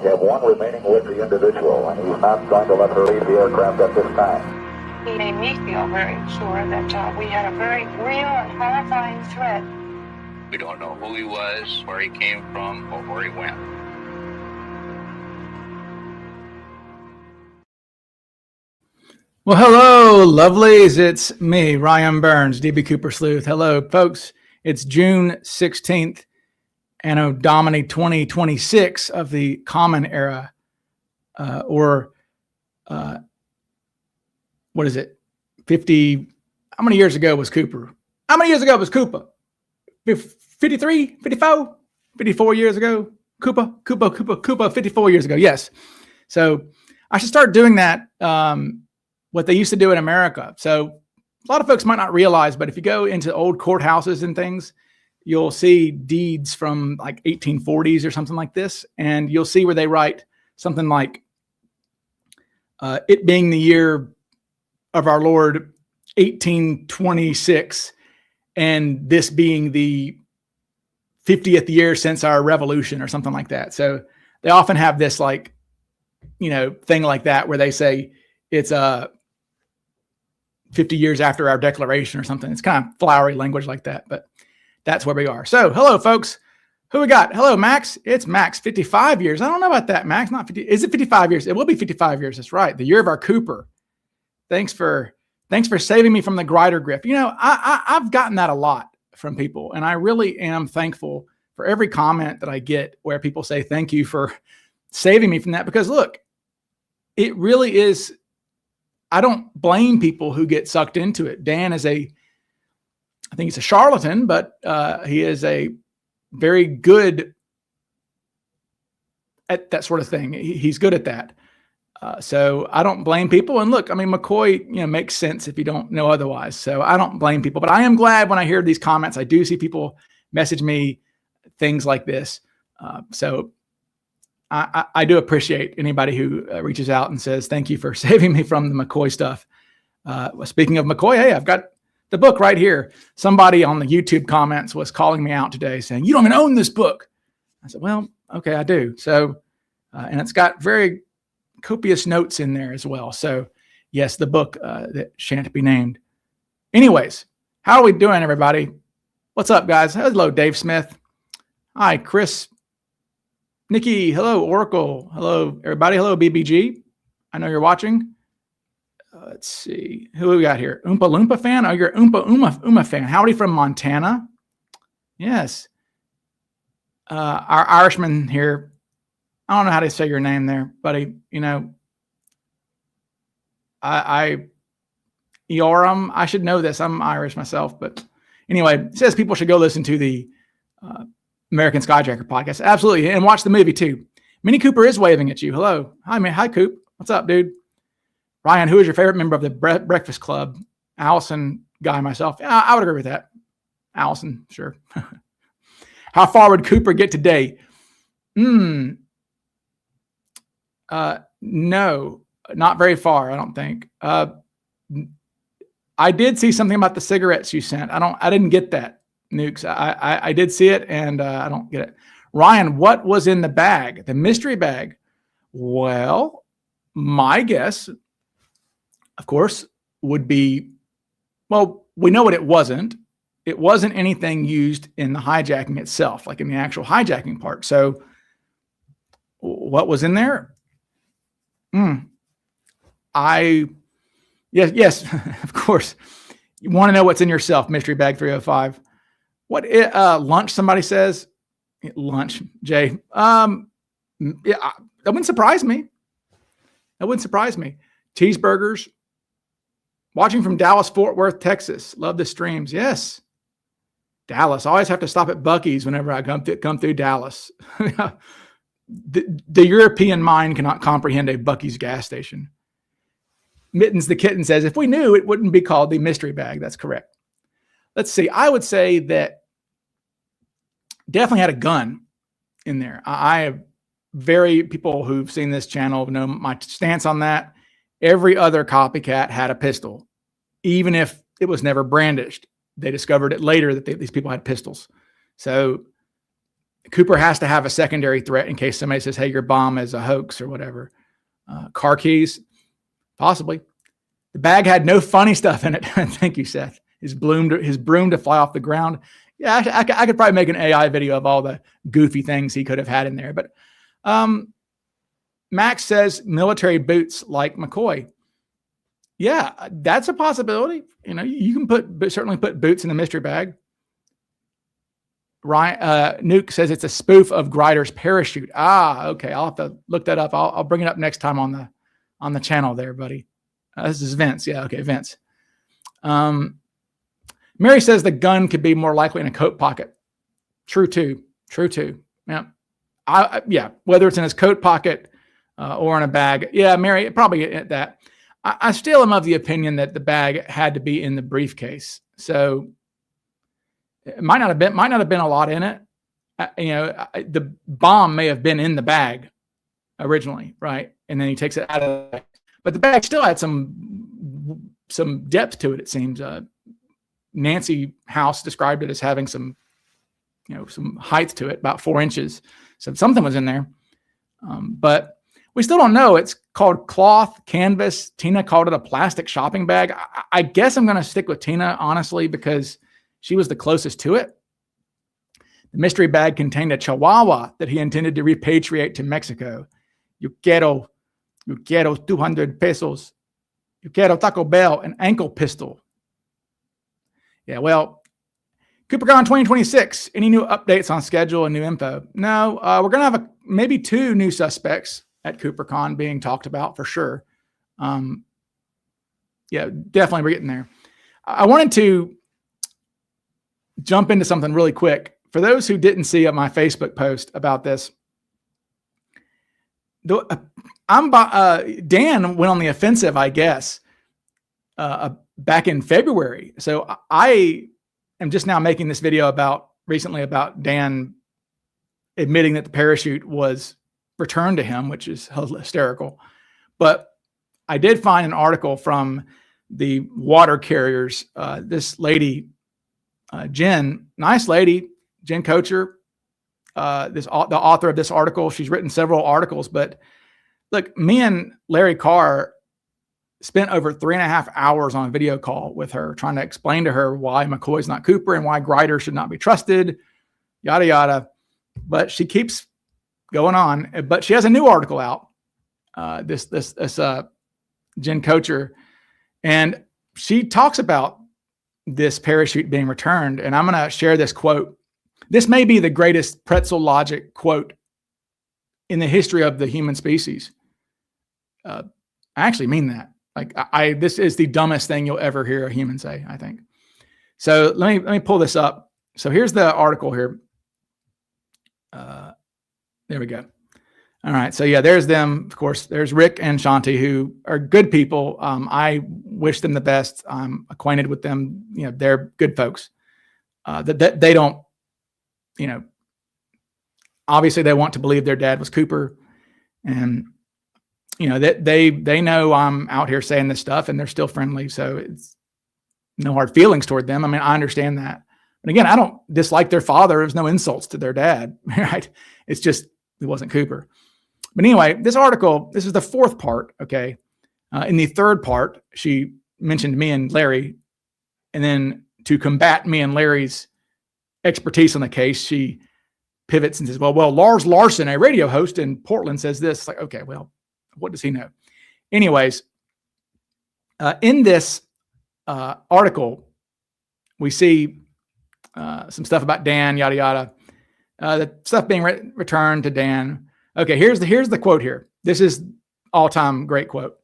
have one remaining with the individual, and he's not going to let her leave the aircraft at this time. He made me feel very sure that we had a very real and horrifying threat. We don't know who he was, where he came from, or where he went. Well, hello, lovelies. It's me, Ryan Burns, DB Cooper Sleuth. Hello, folks. It's June 16th, Anno Domini 2026 of the Common Era, what is it? 50, how many years ago was Cooper? How many years ago was Cooper? 53, 54, 54 years ago? Cooper, 54 years ago. Yes. So I should start doing that. What they used to do in America. So a lot of folks might not realize, but if you go into old courthouses and things, you'll see deeds from like 1840s or something like this. And you'll see where they write something like, it being the year of our Lord 1826, and this being the 50th year since our revolution or something like that. So they often have this like, thing like that where they say it's 50 years after our declaration or something. It's kind of flowery language like that, but that's where we are. So hello, folks. Who we got? Hello, Max. It's Max, 55 years. I don't know about that, Max. Not 50. Is it 55 years? It will be 55 years. That's right. The year of our Cooper. Thanks for saving me from the Grider grip. I've gotten that a lot from people, and I really am thankful for every comment that I get where people say thank you for saving me from that, because look, it really is. I don't blame people who get sucked into it. Dan is I think he's a charlatan, but he is a very good at that sort of thing. He's good at that. So I don't blame people. And look, I mean, McCoy, makes sense if you don't know otherwise. So I don't blame people, but I am glad when I hear these comments. I do see people message me things like this. So I do appreciate anybody who reaches out and says, thank you for saving me from the McCoy stuff. Speaking of McCoy, hey, I've got the book right here. Somebody on the YouTube comments was calling me out today saying, you don't even own this book. I said, well, okay, I do. So, and it's got very copious notes in there as well. So yes, the book that shan't be named. Anyways, how are we doing, everybody? What's up, guys? Hello, Dave Smith. Hi, Chris. Nikki, hello, Oracle. Hello, everybody. Hello, BBG. I know you're watching. Let's see. Who we got here? Oompa Loompa fan? Oh, you're Oompa Uma fan. Howdy from Montana. Yes. Our Irishman here. I don't know how to say your name there, buddy. Ioram. I should know this. I'm Irish myself. But anyway, it says people should go listen to the American Skyjacker podcast. Absolutely. And watch the movie too. Mini Cooper is waving at you. Hello. Hi, man. Hi, Coop. What's up, dude? Ryan, who is your favorite member of the Breakfast Club? Allison, Guy, myself. Yeah, I would agree with that. Allison, sure. How far would Cooper get today? No, not very far, I don't think. I did see something about the cigarettes you sent. I didn't get that. Nukes. I did see it, and I don't get it. Ryan, what was in the bag? The mystery bag? Well, my guess, of course, would be, well, we know what it wasn't. It wasn't anything used in the hijacking itself, like in the actual hijacking part. So what was in there? Yes, of course. You want to know what's in yourself, Mystery Bag 305. What lunch? Somebody says lunch. Jay. Yeah, that wouldn't surprise me. Cheeseburgers. Watching from Dallas, Fort Worth, Texas. Love the streams. Yes, Dallas. I always have to stop at Buc-ee's whenever I come through Dallas. The European mind cannot comprehend a Buc-ee's gas station. Mittens the Kitten says, if we knew, it wouldn't be called the mystery bag. That's correct. Let's see. I would say that definitely had a gun in there. I have people who've seen this channel know my stance on that. Every other copycat had a pistol, even if it was never brandished. They discovered it later that these people had pistols. So Cooper has to have a secondary threat in case somebody says, hey, your bomb is a hoax or whatever. Car keys, possibly. The bag had no funny stuff in it. Thank you, Seth. His broom to fly off the ground. Yeah, I could probably make an AI video of all the goofy things he could have had in there. But Max says military boots like McCoy. Yeah, that's a possibility. You know, you can certainly put boots in the mystery bag. Ryan Nuke says it's a spoof of Greider's parachute. Ah, okay. I'll have to look that up. I'll bring it up next time on the channel there, buddy. This is Vince. Yeah, okay, Vince. Mary says the gun could be more likely in a coat pocket. True too. Yeah, yeah. Whether it's in his coat pocket or in a bag. Yeah, Mary, probably at that. I still am of the opinion that the bag had to be in the briefcase. So it might not have been a lot in it. The bomb may have been in the bag originally, right? And then he takes it out of the bag. But the bag still had some depth to it, it seems. Nancy House described it as having some height to it, about 4 inches. So something was in there. But we still don't know. It's called cloth, canvas. Tina called it a plastic shopping bag. I guess I'm going to stick with Tina, honestly, because she was the closest to it. The mystery bag contained a chihuahua that he intended to repatriate to Mexico. You quiero 200 pesos. You quiero Taco Bell, an ankle pistol. Yeah, well, CooperCon 2026. Any new updates on schedule and new info? No, we're going to have maybe 2 new suspects at CooperCon being talked about for sure. Yeah, definitely we're getting there. I wanted to jump into something really quick. For those who didn't see my Facebook post about this, Dan went on the offensive, I guess, back in February. So I am just now making this video recently about Dan admitting that the parachute was returned to him, which is hysterical. But I did find an article from the water carriers. This lady, Jen, nice lady, Jen Kocher, the author of this article. She's written several articles, but look, me and Larry Carr spent over 3.5 hours on a video call with her, trying to explain to her why McCoy's not Cooper and why Greider should not be trusted, yada, yada. But she keeps going on. But she has a new article out, this Jen Kocher, and she talks about this parachute being returned. And I'm going to share this quote. This may be the greatest pretzel logic quote in the history of the human species. I actually mean that. Like this is the dumbest thing you'll ever hear a human say, I think. So let me pull this up. So here's the article here. There we go. All right. So yeah, there's them. Of course, there's Rick and Shanti, who are good people. I wish them the best. I'm acquainted with them. They're good folks. That they don't, obviously they want to believe their dad was Cooper, and that they know I'm out here saying this stuff, and they're still friendly. So it's no hard feelings toward them. I mean, I understand that. But again, I don't dislike their father. There's no insults to their dad, right? It's just, it wasn't Cooper. But anyway, this article, this is the 4th part, okay? In the 3rd part, she mentioned me and Larry. And then to combat me and Larry's expertise on the case, she pivots and says, well, Lars Larson, a radio host in Portland, says this. Like, okay, well, what does he know? Anyways, in this article, we see some stuff about Dan, yada, yada. The stuff being returned to Dan. Okay, here's the quote here. This is all-time great quote.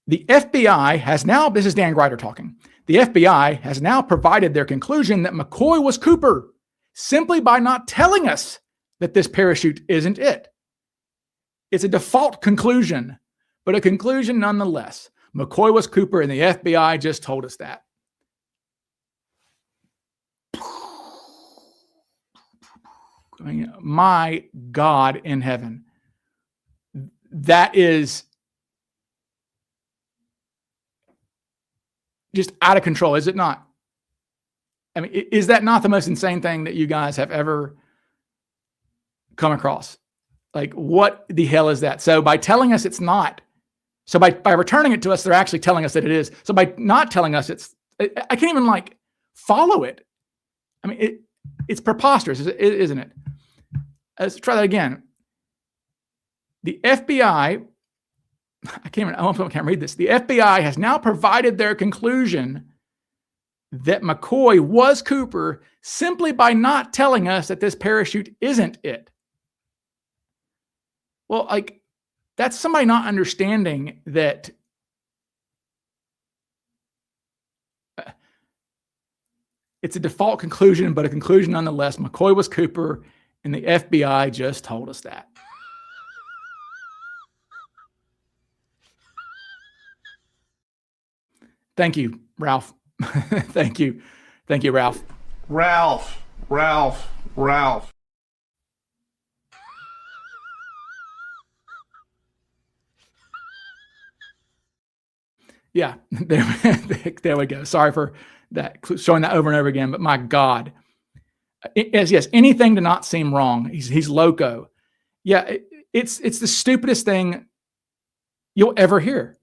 The FBI has now, this is Dan Greider talking. The FBI has now provided their conclusion that McCoy was Cooper simply by not telling us that this parachute isn't it. It's a default conclusion, but a conclusion nonetheless. McCoy was Cooper and the FBI just told us that. I mean, my God in heaven. That is just out of control, is it not? I mean, is that not the most insane thing that you guys have ever come across? Like, what the hell is that? So by telling us it's not, so by returning it to us, they're actually telling us that it is. So by not telling us I can't even like follow it. I mean, it's preposterous, isn't it? Let's try that again. The FBI, I can't read this. The FBI has now provided their conclusion that McCoy was Cooper simply by not telling us that this parachute isn't it. Well, like, that's somebody not understanding that it's a default conclusion, but a conclusion nonetheless. McCoy was Cooper, and the FBI just told us that. Thank you, Ralph. Thank you, Ralph. Ralph. Yeah, there we go. Sorry for that, showing that over and over again, but my God. Yes, anything to not seem wrong. He's loco. Yeah, it's the stupidest thing you'll ever hear.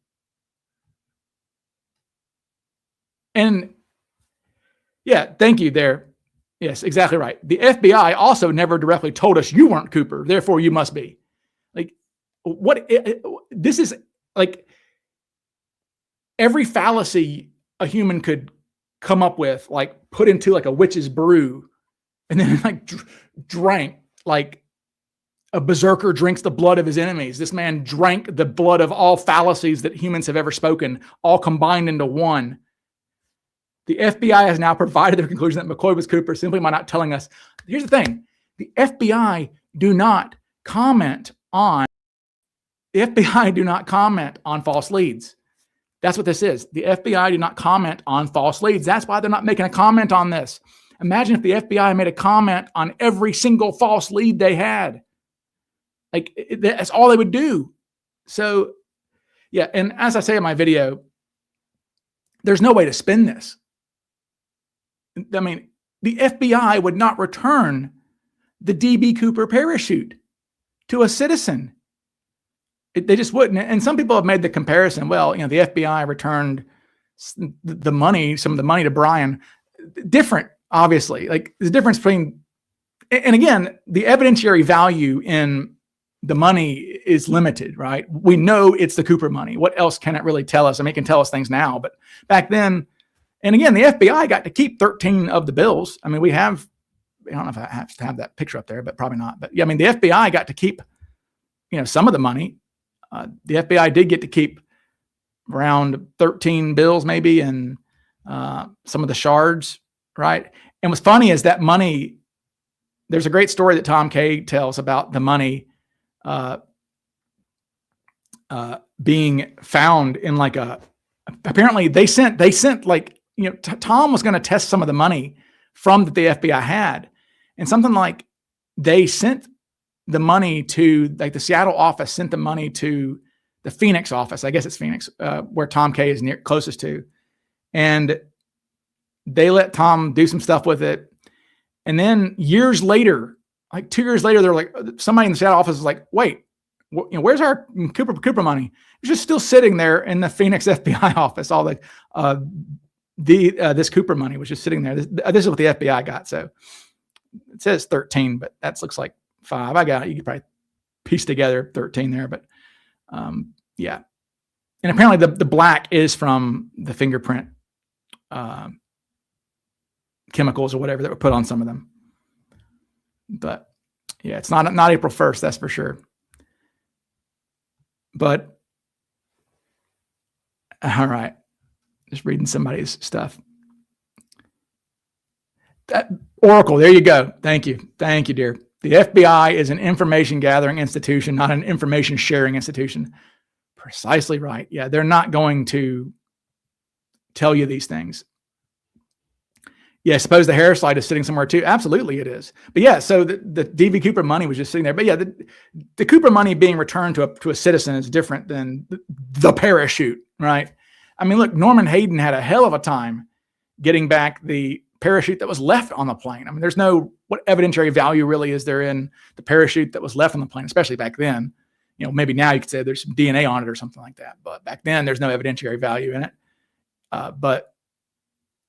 And yeah, thank you there. Yes, exactly right. The FBI also never directly told us you weren't Cooper, therefore you must be. Like, what? This is like every fallacy a human could come up with, like put into like a witch's brew, and then like drank, like a berserker drinks the blood of his enemies. This man drank the blood of all fallacies that humans have ever spoken, all combined into one. The FBI has now provided their conclusion that McCoy was Cooper simply by not telling us. Here's the thing. The FBI do not comment on false leads. That's what this is. The FBI do not comment on false leads. That's why they're not making a comment on this. Imagine if the FBI made a comment on every single false lead they had. Like, that's all they would do. So, yeah, and as I say in my video, there's no way to spin this. I mean, the FBI would not return the D.B. Cooper parachute to a citizen. They just wouldn't. And some people have made the comparison. Well, the FBI returned the money, some of the money to Brian. Different, obviously. Like, there's a difference between, and again, the evidentiary value in the money is limited, right? We know it's the Cooper money. What else can it really tell us? I mean, it can tell us things now, but back then, and again, the FBI got to keep 13 of the bills. I mean, I don't know if I have to have that picture up there, but probably not. But yeah, I mean, the FBI got to keep, some of the money. The FBI did get to keep around 13 bills maybe, and some of the shards, right? And what's funny is that money, there's a great story that Tom Kay tells about the money being found in like apparently they sent like, Tom was going to test some of the money from that the FBI had, and something like they sent the money to, like, the Seattle office sent the money to the Phoenix office. I guess it's Phoenix, where Tom Kay is closest to. And they let Tom do some stuff with it. And then years later, like 2 years later, they're like, somebody in the Seattle office is like, wait, where's our Cooper money? It's just still sitting there in the Phoenix FBI office. All this Cooper money was just sitting there. This is what the FBI got. So it says 13, but that looks like 5. I got it. You could probably piece together 13 there, but yeah. And apparently the black is from the fingerprint chemicals or whatever that were put on some of them. But yeah, it's not April 1st, that's for sure. But all right, just reading somebody's stuff. Oracle, there you go. Thank you, dear. The FBI is an information gathering institution, not an information sharing institution. Precisely right. Yeah, they're not going to tell you these things. Yeah, I suppose the Harris slide is sitting somewhere too. Absolutely it is. But yeah, so the D.B. Cooper money was just sitting there. But yeah, the Cooper money being returned to a citizen is different than the parachute, right? I mean, look, Norman Hayden had a hell of a time getting back the parachute that was left on the plane. I mean, there's no, what evidentiary value really is there in the parachute that was left on the plane, especially back then. You know, maybe now you could say there's some DNA on it or something like that, but back then there's no evidentiary value in it. But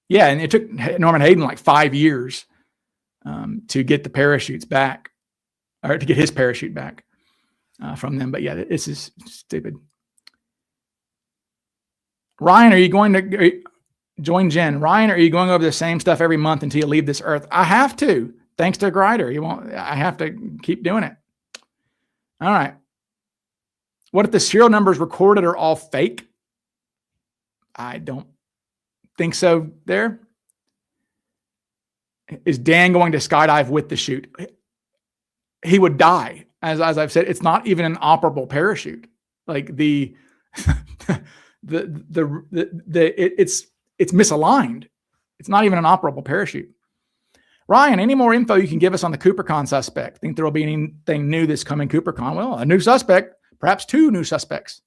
yeah, and it took Norman Hayden like 5 years to get the parachutes back, or to get his parachute back from them. But yeah, this is stupid. Ryan, are you going to join Jen? Ryan, are you going over the same stuff every month until you leave this earth? I have to, thanks to Grider. I have to keep doing it. All right. What if the serial numbers recorded are all fake? I don't think so there. Is Dan going to skydive with the chute? He would die. As I've said, it's not even an operable parachute. Like it's misaligned. It's not even an operable parachute. Ryan, any more info you can give us on the CooperCon suspect? Think there will be anything new this coming CooperCon? Well, a new suspect, perhaps 2 new suspects.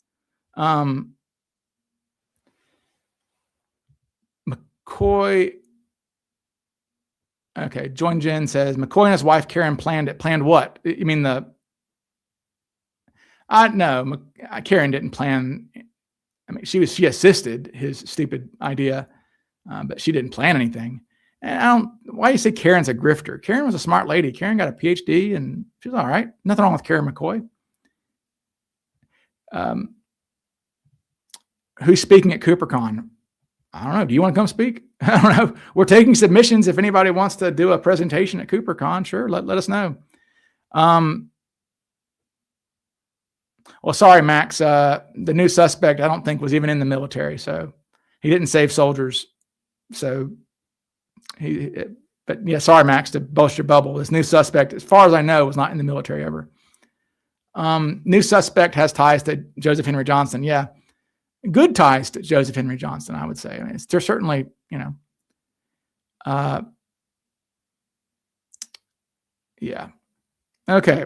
McCoy. Okay, Join Jen says McCoy and his wife Karen planned it. Planned what? You mean no, Karen didn't plan. I mean, she assisted his stupid idea, but she didn't plan anything. And why do you say Karen's a grifter? Karen was a smart lady. Karen got a PhD and she's all right. Nothing wrong with Karen McCoy. Who's speaking at CooperCon? I don't know. Do you want to come speak? I don't know. We're taking submissions. If anybody wants to do a presentation at CooperCon, sure, let us know. Well, sorry, Max. The new suspect, I don't think, was even in the military, so he didn't save soldiers. So but yeah, sorry, Max, to burst your bubble. This new suspect, as far as I know, was not in the military ever. New suspect has ties to Joseph Henry Johnston. Yeah. Good ties to Joseph Henry Johnston, I would say. I mean, there's certainly, yeah. Okay.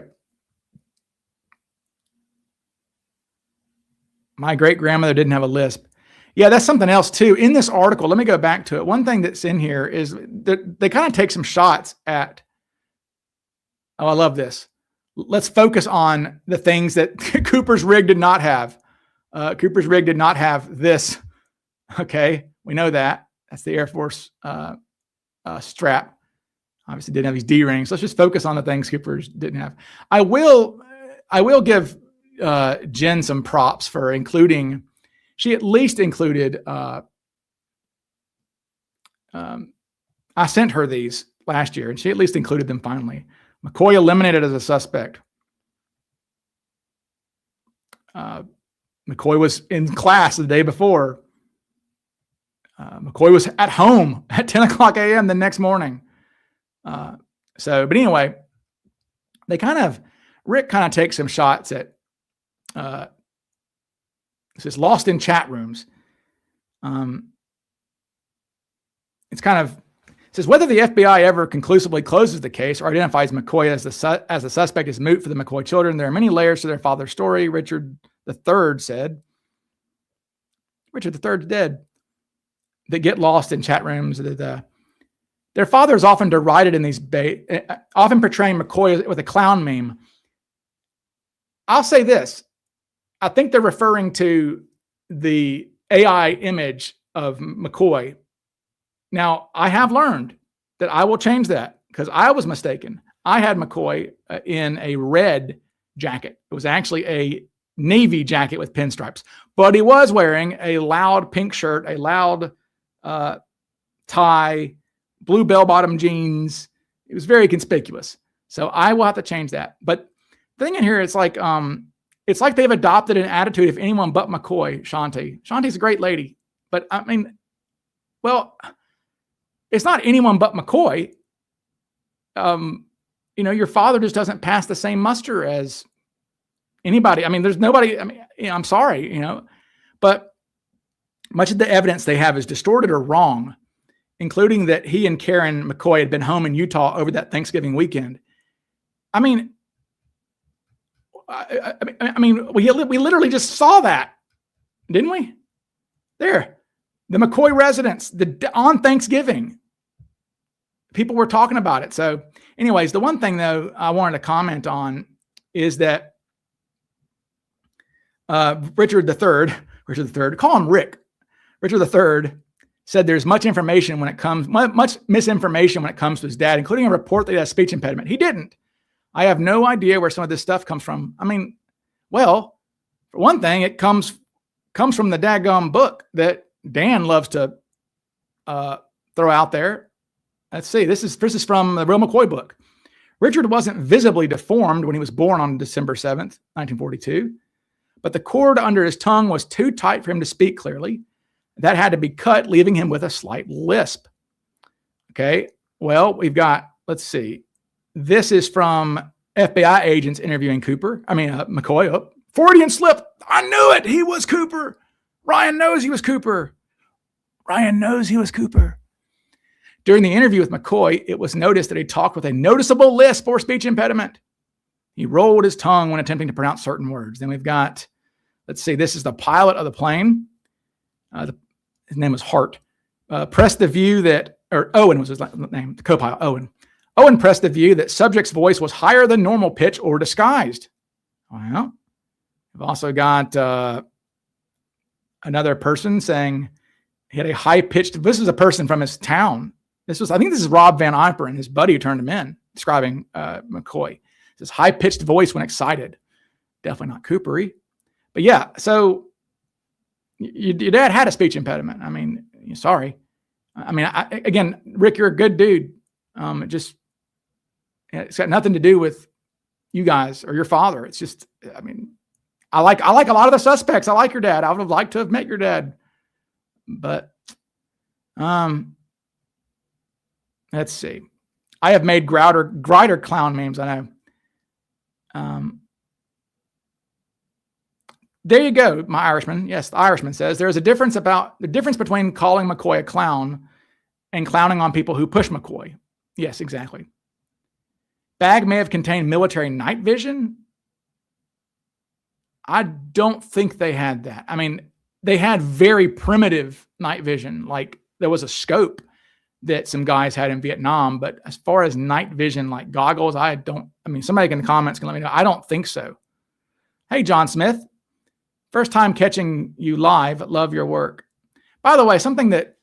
My great grandmother didn't have a lisp. Yeah, that's something else too. In this article, let me go back to it. One thing that's in here is that they kind of take some shots at, oh, I love this. Let's focus on the things that Cooper's rig did not have. Cooper's rig did not have this. Okay, we know that. That's the Air Force strap. Obviously didn't have these D-rings. Let's just focus on the things Cooper's didn't have. I will give Jen some props for including, she at least included, I sent her these last year and she at least included them finally. McCoy eliminated as a suspect. McCoy was in class the day before. McCoy was at home at 10 o'clock a.m. the next morning. But anyway, Rick kind of takes some shots at, it's just lost in chat rooms. It says whether the FBI ever conclusively closes the case or identifies McCoy as the suspect is moot for the McCoy children. There are many layers to their father's story. Richard III said, Richard III's dead, that get lost in chat rooms. Their father is often derided in these often portraying McCoy with a clown meme. I'll say this. I think they're referring to the AI image of McCoy. Now, I have learned that I will change that because I was mistaken. I had McCoy in a red jacket. It was actually a navy jacket with pinstripes, but he was wearing a loud pink shirt, a loud tie, blue bell-bottom jeans. It was very conspicuous. So I will have to change that. But the thing in here, it's like they've adopted an attitude of anyone but McCoy, Shanti. Shanti's a great lady. But I mean, well, it's not anyone but McCoy. Your father just doesn't pass the same muster as anybody. I mean, there's nobody, I'm sorry, but much of the evidence they have is distorted or wrong, including that he and Karen McCoy had been home in Utah over that Thanksgiving weekend. I mean, we literally just saw that, didn't we? There, the McCoy residence, on Thanksgiving. people were talking about it. So anyways, the one thing though I wanted to comment on is that Richard III, call him Rick. Richard III said there's much misinformation when it comes to his dad, including a report that he has a speech impediment. He didn't. I have no idea where some of this stuff comes from. I mean, well, for one thing, it comes from the daggum book that Dan loves to throw out there. Let's see. This is from the Real McCoy book. Richard wasn't visibly deformed when he was born on December 7th, 1942, but the cord under his tongue was too tight for him to speak clearly. That had to be cut, leaving him with a slight lisp. Okay. Well, we've got, let's see. This is from FBI agents interviewing McCoy. Oh, Freudian slip. I knew it. He was Cooper. Ryan knows he was Cooper. During the interview with McCoy, it was noticed that he talked with a noticeable lisp or speech impediment. He rolled his tongue when attempting to pronounce certain words. Then we've got, let's see, this is the pilot of the plane. His name was Hart. Pressed the view that, or Owen was his name, the co-pilot, Owen. Owen pressed the view that subject's voice was higher than normal pitch or disguised. Well, we've also got another person saying he had a high-pitched, this is a person from his town. I think this is Rob Van Operen, his buddy who turned him in, describing McCoy. This high-pitched voice when excited. Definitely not Coopery. But yeah, so your dad had a speech impediment. I mean, sorry. I mean, again, Rick, you're a good dude. It's got nothing to do with you guys or your father. It's just, I mean, I like a lot of the suspects. I like your dad. I would have liked to have met your dad, but let's see. I have made Grider clown memes. I know. There you go, my Irishman. Yes, the Irishman says there's a difference between calling McCoy a clown and clowning on people who push McCoy. Yes, exactly. Bag may have contained military night vision. I don't think they had that. I mean, they had very primitive night vision. Like there was a scope that some guys had in Vietnam, but as far as night vision, like goggles, somebody in the comments can let me know. I don't think so. Hey, John Smith. First time catching you live. Love your work. By the way, something that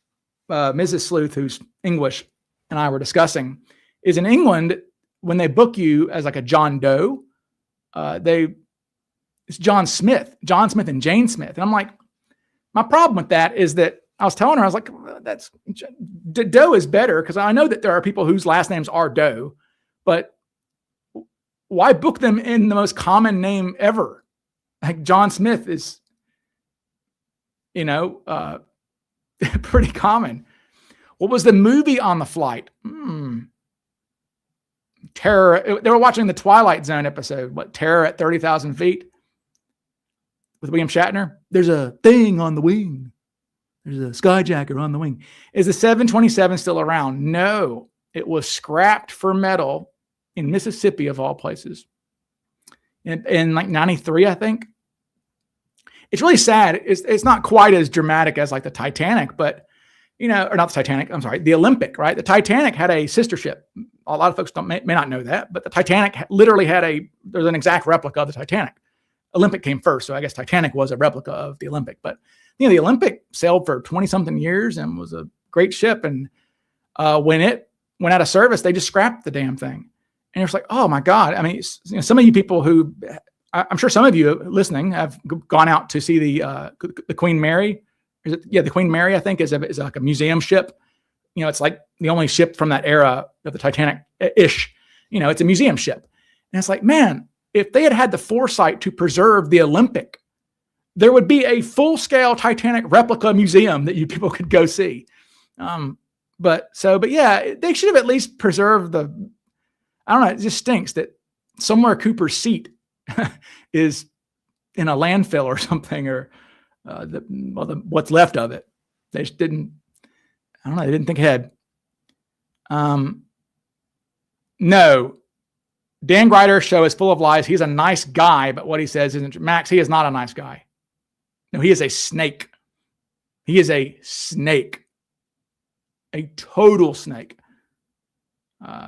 Mrs. Sleuth, who's English, and I were discussing is in England, when they book you as like a John Doe, it's John Smith and Jane Smith. And I'm like, my problem with that is that I was telling her, I was like, that's Doe is better because I know that there are people whose last names are Doe, but why book them in the most common name ever? Like John Smith is, pretty common. What was the movie on the flight? Terror. They were watching the Twilight Zone episode. Terror at 30,000 feet with William Shatner. There's a thing on the wing. There's a skyjacker on the wing. Is the 727 still around? No, it was scrapped for metal in Mississippi of all places. In like 93, I think. It's really sad. It's not quite as dramatic as like the Titanic, but or not the Titanic. I'm sorry, the Olympic, right? The Titanic had a sister ship. A lot of folks may not know that, but the Titanic literally there's an exact replica of the Titanic. Olympic came first, so I guess Titanic was a replica of the Olympic. But the Olympic sailed for 20-something years and was a great ship. And when it went out of service, they just scrapped the damn thing. And it's like, oh my God. I mean, some of you people who, I'm sure some of you listening have gone out to see the Queen Mary. The Queen Mary, I think, is like a museum ship. It's like the only ship from that era of the Titanic-ish. It's a museum ship. And it's like, man, if they had had the foresight to preserve the Olympic, there would be a full-scale Titanic replica museum that you people could go see. But yeah, they should have at least preserved I don't know, it just stinks that somewhere Cooper's seat is in a landfill or something, or what's left of it. They just didn't, I don't know, they didn't think ahead. No, Dan Grider's show is full of lies. He's a nice guy, but what he says isn't. Max, he is not a nice guy. No, he is a snake. He is a snake. A total snake.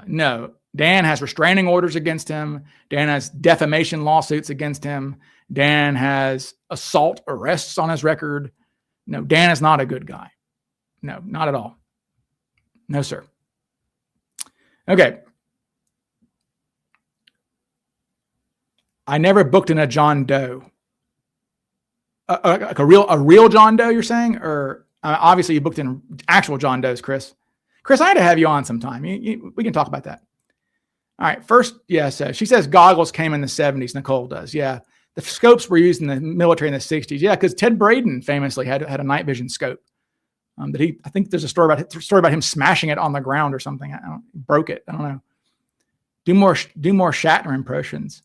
No, Dan has restraining orders against him. Dan has defamation lawsuits against him. Dan has assault arrests on his record. No, Dan is not a good guy. No, not at all. No, sir. Okay. I never booked in a John Doe. A real John Doe, you're saying? Or obviously you booked in actual John Does, Chris. Chris, I had to have you on sometime. We can talk about that. All right. First, yes, she says goggles came in the 70s. Nicole does. Yeah. The scopes were used in the military in the 60s. Yeah, because Ted Braden famously had a night vision scope. I think there's a story about him smashing it on the ground or something. Broke it. I don't know. Do more Shatner impressions.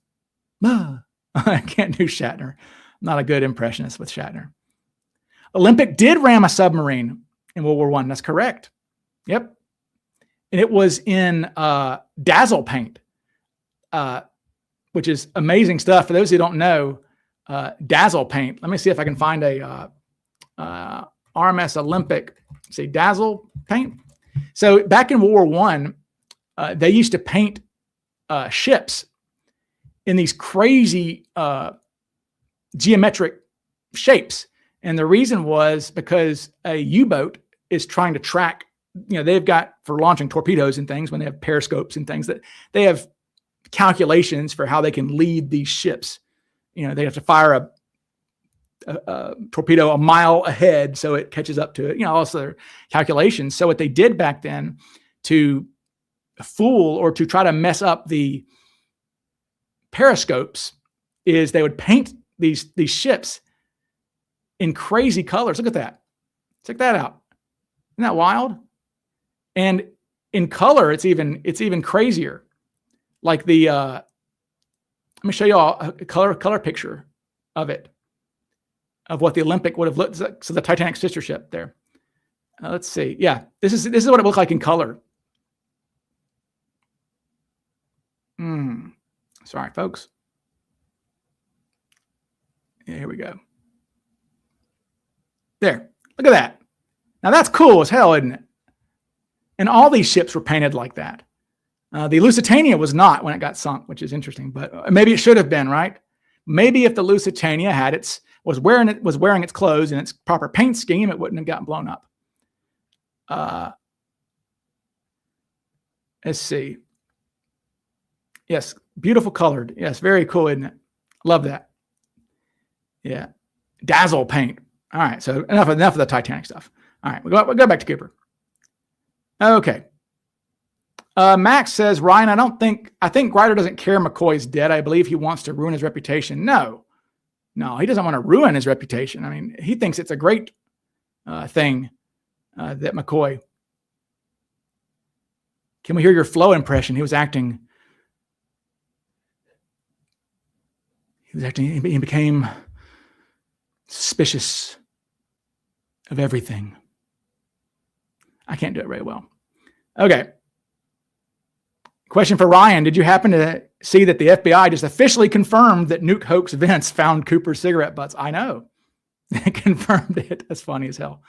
I can't do Shatner. I'm not a good impressionist with Shatner. Olympic did ram a submarine in World War I. That's correct. Yep. And it was in dazzle paint, which is amazing stuff. For those who don't know, dazzle paint. Let me see if I can find a RMS Olympic. See, dazzle paint. So back in World War I, they used to paint ships in these crazy geometric shapes. And the reason was because a U-boat is trying to track, they've got for launching torpedoes and things when they have periscopes and things that they have calculations for how they can lead these ships. They have to fire a torpedo a mile ahead so it catches up to it, also their calculations. So what they did back then to fool or to try to mess up the periscopes is they would paint these ships in crazy colors. Look at that. Check that out. Isn't that wild? And in color, it's even crazier. Like let me show you all a color picture of it, of what the Olympic would have looked like. So the Titanic sister ship there. Let's see. Yeah, this is what it looked like in color. Sorry, folks. Yeah, here we go. There. Look at that. Now that's cool as hell, isn't it? And all these ships were painted like that. The Lusitania was not when it got sunk, which is interesting, but maybe it should have been, right? Maybe if the Lusitania was wearing its clothes in its proper paint scheme, it wouldn't have gotten blown up. Let's see. Yes, beautiful colored. Yes, very cool, isn't it? Love that. Yeah, dazzle paint. All right, so enough of the Titanic stuff. All right, we'll go back to Cooper. Okay. Max says, Ryan, I think Grider doesn't care McCoy's dead. I believe he wants to ruin his reputation. No, he doesn't want to ruin his reputation. I mean, he thinks it's a great thing that McCoy. Can we hear your Flo impression? He became suspicious of everything. I can't do it very well. Okay. Question for Ryan. Did you happen to see that the FBI just officially confirmed that Nuke Hoax Vince found Cooper's cigarette butts? I know. They confirmed it. That's funny as hell.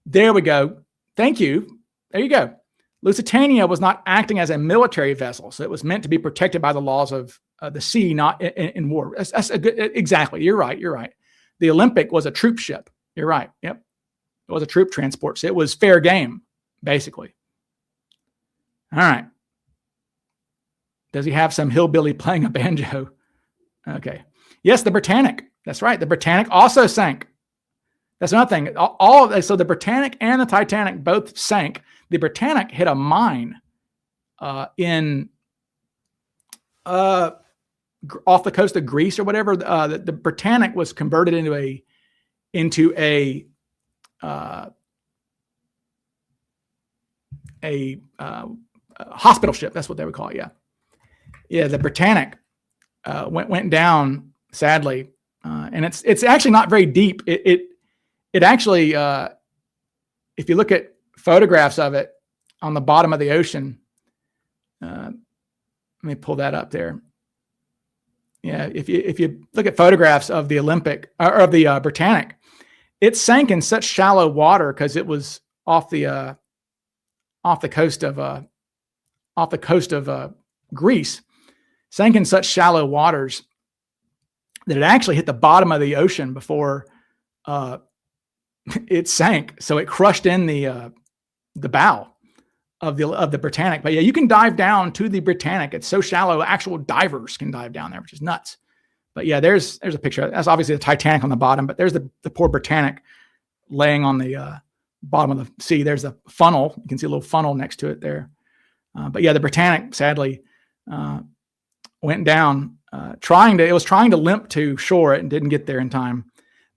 There we go. Thank you. There you go. Lusitania was not acting as a military vessel, so it was meant to be protected by the laws of the sea, not in war. That's a good, exactly. You're right. The Olympic was a troop ship. You're right. Yep. It was a troop transport. So it was fair game, basically. All right. Does he have some hillbilly playing a banjo? Okay. Yes, the Britannic. That's right. The Britannic also sank. That's another thing. So the Britannic and the Titanic both sank. The Britannic hit a mine in off the coast of Greece or whatever. The Britannic was converted into a hospital ship. That's what they would call it. Yeah. The Britannic went down sadly, and it's actually not very deep. It actually, if you look at photographs of it on the bottom of the ocean, let me pull that up there. Yeah, if you look at photographs of the Olympic or of the Britannic, it sank in such shallow water because it was off the off the coast of Greece, sank in such shallow waters that it actually hit the bottom of the ocean before it sank. So it crushed in the bow of the Britannic. But yeah, you can dive down to the Britannic. It's so shallow, actual divers can dive down there, which is nuts. But yeah, there's a picture. That's obviously the Titanic on the bottom, but there's the poor Britannic laying on the bottom of the sea. There's a funnel. You can see a little funnel next to it there. But yeah, the Britannic sadly went down it was trying to limp to shore and didn't get there in time.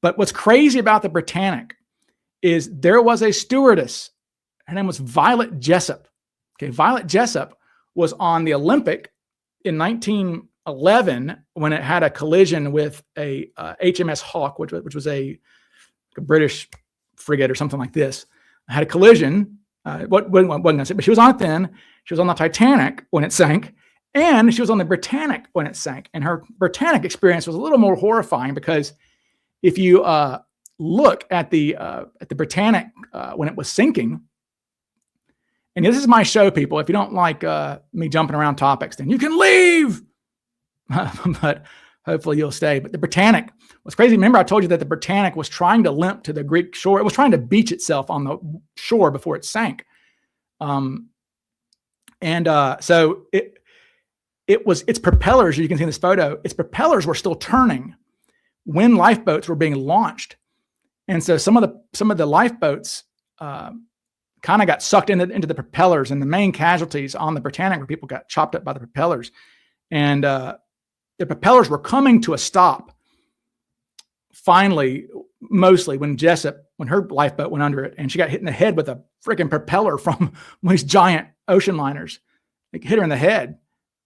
But what's crazy about the Britannic is there was a stewardess. Her name was Violet Jessop. Okay, Violet Jessop was on the Olympic in 1911 when it had a collision with a HMS Hawke, which was a British frigate or something like this. It had a collision. Wasn't gonna say, but she was on it then. She was on the Titanic when it sank, and she was on the Britannic when it sank. And her Britannic experience was a little more horrifying because if you look at the Britannic when it was sinking, and this is my show, people. If you don't like me jumping around topics, then you can leave. But hopefully you'll stay. But the Britannic was crazy. Remember, I told you that the Britannic was trying to limp to the Greek shore. It was trying to beach itself on the shore before it sank. So its propellers, you can see in this photo, its propellers were still turning when lifeboats were being launched. And so some of the lifeboats kind of got sucked into the propellers, and the main casualties on the Britannic where people got chopped up by the propellers. And the propellers were coming to a stop finally, mostly when her lifeboat went under it, and she got hit in the head with a freaking propeller from one of these giant ocean liners. It hit her in the head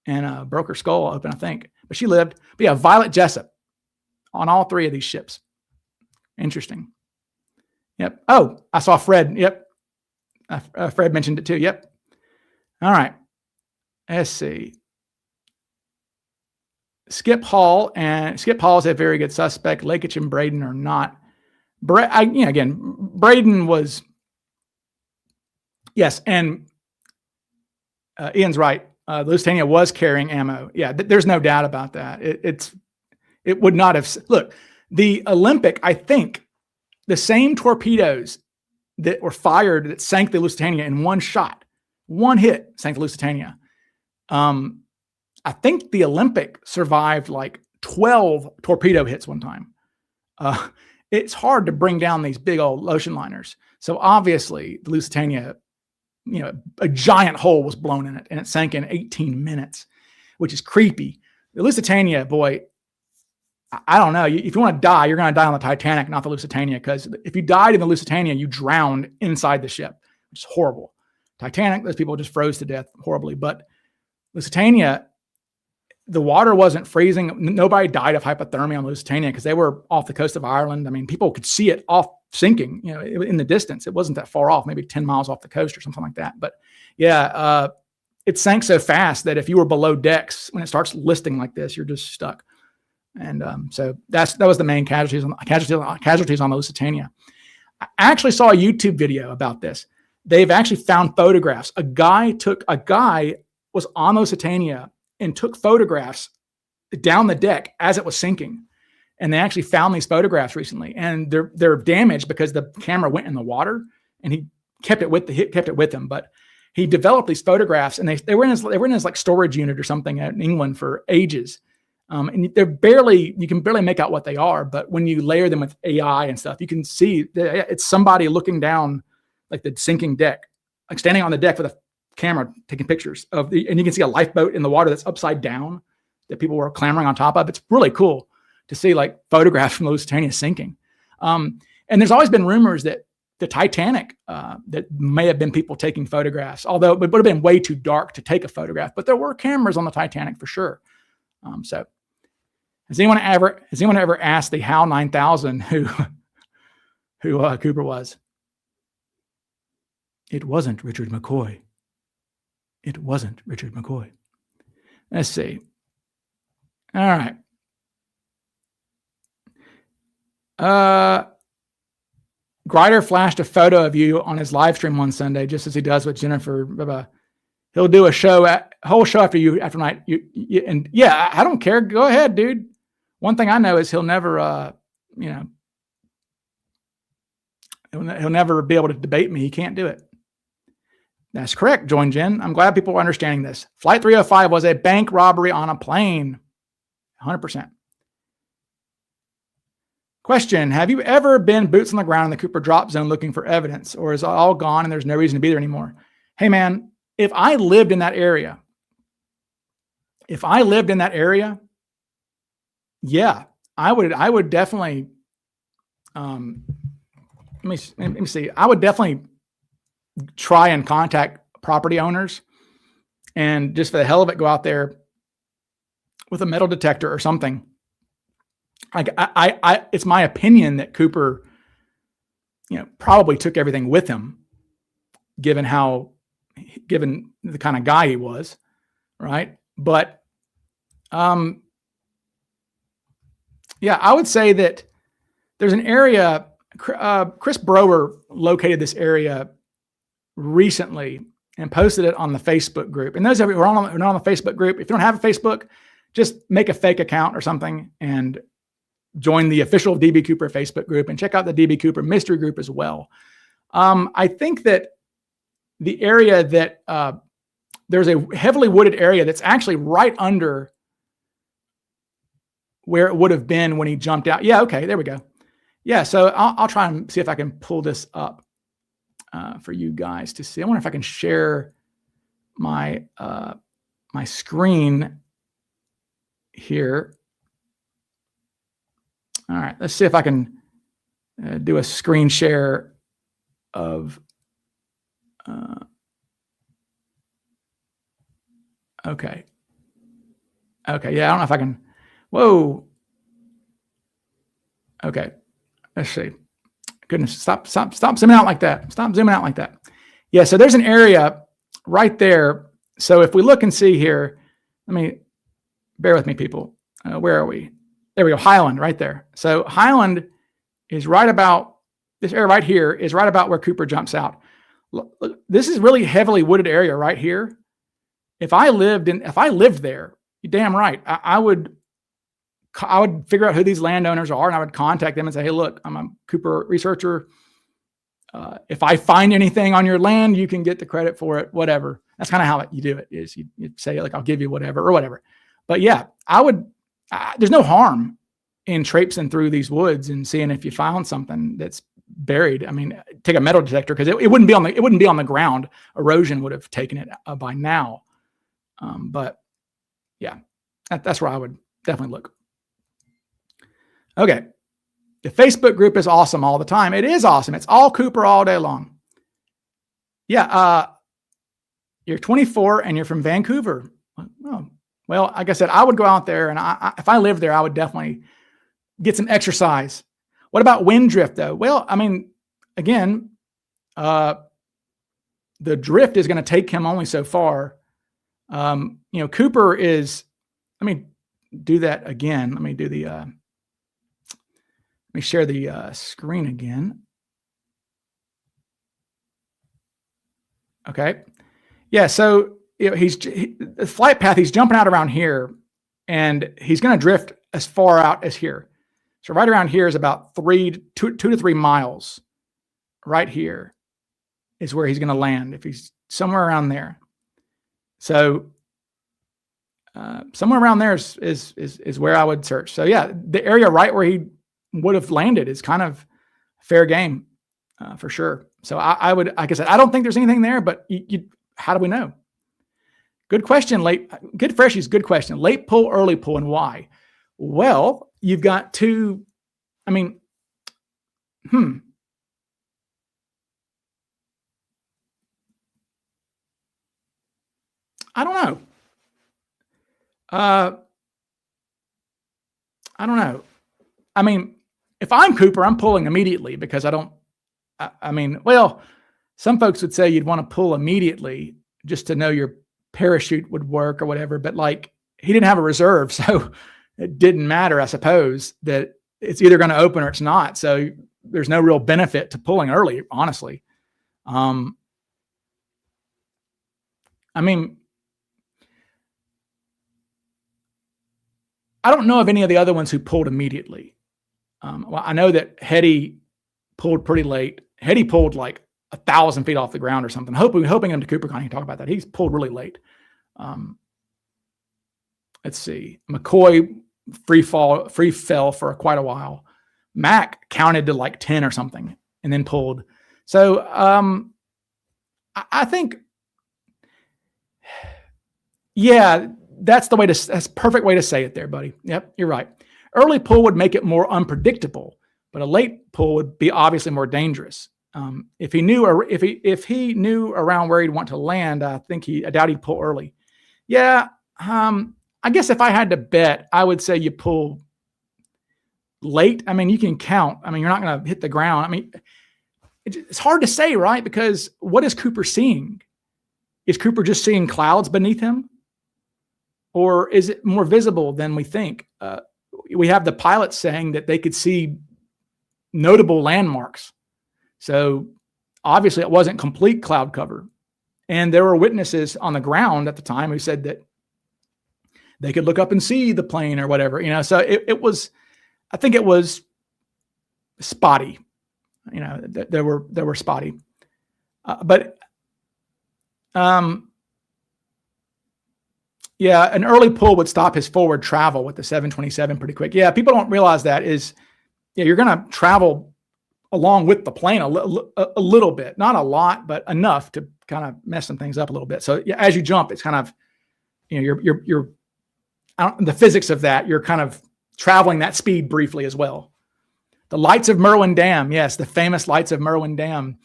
and broke her skull open, I think. But she lived. But yeah, Violet Jessop on all three of these ships. Interesting. Yep. Oh, I saw Fred. Yep. Fred mentioned it too. Yep. All right. Let's see. Skip Hall is a very good suspect. Lakich and Braden are not. Braden was. Yes, and Ian's right. The Lusitania was carrying ammo. Yeah, there's no doubt about that. It would not have. Look, the Olympic, I think, the same torpedoes that were fired that sank the Lusitania in one shot, one hit sank the Lusitania. I think the Olympic survived like 12 torpedo hits one time. It's hard to bring down these big old ocean liners. So obviously the Lusitania, a giant hole was blown in it and it sank in 18 minutes, which is creepy. The Lusitania, boy, I don't know. If you want to die, you're going to die on the Titanic, not the Lusitania, because if you died in the Lusitania, you drowned inside the ship, which is horrible. Titanic, those people just froze to death horribly. But Lusitania, the water wasn't freezing. Nobody died of hypothermia on Lusitania because they were off the coast of Ireland. I mean, people could see it off sinking, in the distance. It wasn't that far off, maybe 10 miles off the coast or something like that. But yeah, it sank so fast that if you were below decks, when it starts listing like this, you're just stuck. And so that was the main casualties on the Lusitania. I actually saw a YouTube video about this. They've actually found photographs. A guy was on the Lusitania and took photographs down the deck as it was sinking. And they actually found these photographs recently, and they're damaged because the camera went in the water, and he kept it with him. But he developed these photographs, and they were in his like storage unit or something in England for ages. And you can barely make out what they are, but when you layer them with AI and stuff, you can see it's somebody looking down like the sinking deck, like standing on the deck with a camera taking pictures and you can see a lifeboat in the water that's upside down that people were clambering on top of. It's really cool to see like photographs from the Lusitania sinking. And there's always been rumors that the Titanic, that may have been people taking photographs, although it would have been way too dark to take a photograph, but there were cameras on the Titanic for sure. So has anyone ever asked the HAL 9000 who Cooper was? It wasn't Richard McCoy. It wasn't Richard McCoy. Let's see. All right. Grider flashed a photo of you on his live stream one Sunday, just as he does with Jennifer. He'll do a whole show after night. And yeah, I don't care. Go ahead, dude. One thing I know is he'll never, he'll never be able to debate me. He can't do it. That's correct, Join Jen. I'm glad people are understanding this. Flight 305 was a bank robbery on a plane. 100%. Question, have you ever been boots on the ground in the Cooper drop zone looking for evidence, or is it all gone and there's no reason to be there anymore? Hey, man, if I lived in that area, yeah, I would definitely, let me see. I would definitely try and contact property owners and just for the hell of it, go out there with a metal detector or something. It's my opinion that Cooper, probably took everything with him, given the kind of guy he was, right? But, yeah, I would say that there's an area, Chris Brower located this area recently and posted it on the Facebook group. And those of you who are on the Facebook group, if you don't have a Facebook, just make a fake account or something and join the official DB Cooper Facebook group and check out the DB Cooper mystery group as well. I think that the area that there's a heavily wooded area that's actually right under where it would have been when he jumped out. Yeah, okay, there we go. Yeah, so I'll try and see if I can pull this up for you guys to see. I wonder if I can share my my screen here. All right, let's see if I can do a screen share of. Okay. Okay. Yeah, I don't know if I can. Whoa. Okay. Let's see. Goodness, stop zooming out like that. Stop zooming out like that. Yeah, so there's an area right there. So if we look and see here, bear with me, people. Where are we? There we go. Highland right there. So Highland is right about, this area right here is right about where Cooper jumps out. Look, this is really heavily wooded area right here. If I lived there, you're damn right, I would figure out who these landowners are and I would contact them and say, hey, look, I'm a Cooper researcher. If I find anything on your land, you can get the credit for it, whatever. That's kind of how you do it, is you say, like, I'll give you whatever or whatever. But yeah, there's no harm in traipsing through these woods and seeing if you found something that's buried. Take a metal detector, because it wouldn't be on the ground. Erosion would have taken it by now. But yeah, that's where I would definitely look. Okay. The Facebook group is awesome all the time. It is awesome. It's all Cooper all day long. Yeah. You're 24 and you're from Vancouver. Oh, well, like I said, I would go out there, and if I lived there, I would definitely get some exercise. What about wind drift though? Well, again, the drift is going to take him only so far. Cooper is, let me do that again. Let me do the, let me share the screen again. Okay. Yeah. So the flight path, he's jumping out around here, and he's going to drift as far out as here. So right around here is about 2 to 3 miles. Right here is where he's going to land, if he's somewhere around there. So somewhere around there is where I would search. So yeah, the area right where he would have landed is kind of fair game for sure. So I would, like I said, I don't think there's anything there, but how do we know? Good question, Good Freshies, good question. Late pull, early pull, and why? Well, you've got two, I don't know. I don't know. If I'm Cooper, I'm pulling immediately, because well, some folks would say you'd want to pull immediately just to know your parachute would work or whatever, but he didn't have a reserve, so it didn't matter, I suppose, that it's either going to open or it's not. So there's no real benefit to pulling early, honestly. I mean, I don't know of any of the other ones who pulled immediately. Well, I know that Hetty pulled pretty late. Hetty pulled like 1,000 feet off the ground or something. Hoping him to CooperCon, he can talk about that. He's pulled really late. Let's see. McCoy free fell for quite a while. Mac counted to like 10 or something and then pulled. So I think, yeah, that's a perfect way to say it there, buddy. Yep, you're right. Early pull would make it more unpredictable, but a late pull would be obviously more dangerous. If he knew around where he'd want to land, I doubt he'd pull early. Yeah, I guess if I had to bet, I would say you pull late. I mean, you can count. I mean, you're not going to hit the ground. I mean, it's hard to say, right? Because what is Cooper seeing? Is Cooper just seeing clouds beneath him? Or is it more visible than we think? We have the pilots saying that they could see notable landmarks. So obviously it wasn't complete cloud cover. And there were witnesses on the ground at the time who said that they could look up and see the plane or whatever, so I think it was spotty, there were spotty, yeah, an early pull would stop his forward travel with the 727 pretty quick. Yeah, people don't realize that you're going to travel along with the plane a little bit, not a lot, but enough to kind of mess some things up a little bit. So yeah, as you jump, it's kind of, you're the physics of that, you're kind of traveling that speed briefly as well. The lights of Merwin Dam. Yes, the famous lights of Merwin Dam.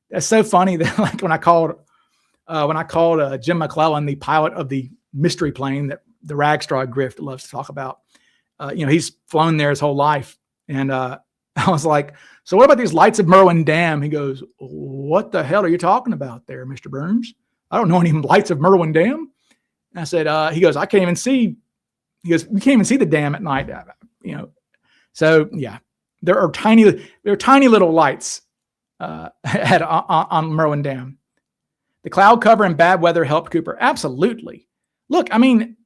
That's so funny that like when I called Jim McClellan, the pilot of the mystery plane that the Ragstar Grift loves to talk about, he's flown there his whole life. And I was like, so what about these lights of Merwin Dam? He goes, what the hell are you talking about there, Mr. Burns? I don't know any lights of Merwin Dam. And I said, he goes, I can't even see. He goes, we can't even see the dam at night. So yeah, there are tiny little lights on Merwin Dam. The cloud cover and bad weather helped Cooper. Absolutely. Look, I mean,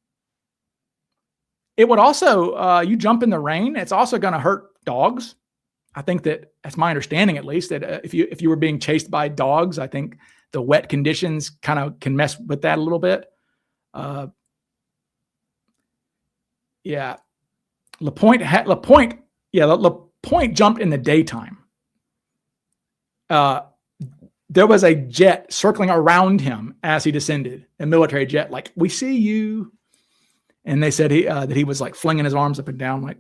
it would also, you jump in the rain, it's also going to hurt dogs. I think that's my understanding, at least, that if you were being chased by dogs, I think the wet conditions kind of can mess with that a little bit. Yeah. LaPointe jumped in the daytime. There was a jet circling around him as he descended, a military jet, like, we see you. And they said that he was like flinging his arms up and down, like,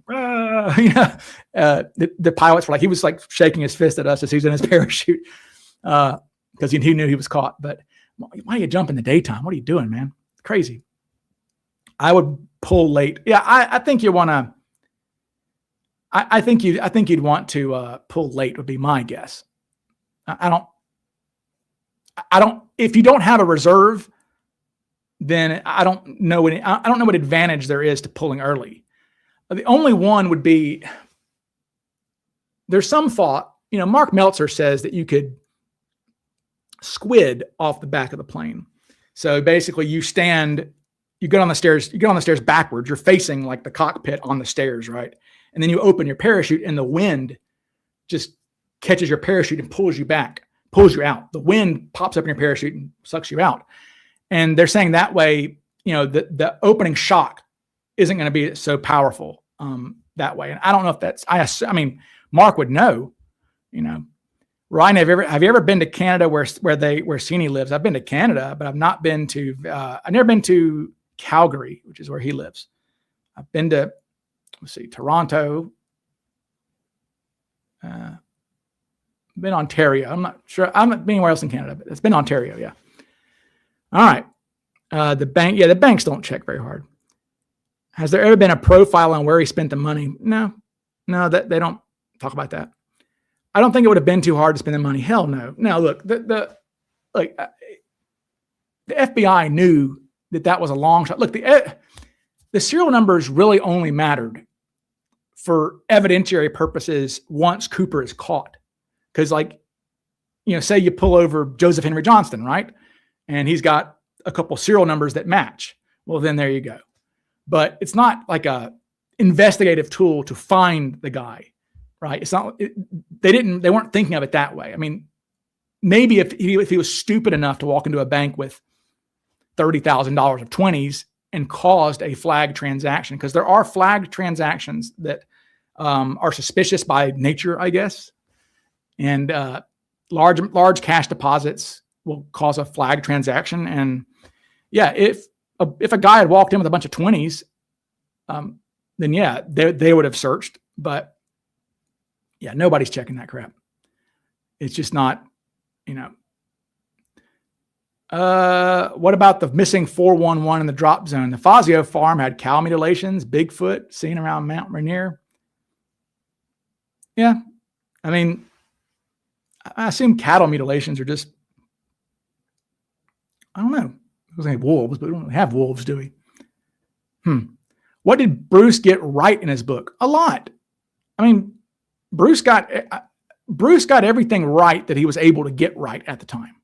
the pilots were like, he was like shaking his fist at us as he's in his parachute because he knew he was caught. But why do you jump in the daytime? What are you doing, man? Crazy. I would pull late. Yeah, I think you want to. I think you'd want to pull late would be my guess. I don't. If you don't have a reserve, then I don't know what advantage there is to pulling early. The only one would be, there's some thought, Mark Meltzer says that you could squid off the back of the plane. So basically you get on the stairs backwards, you're facing like the cockpit on the stairs, right? And then you open your parachute and the wind just catches your parachute and pulls you out. The wind pops up in your parachute and sucks you out. And they're saying that way, the opening shock isn't going to be so powerful that way. And I don't know if that's, I mean, Mark would know, Ryan, have you ever been to Canada where Cini lives? I've been to Canada, but I've never been to Calgary, which is where he lives. I've been to, Toronto, been Ontario. I'm not sure. I'm not anywhere else in Canada, but it's been Ontario. Yeah. All right. The banks don't check very hard. Has there ever been a profile on where he spent the money? No, that they don't talk about that. I don't think it would have been too hard to spend the money. Hell no. Now look, the FBI knew that was a long shot. Look, the serial numbers really only mattered for evidentiary purposes once Cooper is caught. Because say you pull over Joseph Henry Johnston, right? And he's got a couple serial numbers that match. Well, then there you go. But it's not like a investigative tool to find the guy, right? It's not, they weren't thinking of it that way. I mean, maybe if he was stupid enough to walk into a bank with $30,000 of 20s and caused a flag transaction, because there are flagged transactions that are suspicious by nature, I guess. And large cash deposits will cause a flag transaction. And yeah, if a guy had walked in with a bunch of 20s, then yeah, they would have searched. But yeah, nobody's checking that crap. It's just not, what about the missing 411 in the drop zone? The Fazio farm had cow mutilations, Bigfoot seen around Mount Rainier. Yeah. I mean, I assume cattle mutilations are just, I don't know. I was saying wolves, but we don't have wolves, do we? What did Bruce get right in his book? A lot. I mean, Bruce got everything right that he was able to get right at the time.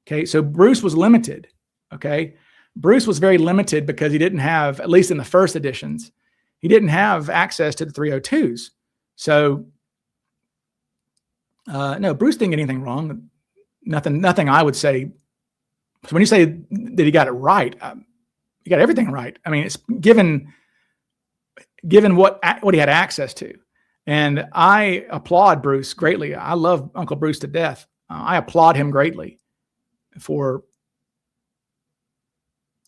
Okay, so Bruce was limited. Okay, Bruce was very limited because he didn't have, at least in the first editions, he didn't have access to the 302s. So, no, Bruce didn't get anything wrong. Nothing I would say. So when you say that he got it right, he got everything right. I mean, it's given what he had access to. And I applaud Bruce greatly. I love Uncle Bruce to death. I applaud him greatly for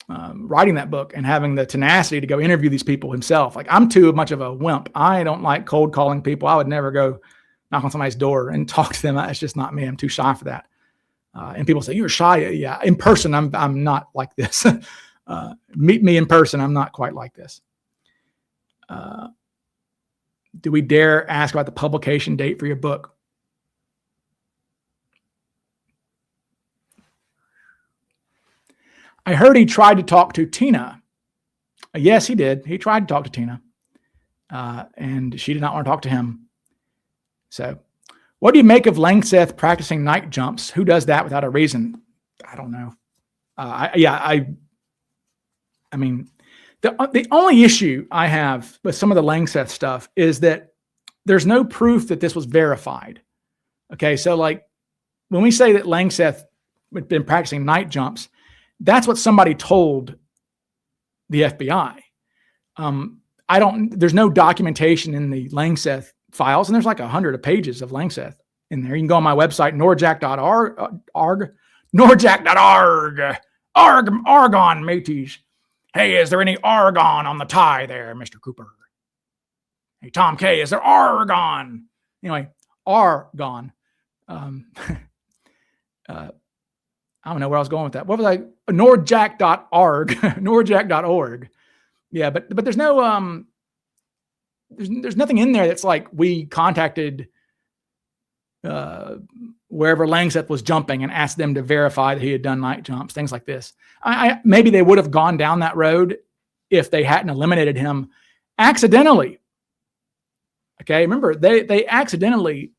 writing that book and having the tenacity to go interview these people himself. Like, I'm too much of a wimp. I don't like cold calling people. I would never go knock on somebody's door and talk to them. That's just not me. I'm too shy for that. And people say, you're shy. Yeah. In person, I'm not like this. Meet me in person. I'm not quite like this. Do we dare ask about the publication date for your book? I heard he tried to talk to Tina. Yes, he did. He tried to talk to Tina. And she did not want to talk to him. So, what do you make of Langseth practicing night jumps? Who does that without a reason? I don't know. I mean, the only issue I have with some of the Langseth stuff is that there's no proof that this was verified. Okay, so like when we say that Langseth had been practicing night jumps, that's what somebody told the FBI. There's no documentation in the Langseth files, and there's like 100 pages of Langseth in there. You can go on my website, norjack.org, Argon mateys. Hey, is there any argon on the tie there, Mr. Cooper? Hey, Tom K, is there argon? Anyway, argon. I don't know where I was going with that. What was I? Norjack.org, norjack.org. Yeah, but there's no there's nothing in there that's like we contacted wherever Langseth was jumping and asked them to verify that he had done night jumps, things like this. Maybe they would have gone down that road if they hadn't eliminated him accidentally. Okay, remember they accidentally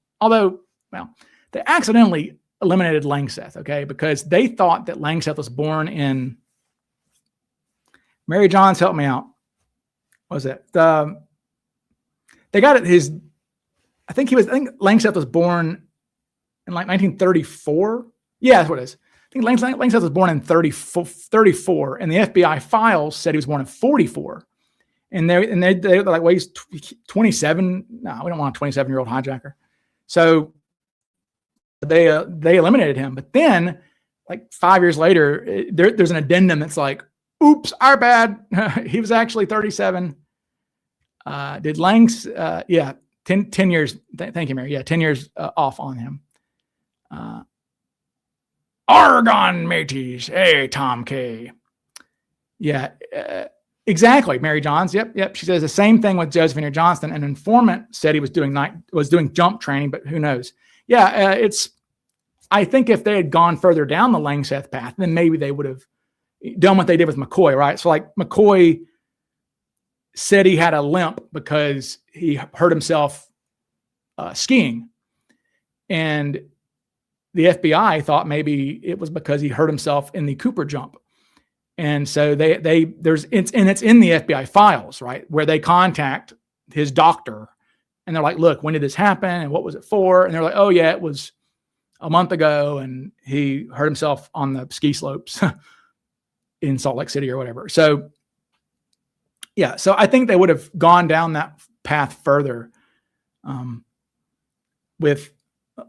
eliminated Langseth, okay, because they thought that Langseth was born in, Mary Johns, help me out. What was it? They got it. I think Langseth was born in like 1934. Yeah, that's what it is. I think Langseth was born in 34, and the FBI files said he was born in 44. And they're like, well, he's 27. No, we don't want a 27-year-old hijacker. So they eliminated him. But then, like 5 years later, there's an addendum that's like, oops, our bad. He was actually 37. Did Langs? Yeah, 10 years. Thank you, Mary. Yeah, 10 years off on him. Argon mateys. Hey, Tom K. Yeah, exactly. Mary Johns. Yep. She says the same thing with Joseph Henry Johnston. An informant said he was doing jump training, but who knows? Yeah, I think if they had gone further down the Langseth path, then maybe they would have done what they did with McCoy, right? So like McCoy said he had a limp because he hurt himself skiing. And the FBI thought maybe it was because he hurt himself in the Cooper jump. And so it's in the FBI files, right, where they contact his doctor and they're like, look, when did this happen? And what was it for? And they're like, oh yeah, it was a month ago. And he hurt himself on the ski slopes in Salt Lake City or whatever. So yeah, so I think they would have gone down that path further with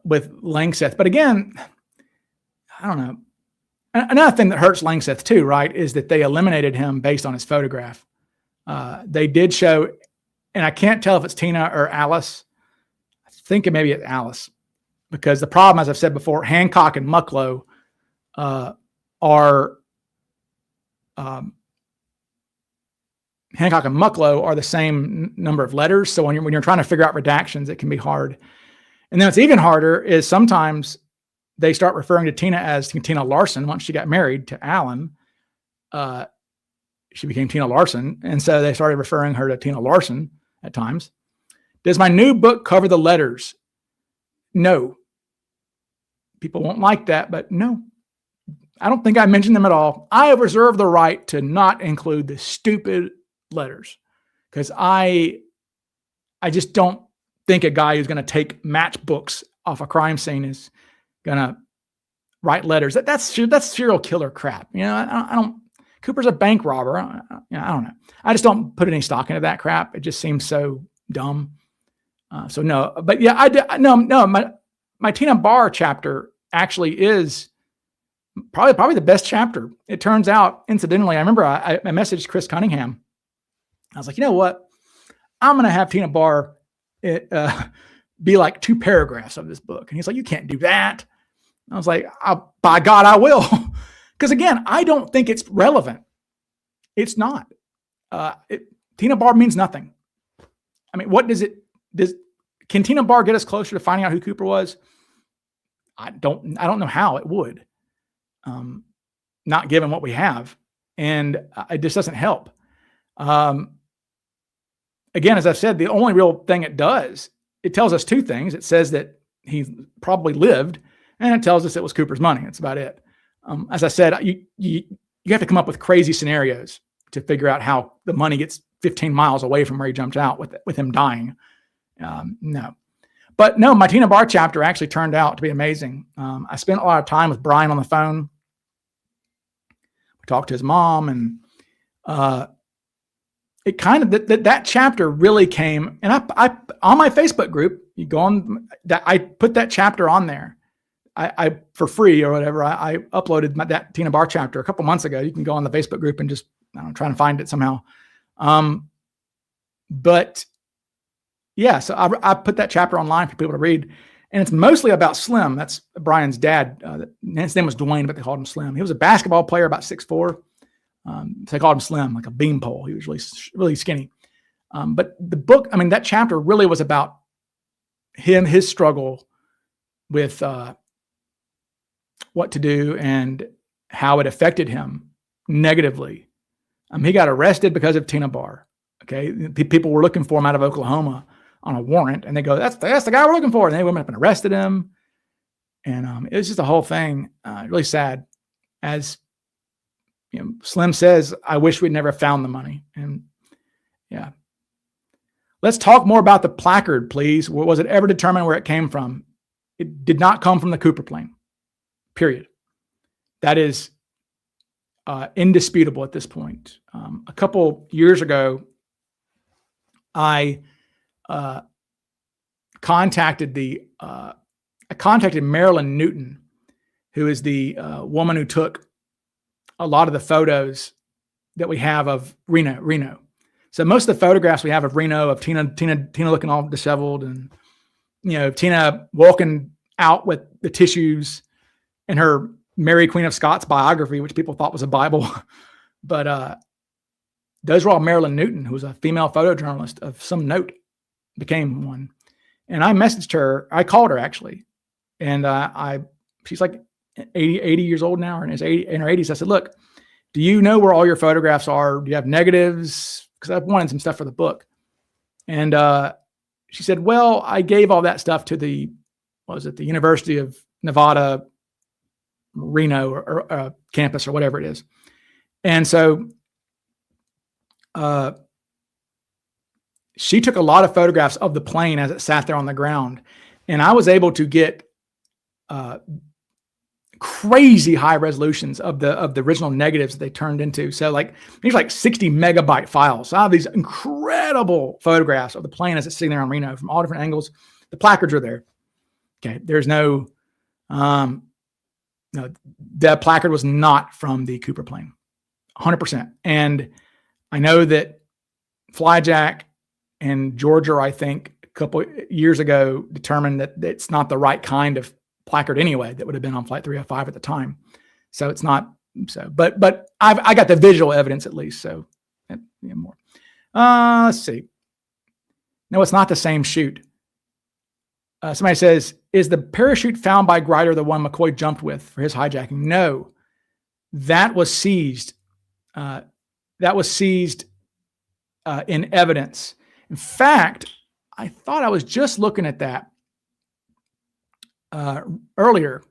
Langseth. But again, I don't know. Another thing that hurts Langseth too, right, is that they eliminated him based on his photograph. They did show, and I can't tell if it's Tina or Alice. I think maybe it's Alice, because the problem, as I've said before, Hancock and Mucklow are the same number of letters. So when you're trying to figure out redactions, it can be hard. And then what's even harder is sometimes they start referring to Tina as Tina Larson. Once she got married to Alan, she became Tina Larson. And so they started referring her to Tina Larson at times. Does my new book cover the letters? No. People won't like that, but no. I don't think I mentioned them at all. I have reserved the right to not include the stupid letters because I just don't think a guy who's going to take matchbooks off a crime scene is going to write letters. That's serial killer crap. You know, I don't. Cooper's a bank robber. I don't know. I just don't put any stock into that crap. It just seems so dumb. So no, but yeah, no. My Tina Barr chapter actually is probably the best chapter. It turns out, incidentally, I remember I messaged Chris Cunningham. I was like, you know what? I'm going to have Tina Barr be like 2 paragraphs of this book. And he's like, you can't do that. I was like, by God, I will. Because again, I don't think it's relevant. It's not. Tina Barr means nothing. I mean, what does it, can Tina Barr get us closer to finding out who Cooper was? I don't know how it would, not given what we have. And it just doesn't help. Again, as I've said, the only real thing it does, it tells us 2 things. It says that he probably lived, and it tells us it was Cooper's money. That's about it. As I said, you have to come up with crazy scenarios to figure out how the money gets 15 miles away from where he jumped out with him dying. No. But no, my Tina Barr chapter actually turned out to be amazing. I spent a lot of time with Brian on the phone. We talked to his mom, and it kind of that chapter really came. And I on my Facebook group, you go on that, I put that chapter on there. I for free or whatever. I uploaded that Tina Barr chapter a couple months ago. You can go on the Facebook group and just try and find it somehow. But yeah, so I put that chapter online for people to read, and it's mostly about Slim. That's Brian's dad. His name was Dwayne, but they called him Slim. He was a basketball player, about 6'4". So they called him Slim, like a beanpole. He was really skinny. But the book, I mean, that chapter really was about his struggle with what to do and how it affected him negatively. He got arrested because of Tina Barr. Okay, people were looking for him out of Oklahoma on a warrant, and they go, "That's the guy we're looking for." And they went up and arrested him, and it was just a whole thing. Really sad. As you know, Slim says, "I wish we'd never found the money." And yeah, let's talk more about the placard, please. Was it ever determined where it came from? It did not come from the Cooper plane. Period. That is indisputable at this point. A couple years ago, I contacted Marilyn Newton, who is the woman who took a lot of the photos that we have of Reno. So most of the photographs we have of Reno, of Tina looking all disheveled, and Tina walking out with the tissues in her Mary Queen of Scots biography, which people thought was a Bible, but those were all Marilyn Newton, who was a female photojournalist of some note, became one. And I messaged her. I called her actually, and she's like 80 years old now, or in her 80s. I said, "Look, do you know where all your photographs are? Do you have negatives, because I wanted some stuff for the book. And she said, well, I gave all that stuff to the University of Nevada, Reno or campus or whatever it is. And so she took a lot of photographs of the plane as it sat there on the ground. And I was able to get crazy high resolutions of the original negatives that they turned into. So these are like 60 megabyte files. So I have these incredible photographs of the plane as it's sitting there on Reno from all different angles. The placards are there. Okay. There's no, that placard was not from the Cooper plane, 100%. And I know that Flyjack and Georgia, I think a couple years ago, determined that it's not the right kind of placard anyway that would have been on Flight 305 at the time. So it's not so, but I got the visual evidence at least. So more. Let's see. No, it's not the same chute. Somebody says, is the parachute found by Grider the one McCoy jumped with for his hijacking? No, that was seized. In evidence. In fact, I thought I was just looking at that earlier.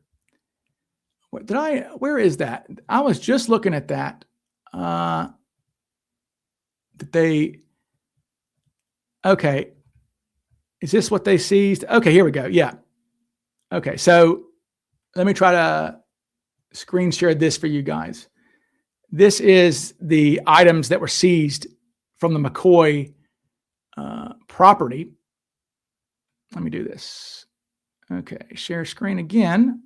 Where is that? I was just looking at that. Okay. Is this what they seized? Okay, here we go. Yeah. Okay, so let me try to screen share this for you guys. This is the items that were seized from the McCoy property. Let me do this. Okay, share screen again.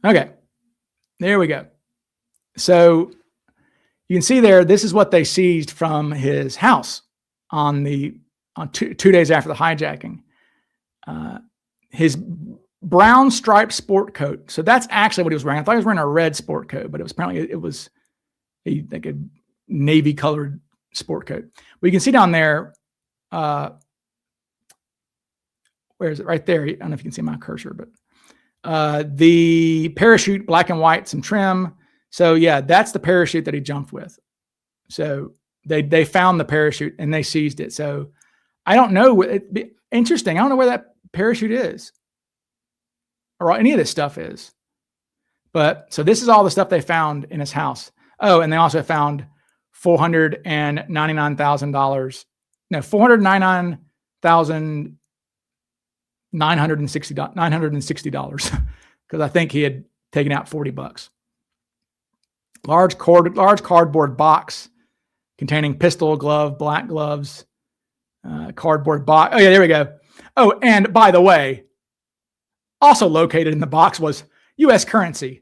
Okay, there we go. So you can see there, this is what they seized from his house on two days after the hijacking. His brown striped sport coat. So that's actually what he was wearing. I thought he was wearing a red sport coat, but it was like a navy colored sport coat. Well, you can see down there, where is it? Right there. I don't know if you can see my cursor, but the parachute, black and white, some trim. So yeah, that's the parachute that he jumped with. So they found the parachute and they seized it. So I don't know. It'd be interesting. I don't know where that parachute is or any of this stuff is. But so this is all the stuff they found in his house. Oh, and they also found $499,000. No, $499,960 because I think he had taken out $40. Large cardboard box containing pistol, glove, black gloves, cardboard box. Oh yeah, there we go. Oh, and by the way, also located in the box was U.S. currency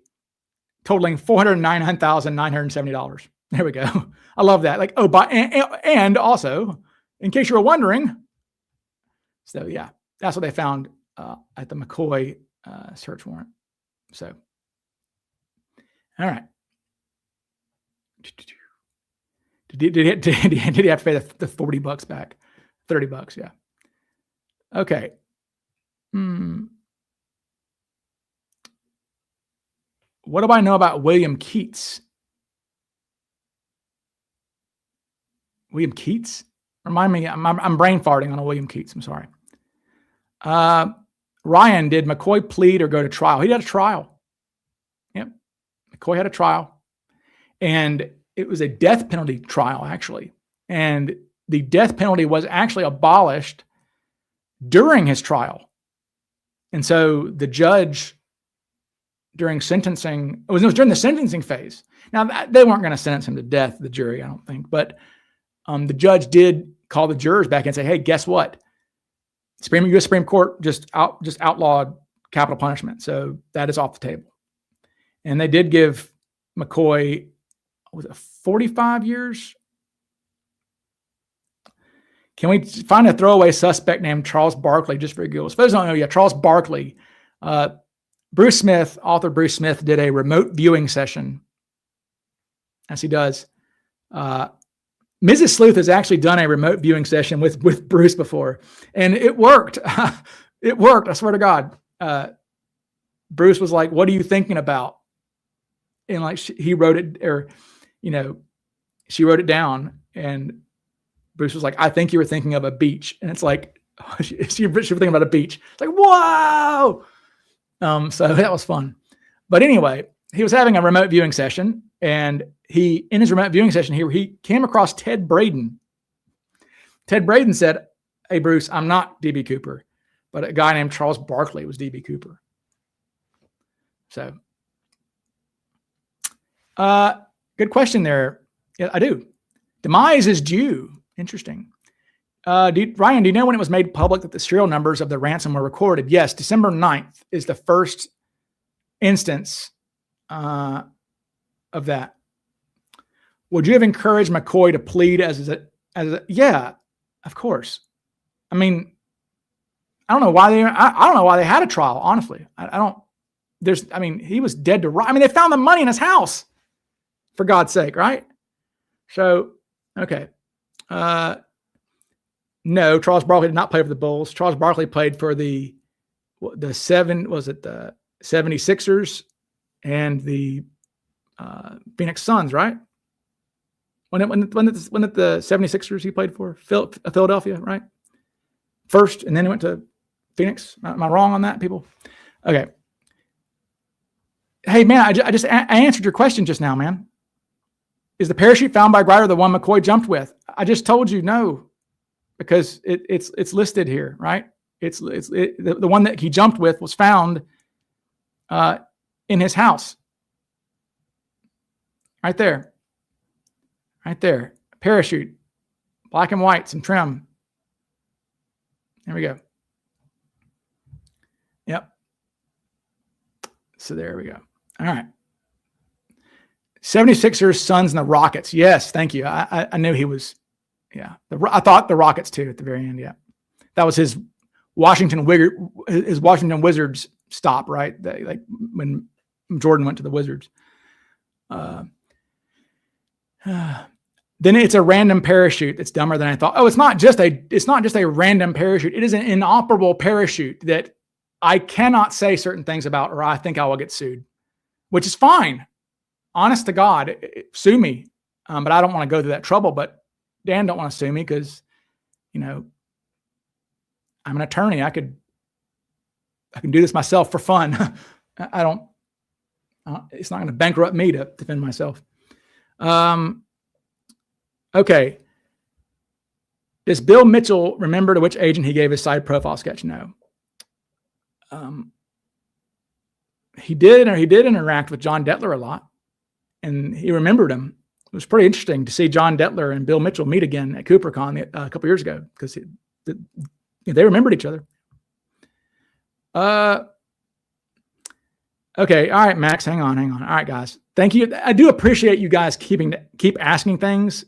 totaling $499,970. There we go. I love that. Like, and also, in case you were wondering, so yeah, that's what they found at the McCoy search warrant. So, all right. Did he have to pay the $40 back? $30, yeah. Okay. What do I know about William Keats? William Keats? Remind me, I'm brain farting on a William Keats. I'm sorry. Ryan, did McCoy plead or go to trial? He had a trial. Yep. McCoy had a trial. And it was a death penalty trial, actually. And the death penalty was actually abolished during his trial. And so the judge, during sentencing, it was during the sentencing phase. Now, they weren't going to sentence him to death, the jury, I don't think. But the judge did call the jurors back and say, hey, guess what? U.S. Supreme Court just outlawed capital punishment. So that is off the table. And they did give McCoy, was it 45 years? Can we find a throwaway suspect named Charles Barkley just for giggles? For those who don't know, yeah, Charles Barkley. Bruce Smith, author Bruce Smith, did a remote viewing session, as he does. Mrs. Sleuth has actually done a remote viewing session with Bruce before, and it worked. It worked, I swear to God. Bruce was like, what are you thinking about? and like he wrote it, or, she wrote it down, and Bruce was like, I think you were thinking of a beach. And it's like, she was thinking about a beach. It's like, whoa. So that was fun. But anyway, he was having a remote viewing session, and in his remote viewing session here, he came across Ted Braden. Ted Braden said, hey, Bruce, I'm not DB Cooper, but a guy named Charles Barkley was DB Cooper. So, good question there. Yeah, I do. Demise is due. Interesting. Ryan, do you know when it was made public that the serial numbers of the ransom were recorded? Yes, December 9th is the first instance of that. Would you have encouraged McCoy to plead as a yeah, of course. I mean, I don't know why I don't know why they had a trial, honestly. He was dead to rights. I mean, they found the money in his house, for God's sake, right? So, okay. No, Charles Barkley did not play for the Bulls. Charles Barkley played for the 76ers and the Phoenix Suns, right? When did the 76ers he played for? Philadelphia, right? First, and then he went to Phoenix. Am I wrong on that, people? Okay. Hey, man, I answered your question just now, man. Is the parachute found by Grider the one McCoy jumped with? I just told you no, because it's listed here, right? The one that he jumped with was found in his house. Right there. Right there. Parachute. Black and white, some trim. There we go. Yep. So there we go. All right. 76ers, Suns, and the Rockets. Yes, thank you. I knew he was, yeah. I thought the Rockets too at the very end, yeah. That was his Washington Wizards stop, right? Like when Jordan went to the Wizards. Then it's a random parachute. It's dumber than I thought. Oh, it's not just a random parachute. It is an inoperable parachute that I cannot say certain things about, or I think I will get sued, which is fine. Honest to God, sue me. But I don't want to go through that trouble. But Dan don't want to sue me because, I'm an attorney. I can do this myself for fun. It's not going to bankrupt me to defend myself. Okay. Does Bill Mitchell remember to which agent he gave his side profile sketch? No. He did interact with John Detler a lot, and he remembered him. It was pretty interesting to see John Detler and Bill Mitchell meet again at CooperCon a couple years ago, because they remembered each other. Okay. All right, Max, hang on. All right, guys. Thank you. I do appreciate you guys keep asking things.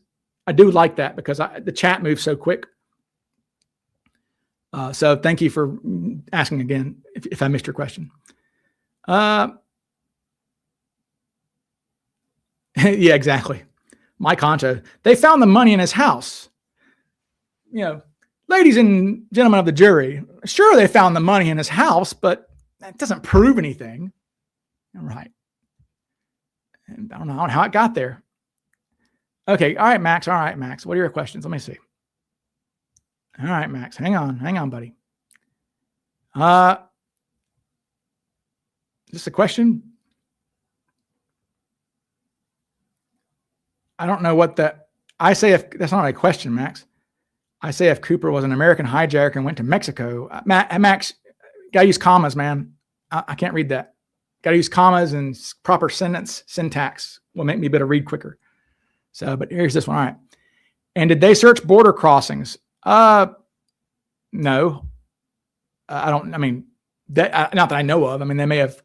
I do like that because the chat moves so quick. So thank you for asking again if I missed your question. Yeah, exactly. Mike Concho. They found the money in his house. Ladies and gentlemen of the jury, sure, they found the money in his house, but that doesn't prove anything. All right. And I don't know how it got there. Okay. All right, Max. What are your questions? Let me see. All right, Max. Hang on, buddy. Is this a question? I don't know what I say if that's not a question, Max. I say if Cooper was an American hijacker and went to Mexico, Max, gotta use commas, man. I can't read that. Gotta use commas and proper sentence syntax will make me be able to read quicker. So, but here's this one. All right. And did they search border crossings? No. Not that I know of. I mean, they may have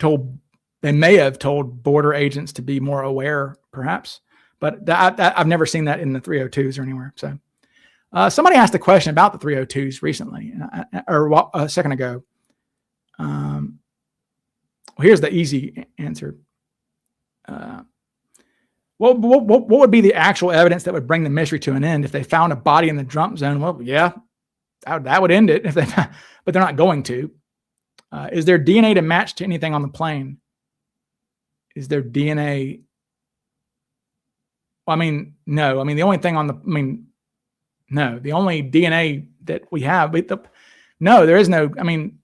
told border agents to be more aware, perhaps, but I've never seen that in the 302s or anywhere. So, somebody asked a question about the 302s recently, or a second ago. Well, here's the easy answer. What would be the actual evidence that would bring the mystery to an end if they found a body in the dump zone? Well, yeah, that would end it but they're not going to. Is there DNA to match to anything on the plane? Is there DNA I mean, no. I mean, the only thing the only DNA that we have, no, there is no. I mean,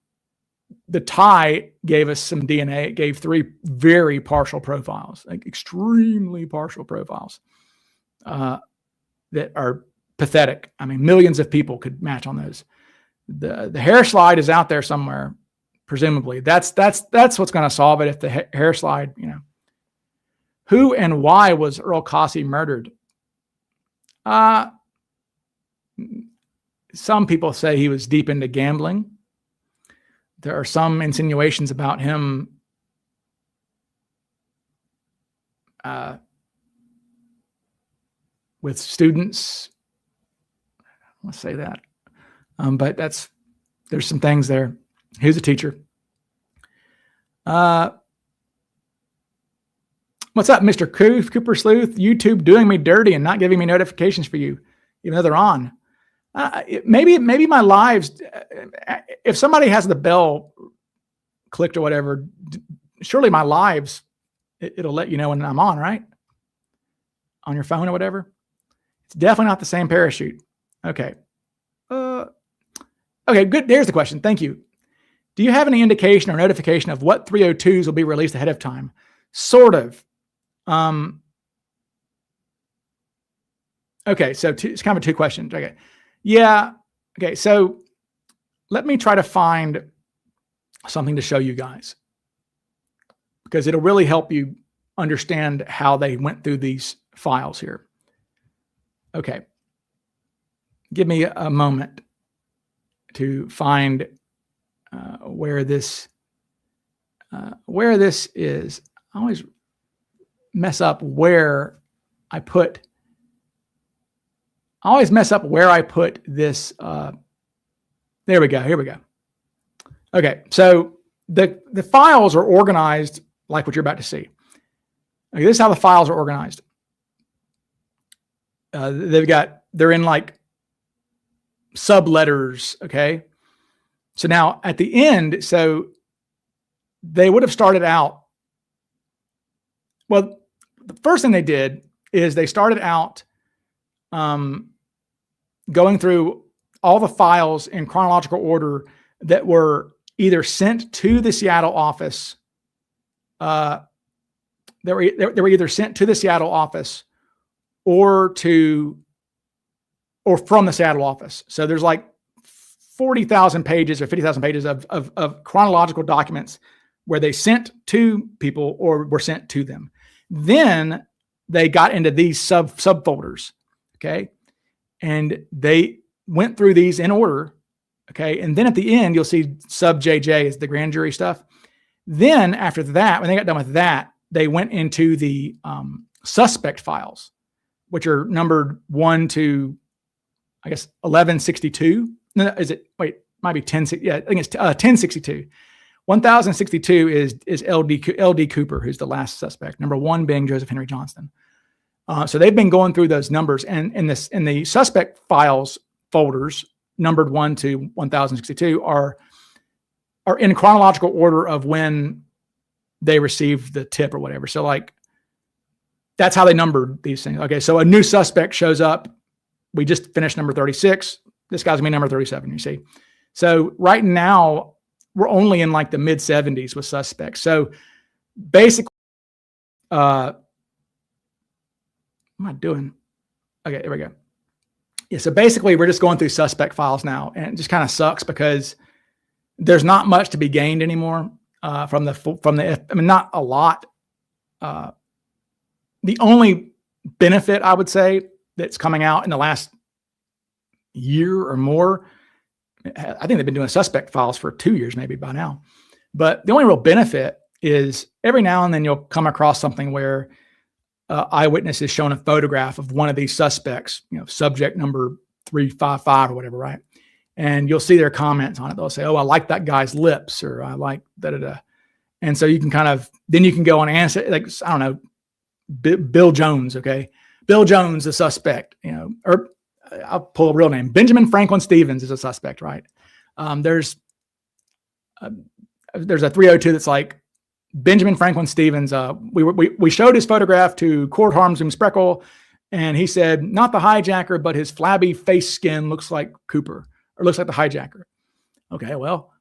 the tie gave us some DNA. It gave 3 very partial profiles, like extremely partial profiles, that are pathetic. I mean, millions of people could match on those. The hair slide is out there somewhere, presumably. That's what's going to solve it. If the hair slide, who and why was Earl Cossey murdered? Some people say he was deep into gambling. There are some insinuations about him with students. Let's say that. But there's some things there. He's a teacher. What's up, Mr. Cooper Sleuth? YouTube doing me dirty and not giving me notifications for you, even though they're on. Maybe my lives, if somebody has the bell clicked or whatever, surely my lives, it'll let you know when I'm on, right? On your phone or whatever. It's definitely not the same parachute. Okay. Okay, good. There's the question. Thank you. Do you have any indication or notification of what 302s will be released ahead of time? Sort of. Okay, so it's kind of 2 questions. Okay. Yeah. Okay, so let me try to find something to show you guys, because it'll really help you understand how they went through these files here. Okay. Give me a moment to find where this is. I always mess up where I put this. There we go. Here we go. Okay. So the files are organized like what you're about to see. Okay, this is how the files are organized. They're in like subletters. Okay. So now at the end, so they would have started out. Well, the first thing they did is they started out going through all the files in chronological order that were either sent to the Seattle office. They were either sent to the Seattle office or from the Seattle office. So there's like 40,000 pages or 50,000 pages of chronological documents where they sent to people or were sent to them. Then they got into these subfolders, okay? And they went through these in order, okay? And then at the end, you'll see sub JJ is the grand jury stuff. Then after that, when they got done with that, they went into the suspect files, which are numbered 1 to, I guess, 1162. No, is it? Wait, might be 10. Yeah, I think it's 1062. 1062 is LD Cooper, who's the last suspect. Number 1 being Joseph Henry Johnston. So they've been going through those numbers, and in the suspect files folders numbered 1 to 1062 are in chronological order of when they received the tip or whatever. So like that's how they numbered these things. Okay, so a new suspect shows up. We just finished number 36. This guy's gonna be number 37. You see, so right now we're only in like the mid 70s with suspects. So basically, what am I doing? Okay, there we go. Yeah, so basically we're just going through suspect files now, and it just kind of sucks because there's not much to be gained anymore from the. I mean, not a lot. The only benefit I would say that's coming out in the last year or more, I think they've been doing suspect files for 2 years maybe by now, but the only real benefit is every now and then you'll come across something where eyewitness is shown a photograph of one of these suspects, subject number 355 or whatever, right? And you'll see their comments on it. They'll say, "Oh, I like that guy's lips," or "I like da-da-da." And so you can then you can go and answer, like, I don't know, Bill Jones, okay? Bill Jones, the suspect, or I'll pull a real name. Benjamin Franklin Stevens is a suspect, right? There's a 302 that's like, Benjamin Franklin Stevens, we showed his photograph to Court Harmsum Spreckle, And he said, not the hijacker, but his flabby face skin looks like Cooper, or looks like the hijacker. Okay, well,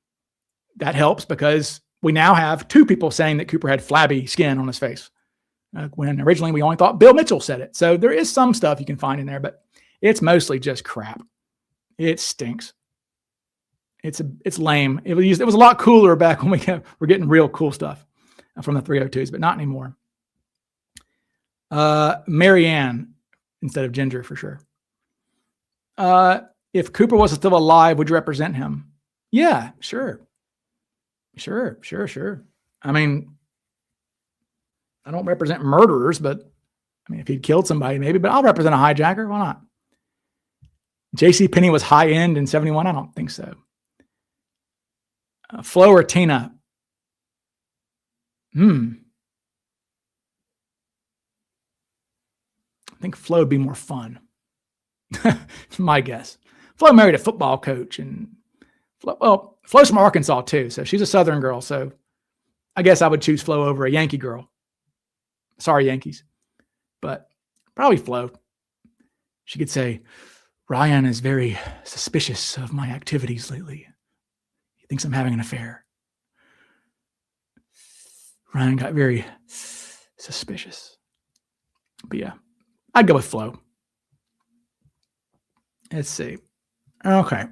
that helps because we now have two people saying that Cooper had flabby skin on his face. When originally we only thought Bill Mitchell said it. So there is some stuff you can find in there, but it's mostly just crap. It stinks. It's lame. It was a lot cooler back when we're getting real cool stuff from the 302s, but not anymore. Marianne instead of Ginger for sure. If Cooper was still alive, would you represent him? Yeah, sure. I mean, I don't represent murderers, but I mean, if he'd killed somebody, maybe, but I'll represent a hijacker. Why not? J.C. Penney was high end in 71. I don't think so. Flo or Tina? I think Flo would be more fun. My guess. Flo married a football coach, and Flo's from Arkansas too, so she's a Southern girl. So I guess I would choose Flo over a Yankee girl. Sorry, Yankees, but probably Flo. She could say, Ryan is very suspicious of my activities lately. He thinks I'm having an affair. Ryan got very suspicious. But yeah, I'd go with Flo. Let's see. Okay.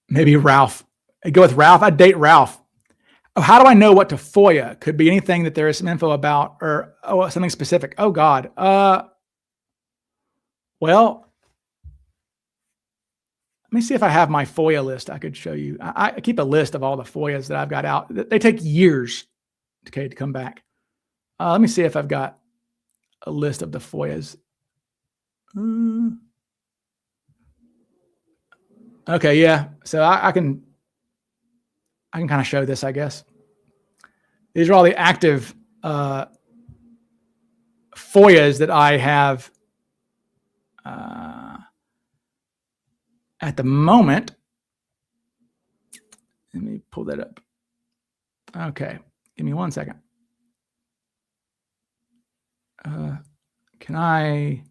Maybe Ralph. I'd go with Ralph. I'd date Ralph. Oh, how do I know what to FOIA? Could be anything that there is some info about or something specific. Oh, God. Well, let me see if I have my FOIA list I could show you. I keep a list of all the FOIAs that I've got out. They take years to come back. Let me see if I've got a list of the FOIAs. Okay, yeah. So I can kind of show this, I guess. These are all the active FOIAs that I have at the moment. Let me pull that up. Okay, give me 1 second. Can I?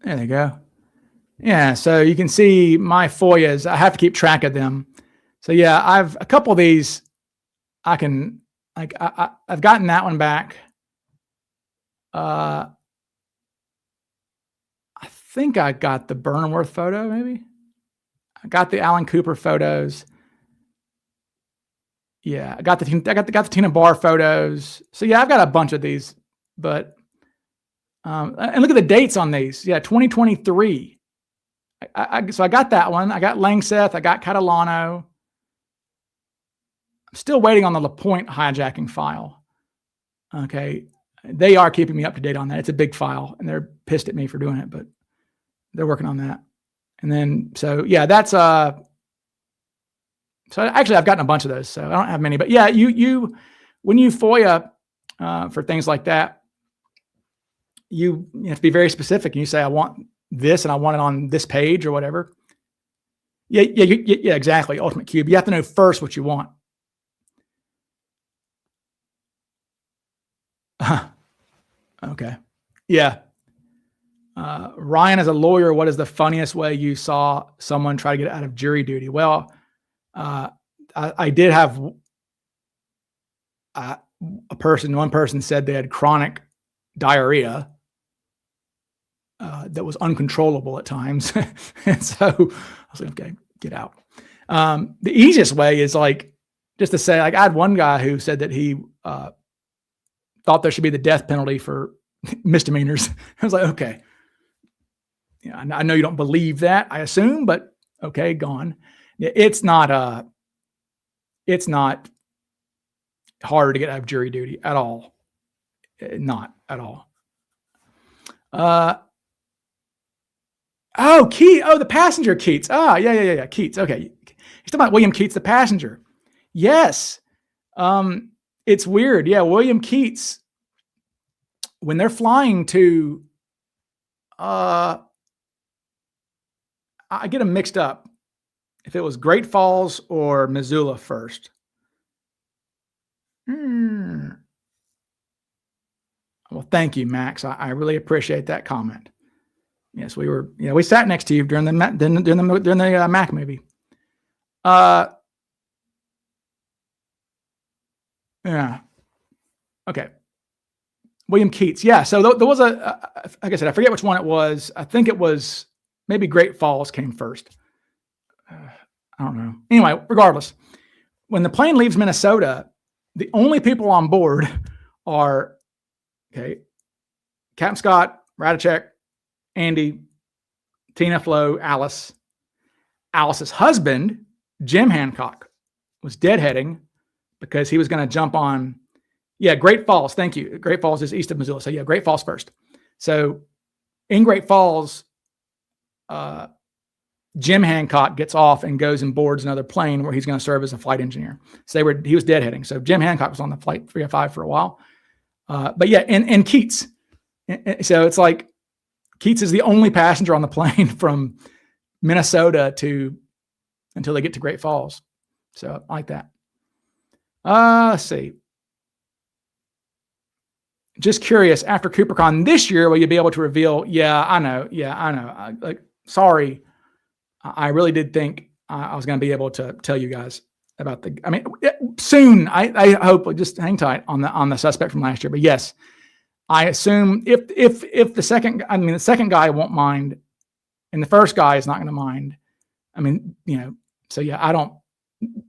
There they go. Yeah, so you can see my FOIAs. I have to keep track of them. So yeah, I've a couple of these. I've gotten that one back. I think I got the Burnworth photo. Maybe I got the Alan Cooper photos. Yeah, I got the Tina Barr photos. So yeah, I've got a bunch of these. But and look at the dates on these. Yeah, 2023. So I got that one. I got Langseth. I got Catalano. I'm still waiting on the LaPointe hijacking file. Okay. They are keeping me up to date on that. It's a big file, and they're pissed at me for doing it, but they're working on that. And then, so yeah, that's, so actually I've gotten a bunch of those, so I don't have many, but yeah, when you FOIA for things like that, you have to be very specific. And you say, I want this and I want it on this page or whatever. Yeah, exactly. Ultimate Cube. You have to know first what you want. Okay. Yeah. Ryan, as a lawyer, what is the funniest way you saw someone try to get out of jury duty? Well, I did have one person said they had chronic diarrhea that was uncontrollable at times. And so I was like, okay, get out. The easiest way is like, just to say, like, I had one guy who said that he thought there should be the death penalty for misdemeanors. I was like, okay. Yeah, I know you don't believe that, I assume, but okay, gone. It's not hard to get out of jury duty at all. Not at all. The passenger Keats. Yeah. Keats. Okay. He's talking about William Keats, the passenger. Yes. It's weird. Yeah. William Keats, when they're flying to, I get them mixed up if it was Great Falls or Missoula first. Well, thank you, Max. I really appreciate that comment. Yes, we sat next to you during the Mac movie. Yeah. Okay. William Keats. Yeah. So there was like I said, I forget which one it was. I think it was maybe Great Falls came first. I don't know. Anyway, regardless, when the plane leaves Minnesota, the only people on board are, Captain Scott, Radachek, Andy, Tina, Flo, Alice. Alice's husband, Jim Hancock, was deadheading because he was going to jump on, Great Falls. Thank you. Great Falls is east of Missoula. So Great Falls first. So in Great Falls, Jim Hancock gets off and goes and boards another plane where he's going to serve as a flight engineer. So he was deadheading. So Jim Hancock was on the flight 305 for a while. And Keats. So it's like Keats is the only passenger on the plane from Minnesota until they get to Great Falls. So I like that. Let's see. Just curious, after CooperCon this year, will you be able to reveal? Yeah, I know. Sorry. I really did think I was going to be able to tell you guys about soon. I hope. Just hang tight on the suspect from last year. But yes, I assume if the second guy won't mind, and the first guy is not going to mind.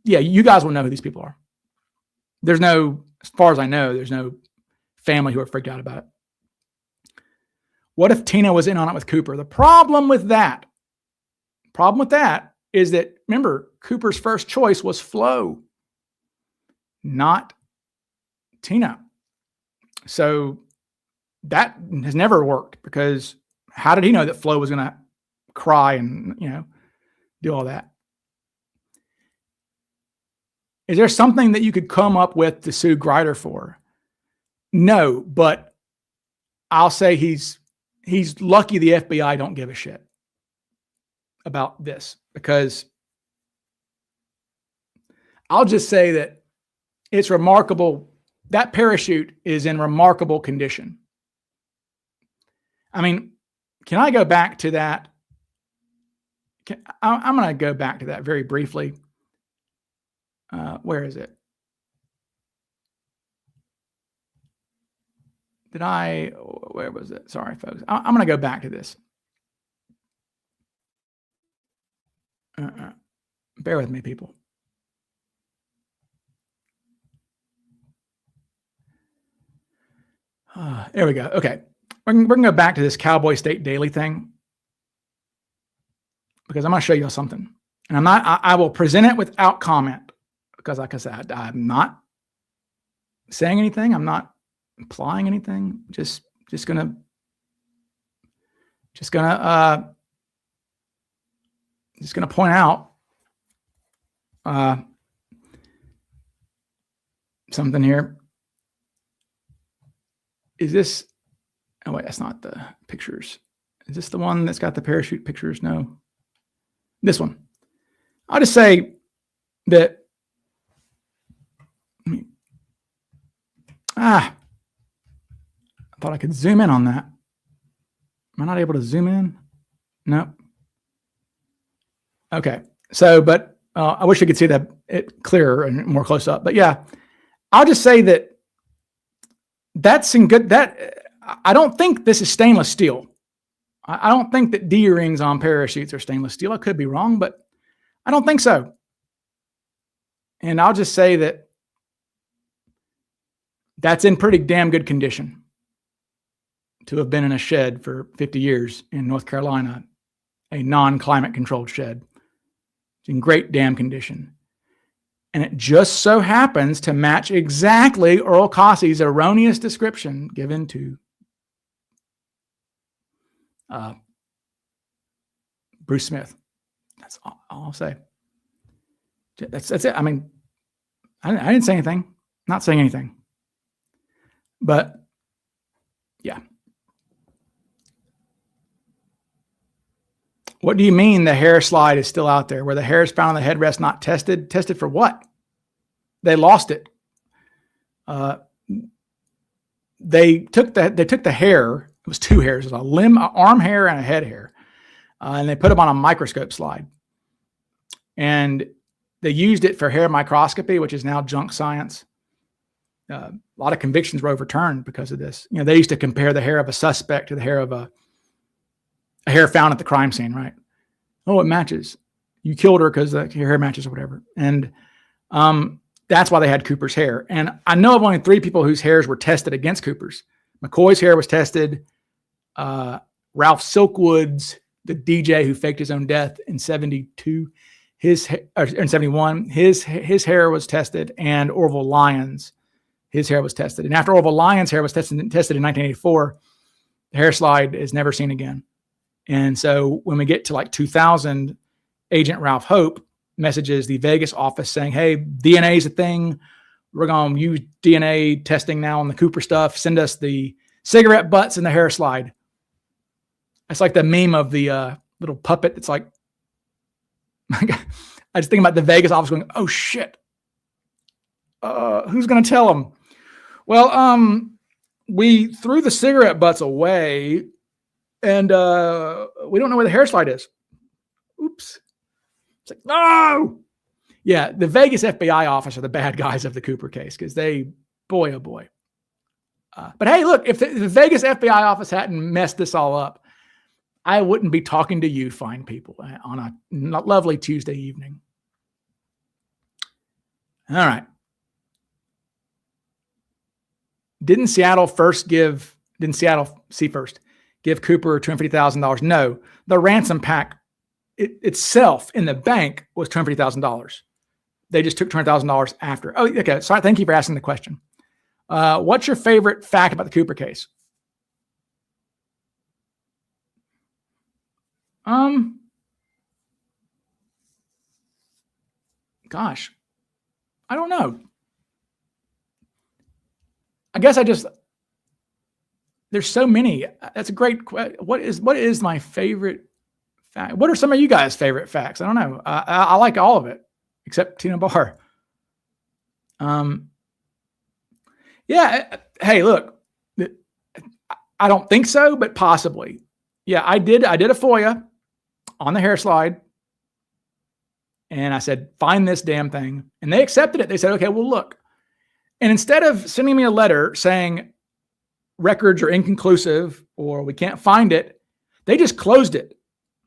You guys will know who these people are. There's no, as far as I know, there's no family who are freaked out about it. What if Tina was in on it with Cooper? The problem with that is that, remember, Cooper's first choice was Flo, not Tina. So that has never worked, because how did he know that Flo was going to cry and, do all that? Is there something that you could come up with to sue Greider for? No, but I'll say he's lucky the FBI don't give a shit about this, because I'll just say that it's remarkable. That parachute is in remarkable condition. Can I go back to that? I'm going to go back to that very briefly. Where is it? Where was it? Sorry, folks. I'm going to go back to this. Bear with me, people. There we go. Okay. We're going to go back to this Cowboy State Daily thing, because I'm going to show you something. And I will present it without comment, because like I said, I'm not saying anything. I'm not implying anything. Just gonna point out something here. Is this? Oh wait, that's not the pictures. Is this the one that's got the parachute pictures? No, this one. I'll just say that. I thought I could zoom in on that. Am I not able to zoom in? No. Okay. So, but I wish you could see it clearer and more close up. But yeah, I'll just say that's in good. I don't think this is stainless steel. I don't think that D-rings on parachutes are stainless steel. I could be wrong, but I don't think so. And I'll just say that's in pretty damn good condition to have been in a shed for 50 years in North Carolina, a non-climate controlled shed. It's in great damn condition. And it just so happens to match exactly Earl Cossey's erroneous description given to Bruce Smith. That's all I'll say. That's it. I didn't say anything. Not saying anything. But yeah. What do you mean the hair slide is still out there? Where the hair is found on the headrest not tested? Tested for what? They lost it. They took the hair. It was two hairs, it was a arm hair and a head hair, and they put them on a microscope slide, and they used it for hair microscopy, which is now junk science. A lot of convictions were overturned because of this. They used to compare the hair of a suspect to the hair of a hair found at the crime scene, right? Oh, it matches. You killed her because your hair matches or whatever. And that's why they had Cooper's hair. And I know of only 3 people whose hairs were tested against Cooper's. McCoy's hair was tested. Ralph Silkwood's, the DJ who faked his own death in 72, in 71, his hair was tested, and Orville Lyons, his hair was tested. And after Orville Lyons' hair was tested in 1984, the hair slide is never seen again. And so when we get to like 2000, Agent Ralph Hope messages the Vegas office saying, hey, DNA is a thing. We're going to use DNA testing now on the Cooper stuff. Send us the cigarette butts and the hair slide. It's like the meme of the little puppet. It's like, I just think about the Vegas office going, oh shit. Who's going to tell them? Well, we threw the cigarette butts away and we don't know where the hair slide is. Oops. It's like, no. Yeah, the Vegas FBI office are the bad guys of the Cooper case because boy, oh boy. But hey, look, if the Vegas FBI office hadn't messed this all up, I wouldn't be talking to you fine people on a lovely Tuesday evening. All right. Didn't Seattle give Cooper $250,000? No, the ransom pack itself in the bank was $250,000. They just took $200,000 after. Oh, okay. Sorry. Thank you for asking the question. What's your favorite fact about the Cooper case? Gosh, I don't know. I guess there's so many. That's a great question. What is my favorite fact? What are some of you guys' favorite facts? I don't know. I like all of it except Tina Barr. Yeah. Hey, look, I don't think so, but possibly. Yeah, I did a FOIA on the hair slide. And I said, find this damn thing. And they accepted it. They said, okay, well, look. And instead of sending me a letter saying records are inconclusive or we can't find it, they just closed it.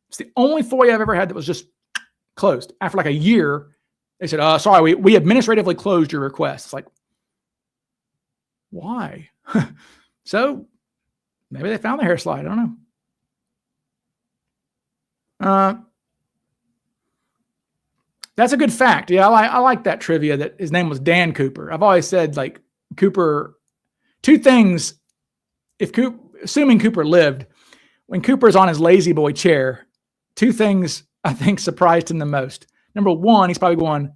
It's the only FOIA I've ever had that was just closed. After like a year, they said, sorry, we administratively closed your request. It's like, why? So maybe they found the hair slide. I don't know. That's a good fact. Yeah, I like that trivia that his name was Dan Cooper. I've always said, like, Cooper, 2 things, assuming Cooper lived, when Cooper's on his lazy boy chair, 2 things I think surprised him the most. Number 1, he's probably going,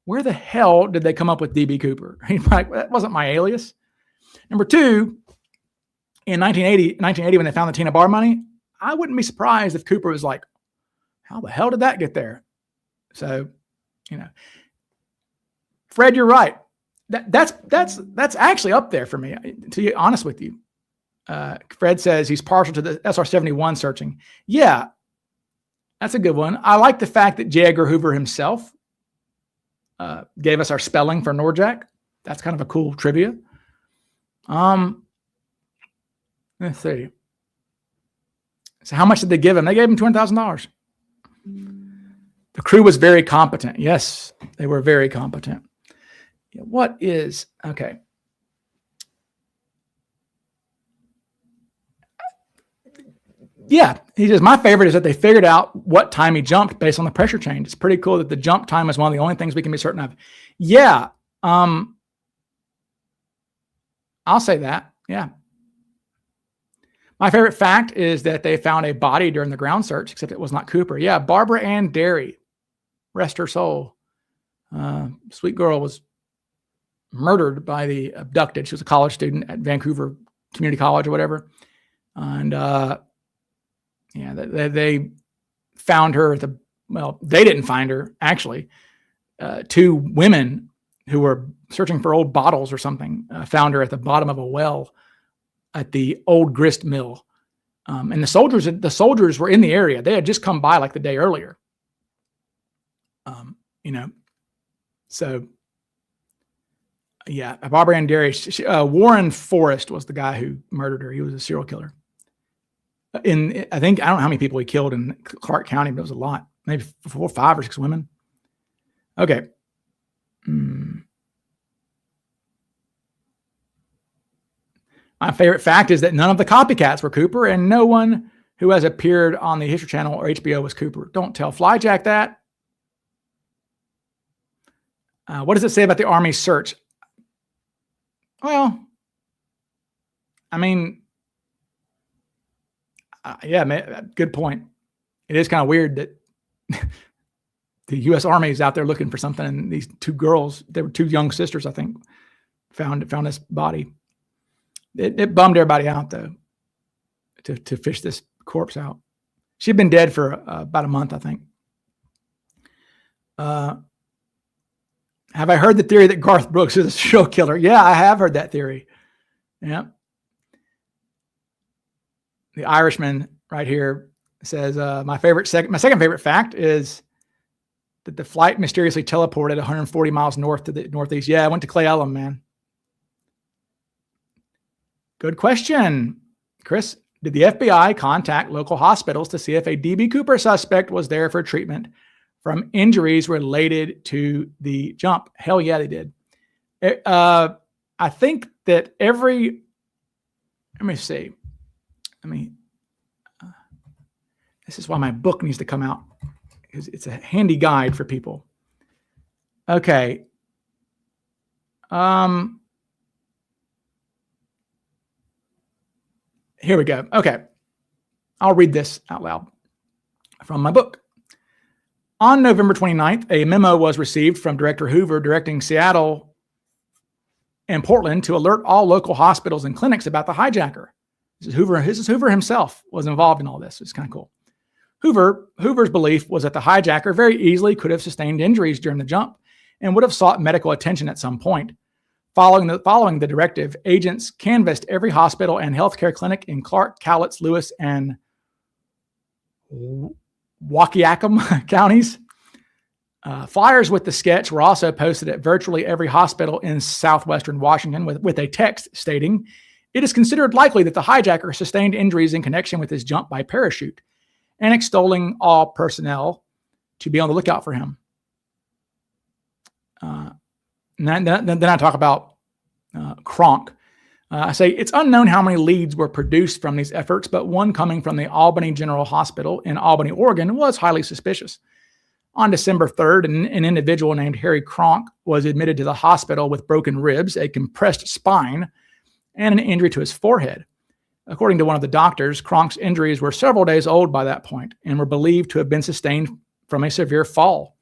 where the hell did they come up with DB Cooper? He's like, that wasn't my alias. Number 2, in 1980, when they found the Tina Barr money, I wouldn't be surprised if Cooper was like, how the hell did that get there? So, Fred, you're right. That's actually up there for me, to be honest with you. Fred says he's partial to the SR-71 searching. Yeah, that's a good one. I like the fact that J. Edgar Hoover himself gave us our spelling for Norjack. That's kind of a cool trivia. Let's see. So how much did they give him? They gave him $200,000. The crew was very competent. Yes, they were very competent. Okay. Yeah, he says, my favorite is that they figured out what time he jumped based on the pressure change. It's pretty cool that the jump time is one of the only things we can be certain of. Yeah. I'll say that. Yeah. My favorite fact is that they found a body during the ground search, except it was not Cooper. Yeah, Barbara Ann Derry, rest her soul. Sweet girl was murdered by the abducted. She was a college student at Vancouver Community College or whatever. And they found her they didn't find her, actually. 2 women who were searching for old bottles or something, found her at the bottom of a well at the old grist mill. And the soldiers were in the area. They had just come by like the day earlier. So yeah, Barbara Ann Derry, Warren Forrest was the guy who murdered her. He was a serial killer. I don't know how many people he killed in Clark County, but it was a lot. Maybe 4, 5, or 6 women. Okay. My favorite fact is that none of the copycats were Cooper, and no one who has appeared on the History Channel or HBO was Cooper. Don't tell Flyjack that. What does it say about the Army's search? Well, I mean, yeah, good point. It is kind of weird that the U.S. Army is out there looking for something, and these 2 girls, they were 2 young sisters, I think, found this body. It bummed everybody out, though, to fish this corpse out. She'd been dead for about a month, I think. Have I heard the theory that Garth Brooks is a serial killer? Yeah, I have heard that theory. Yeah. The Irishman right here says, my second favorite fact is that the flight mysteriously teleported 140 miles north to the northeast. Yeah, I went to Clay Elum, man. Good question, Chris. Did the FBI contact local hospitals to see if a D.B. Cooper suspect was there for treatment from injuries related to the jump? Hell yeah, they did. I think that let me see. This is why my book needs to come out, because it's a handy guide for people. Okay. Here we go. Okay. I'll read this out loud from my book. On November 29th, a memo was received from Director Hoover directing Seattle and Portland to alert all local hospitals and clinics about the hijacker. This is Hoover himself was involved in all this. It's kind of cool. Hoover's belief was that the hijacker very easily could have sustained injuries during the jump and would have sought medical attention at some point. Following the directive, agents canvassed every hospital and healthcare clinic in Clark, Cowlitz, Lewis, and Waukegan counties. Flyers with the sketch were also posted at virtually every hospital in southwestern Washington with a text stating, "It is considered likely that the hijacker sustained injuries in connection with his jump by parachute," and extolling all personnel to be on the lookout for him. Then I talk about Kronk. I say it's unknown how many leads were produced from these efforts, but one coming from the Albany General Hospital in Albany, Oregon was highly suspicious. On December 3rd, an individual named Harry Kronk was admitted to the hospital with broken ribs, a compressed spine, and an injury to his forehead. According to one of the doctors, Kronk's injuries were several days old by that point and were believed to have been sustained from a severe fall.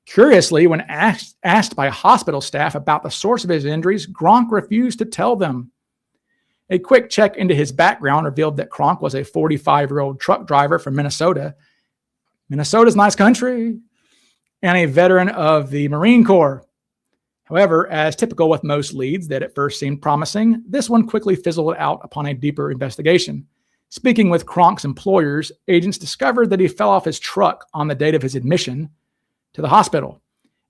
Curiously, when asked by hospital staff about the source of his injuries, Kronk refused to tell them. A quick check into his background revealed that Kronk was a 45-year-old truck driver from Minnesota. Minnesota's nice country, and a veteran of the Marine Corps. However, as typical with most leads that at first seemed promising, this one quickly fizzled out upon a deeper investigation. Speaking with Kronk's employers, agents discovered that he fell off his truck on the date of his admission to the hospital.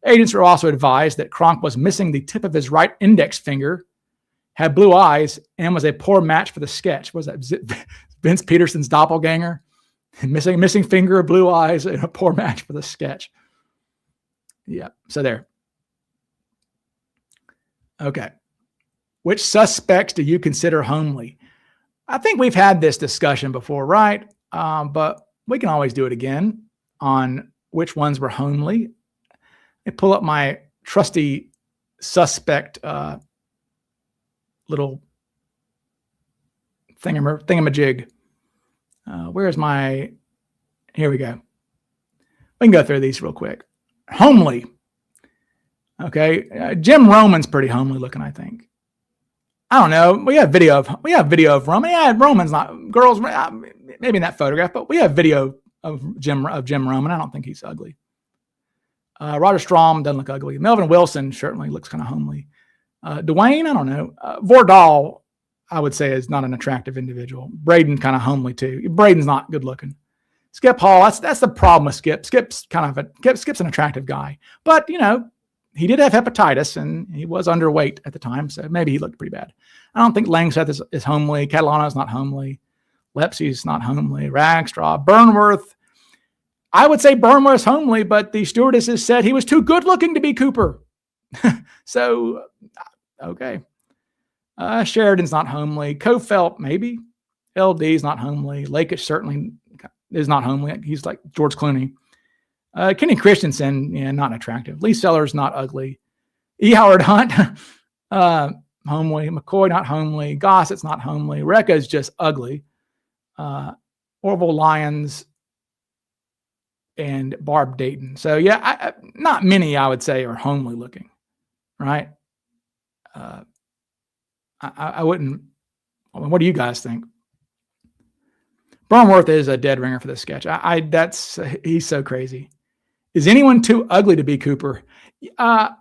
Agents were also advised that Kronk was missing the tip of his right index finger, had blue eyes, and was a poor match for the sketch. Was that Vince Peterson's doppelganger? Missing finger, blue eyes, and a poor match for the sketch. Yeah, so there. Okay. Which suspects do you consider homely? I think we've had this discussion before, right? But we can always do it again on which ones were homely. I pull up my trusty suspect little thingamajig. Where's my... Here we go. We can go through these real quick. Homely. Okay. Jim Roman's pretty homely looking, I think. I don't know. We have video of Roman. Yeah, Roman's not... Girls, maybe in that photograph, but we have video of Jim Roman. I don't think he's ugly. Roger Strom doesn't look ugly. Melvin Wilson certainly looks kind of homely. Dwayne, I don't know. Vordahl, I would say, is not an attractive individual. Braden kind of homely too. Braden's not good looking. Skip Hall, that's the problem with Skip. Skip's an attractive guy, but he did have hepatitis and he was underweight at the time, so maybe he looked pretty bad. I don't think Langseth is homely. Catalano's not homely. Lepsey's not homely. Ragstraw, Burnworth. I would say Burnworth's homely, but the stewardesses said he was too good looking to be Cooper. So, okay. Sheridan's not homely. Kofelt, maybe. LD's not homely. Lakish certainly is not homely. He's like George Clooney. Kenny Christensen, not attractive. Lee Sellers, not ugly. E. Howard Hunt, homely. McCoy, not homely. Gossett's not homely. Rekka's just ugly. Orville Lyons and Barb Dayton. So, yeah, not many, I would say, are homely looking, right? I wouldn't. What do you guys think? Burnworth is a dead ringer for this sketch. He's so crazy. Is anyone too ugly to be Cooper? I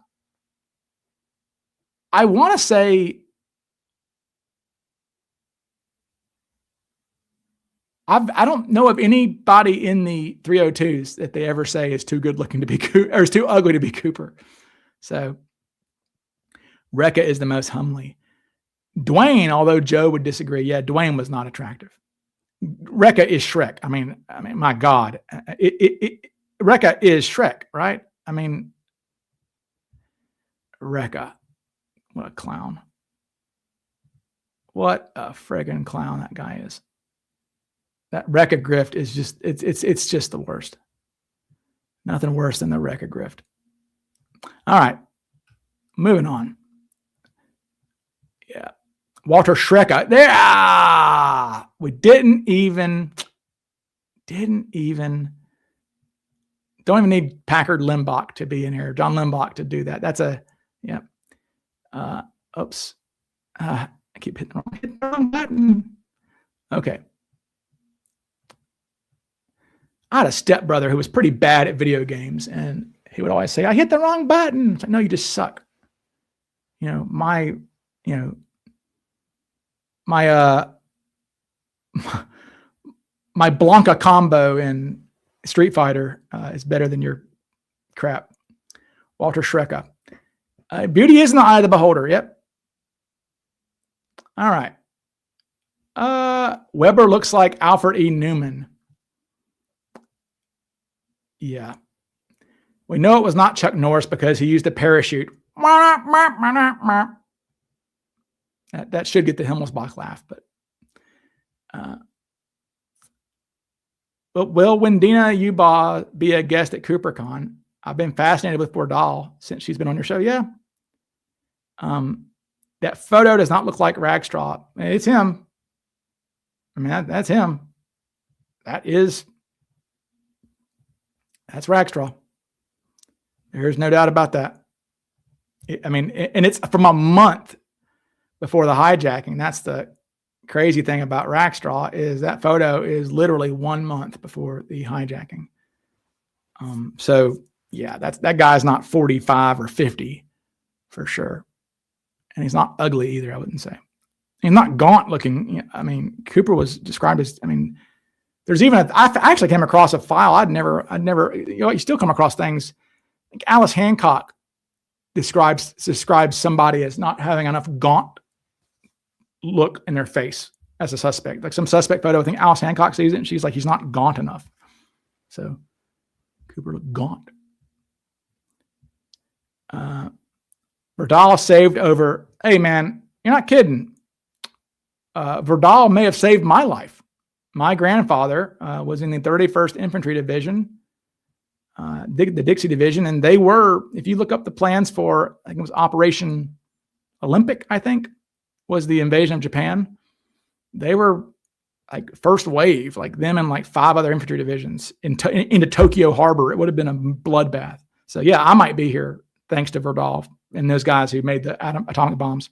want to say I don't know of anybody in the 302s that they ever say is too good looking to be Cooper or is too ugly to be Cooper. So Rekka is the most homely. Dwayne, although Joe would disagree, Dwayne was not attractive. Rekka is Shrek. I mean, my God, Rekka is Shrek, right? I mean, Rekka, what a clown! What a friggin' clown that guy is. That Rekka grift is just—it's just the worst. Nothing worse than the Rekka grift. All right, moving on. Yeah. Walter Schrecka. There. We didn't even. Don't even need Packard Limbach to be in here. John Limbach to do that. That's a, yeah. Oops. I keep hitting the wrong button. Okay. I had a stepbrother who was pretty bad at video games, and he would always say, "I hit the wrong button." It's like, no, you just suck. My Blanca combo in Street Fighter is better than your crap. Walter Schrecka. Beauty is in the eye of the beholder. Yep. All right. Weber looks like Alfred E. Newman. Yeah. We know it was not Chuck Norris because he used a parachute. That should get the Himmelsbach laugh, but will Wendina Yuba be a guest at CooperCon? I've been fascinated with Bordahl since she's been on your show. Yeah. That photo does not look like Ragstraw. It's him. I mean, that's him. That's Ragstraw. There's no doubt about that. And it's from a month before the hijacking. That's the crazy thing about Rackstraw is that photo is literally 1 month before the hijacking. So yeah, that guy's not 45 or 50 for sure. And he's not ugly either, I wouldn't say. He's not gaunt looking. I mean, Cooper was described as, there's even, I actually came across a file. I'd never, you still come across things. Like Alice Hancock describes somebody as not having enough gaunt look in their face as a suspect. Like some suspect photo, I think Alice Hancock sees it and she's like, he's not gaunt enough. So Cooper looked gaunt. Verdal saved over, hey man, you're not kidding. Verdal may have saved my life. My grandfather was in the 31st Infantry Division, the Dixie Division, and they were, if you look up the plans for, I think it was Operation Olympic, I think, was the invasion of Japan. They were like first wave, like them and like 5 other infantry divisions into Tokyo Harbor. It would have been a bloodbath. So yeah, I might be here thanks to Verdal and those guys who made the atomic bombs.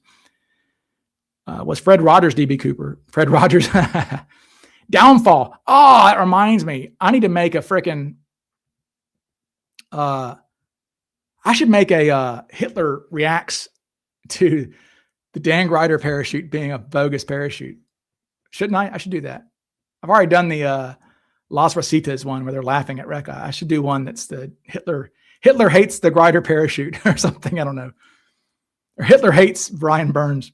Was Fred Rogers DB Cooper? Fred Rogers. Downfall. Oh, that reminds me. I need to make a freaking I should make a Hitler reacts to the Dan Grider parachute being a bogus parachute. Shouldn't I? I should do that. I've already done the Las Rositas one where they're laughing at Rekka. I should do one that's the Hitler hates the Grider parachute or something. I don't know. Or Hitler hates Brian Burns.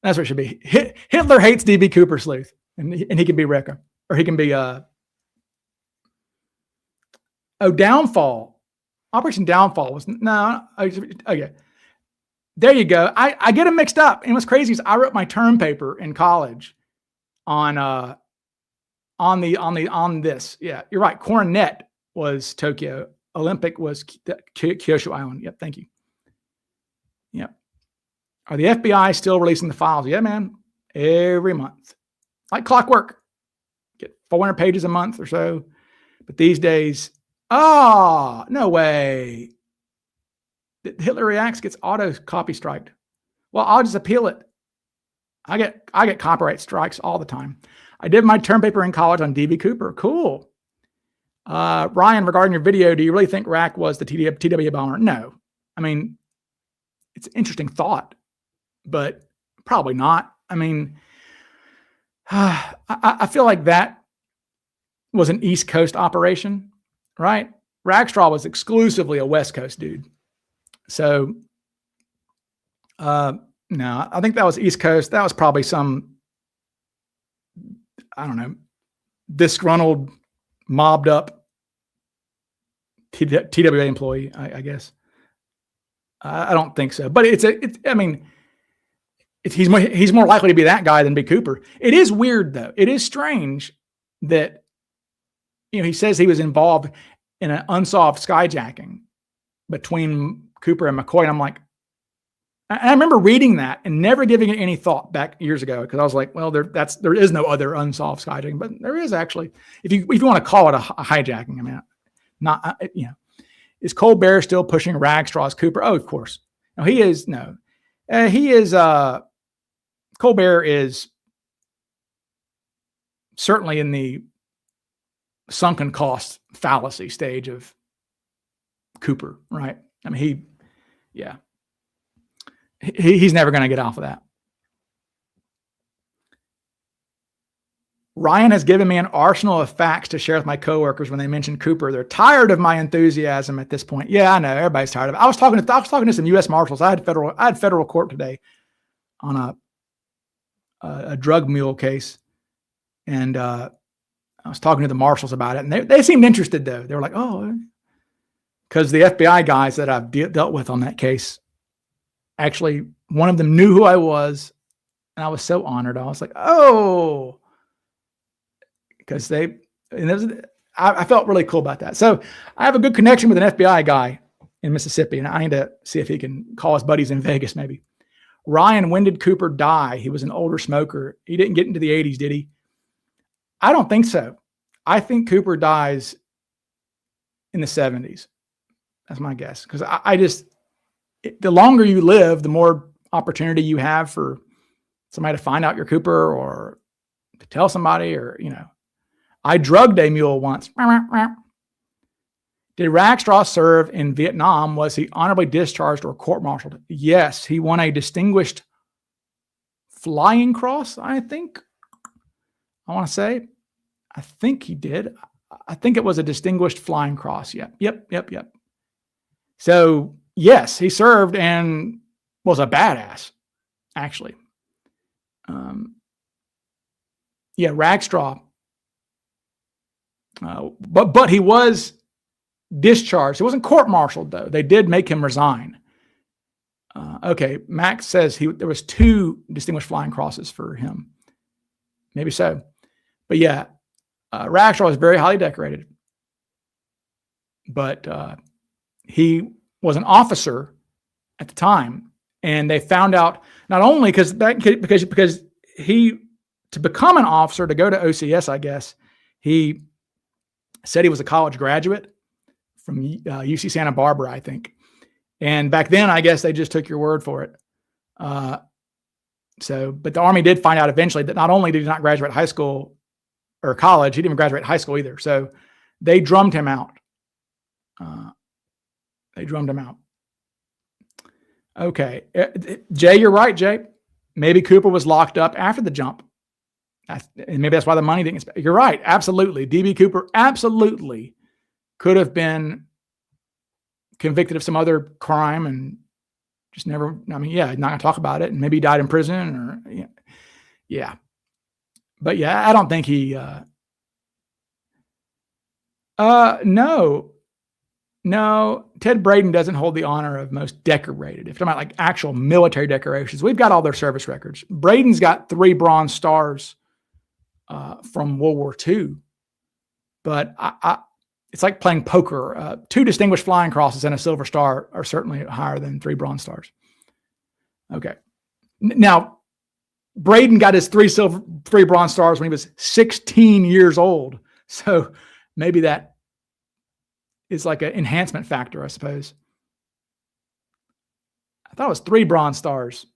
That's what it should be. Hitler hates DB Cooper Sleuth. And he can be Rekka. Or he can be Downfall. Operation Downfall was okay. There you go. I get them mixed up. And what's crazy is I wrote my term paper in college on this. Yeah, you're right. Coronet was Tokyo. Olympic was Kyushu Island. Yep, thank you. Yep. Are the FBI still releasing the files? Yeah, man. Every month. Like clockwork. Get 400 pages a month or so. But these days, no way. Hitler Reacts gets auto copy striked. Well, I'll just appeal it. I get copyright strikes all the time. I did my term paper in college on DB Cooper. Cool. Ryan, regarding your video, do you really think Rack was the TW bomber? No. I mean, it's an interesting thought, but probably not. I mean, I feel like that was an East Coast operation, right? Rackstraw was exclusively a West Coast dude. So, no, I think that was East Coast. That was probably some, I don't know, disgruntled, mobbed up TWA employee, I guess. I don't think so, but he's more likely to be that guy than be Cooper. It is weird though. It is strange that, he says he was involved in an unsolved skyjacking between Cooper and McCoy. And I'm like, I remember reading that and never giving it any thought back years ago. Cause I was like, well, there is no other unsolved skyjacking, but there is actually, if you want to call it a hijacking, I mean, not, is Colbert still pushing Ragstraw's Cooper? Oh, of course. No, he is. No, Colbert is certainly in the sunken cost fallacy stage of Cooper, right? I mean, he's never going to get off of that. Ryan has given me an arsenal of facts to share with my coworkers when they mention Cooper. They're tired of my enthusiasm at this point. Yeah, I know. Everybody's tired of it. I was talking to some U.S. Marshals. I had federal court today on a drug mule case. And I was talking to the marshals about it. And they seemed interested, though. They were like, oh, because the FBI guys that I've dealt with on that case, actually, one of them knew who I was. And I was so honored. I was like, oh, because I felt really cool about that. So I have a good connection with an FBI guy in Mississippi, and I need to see if he can call his buddies in Vegas, maybe. Ryan, when did Cooper die? He was an older smoker. He didn't get into the 80s, did he? I don't think so. I think Cooper dies in the 70s. That's my guess. Because the longer you live, the more opportunity you have for somebody to find out you're Cooper or to tell somebody or, I drugged a mule once. Did Rackstraw serve in Vietnam? Was he honorably discharged or court-martialed? Yes, he won a distinguished flying cross, I think. I want to say. I think he did. I think it was a distinguished flying cross. Yep. So, yes, he served and was a badass, actually. Rackstraw. But he was discharged. He wasn't court-martialed, though. They did make him resign. Okay, Max says there was 2 distinguished flying crosses for him. Maybe so. But yeah, Rackstraw was very highly decorated. But he was an officer at the time, and they found out not only because he, to become an officer, to go to OCS, I guess, he said he was a college graduate from UC Santa Barbara, I think. And back then, I guess they just took your word for it. But the Army did find out eventually that not only did he not graduate high school or college, he didn't even graduate high school either. So they drummed him out. They drummed him out. Okay. Jay, you're right, Jay. Maybe Cooper was locked up after the jump. And maybe that's why the money didn't. You're right. Absolutely. DB Cooper absolutely could have been convicted of some other crime and just never, not going to talk about it. And maybe he died in prison or, yeah. But yeah, I don't think he, no, Ted Braden doesn't hold the honor of most decorated. If you're talking about like actual military decorations, we've got all their service records. Braden's got 3 Bronze Stars from World War II, but it's like playing poker. 2 Distinguished Flying Crosses and a Silver Star are certainly higher than 3 Bronze Stars. Okay. Now, Braden got his 3 Bronze Stars when he was 16 years old. So maybe that is like an enhancement factor, I suppose. I thought it was 3 Bronze Stars.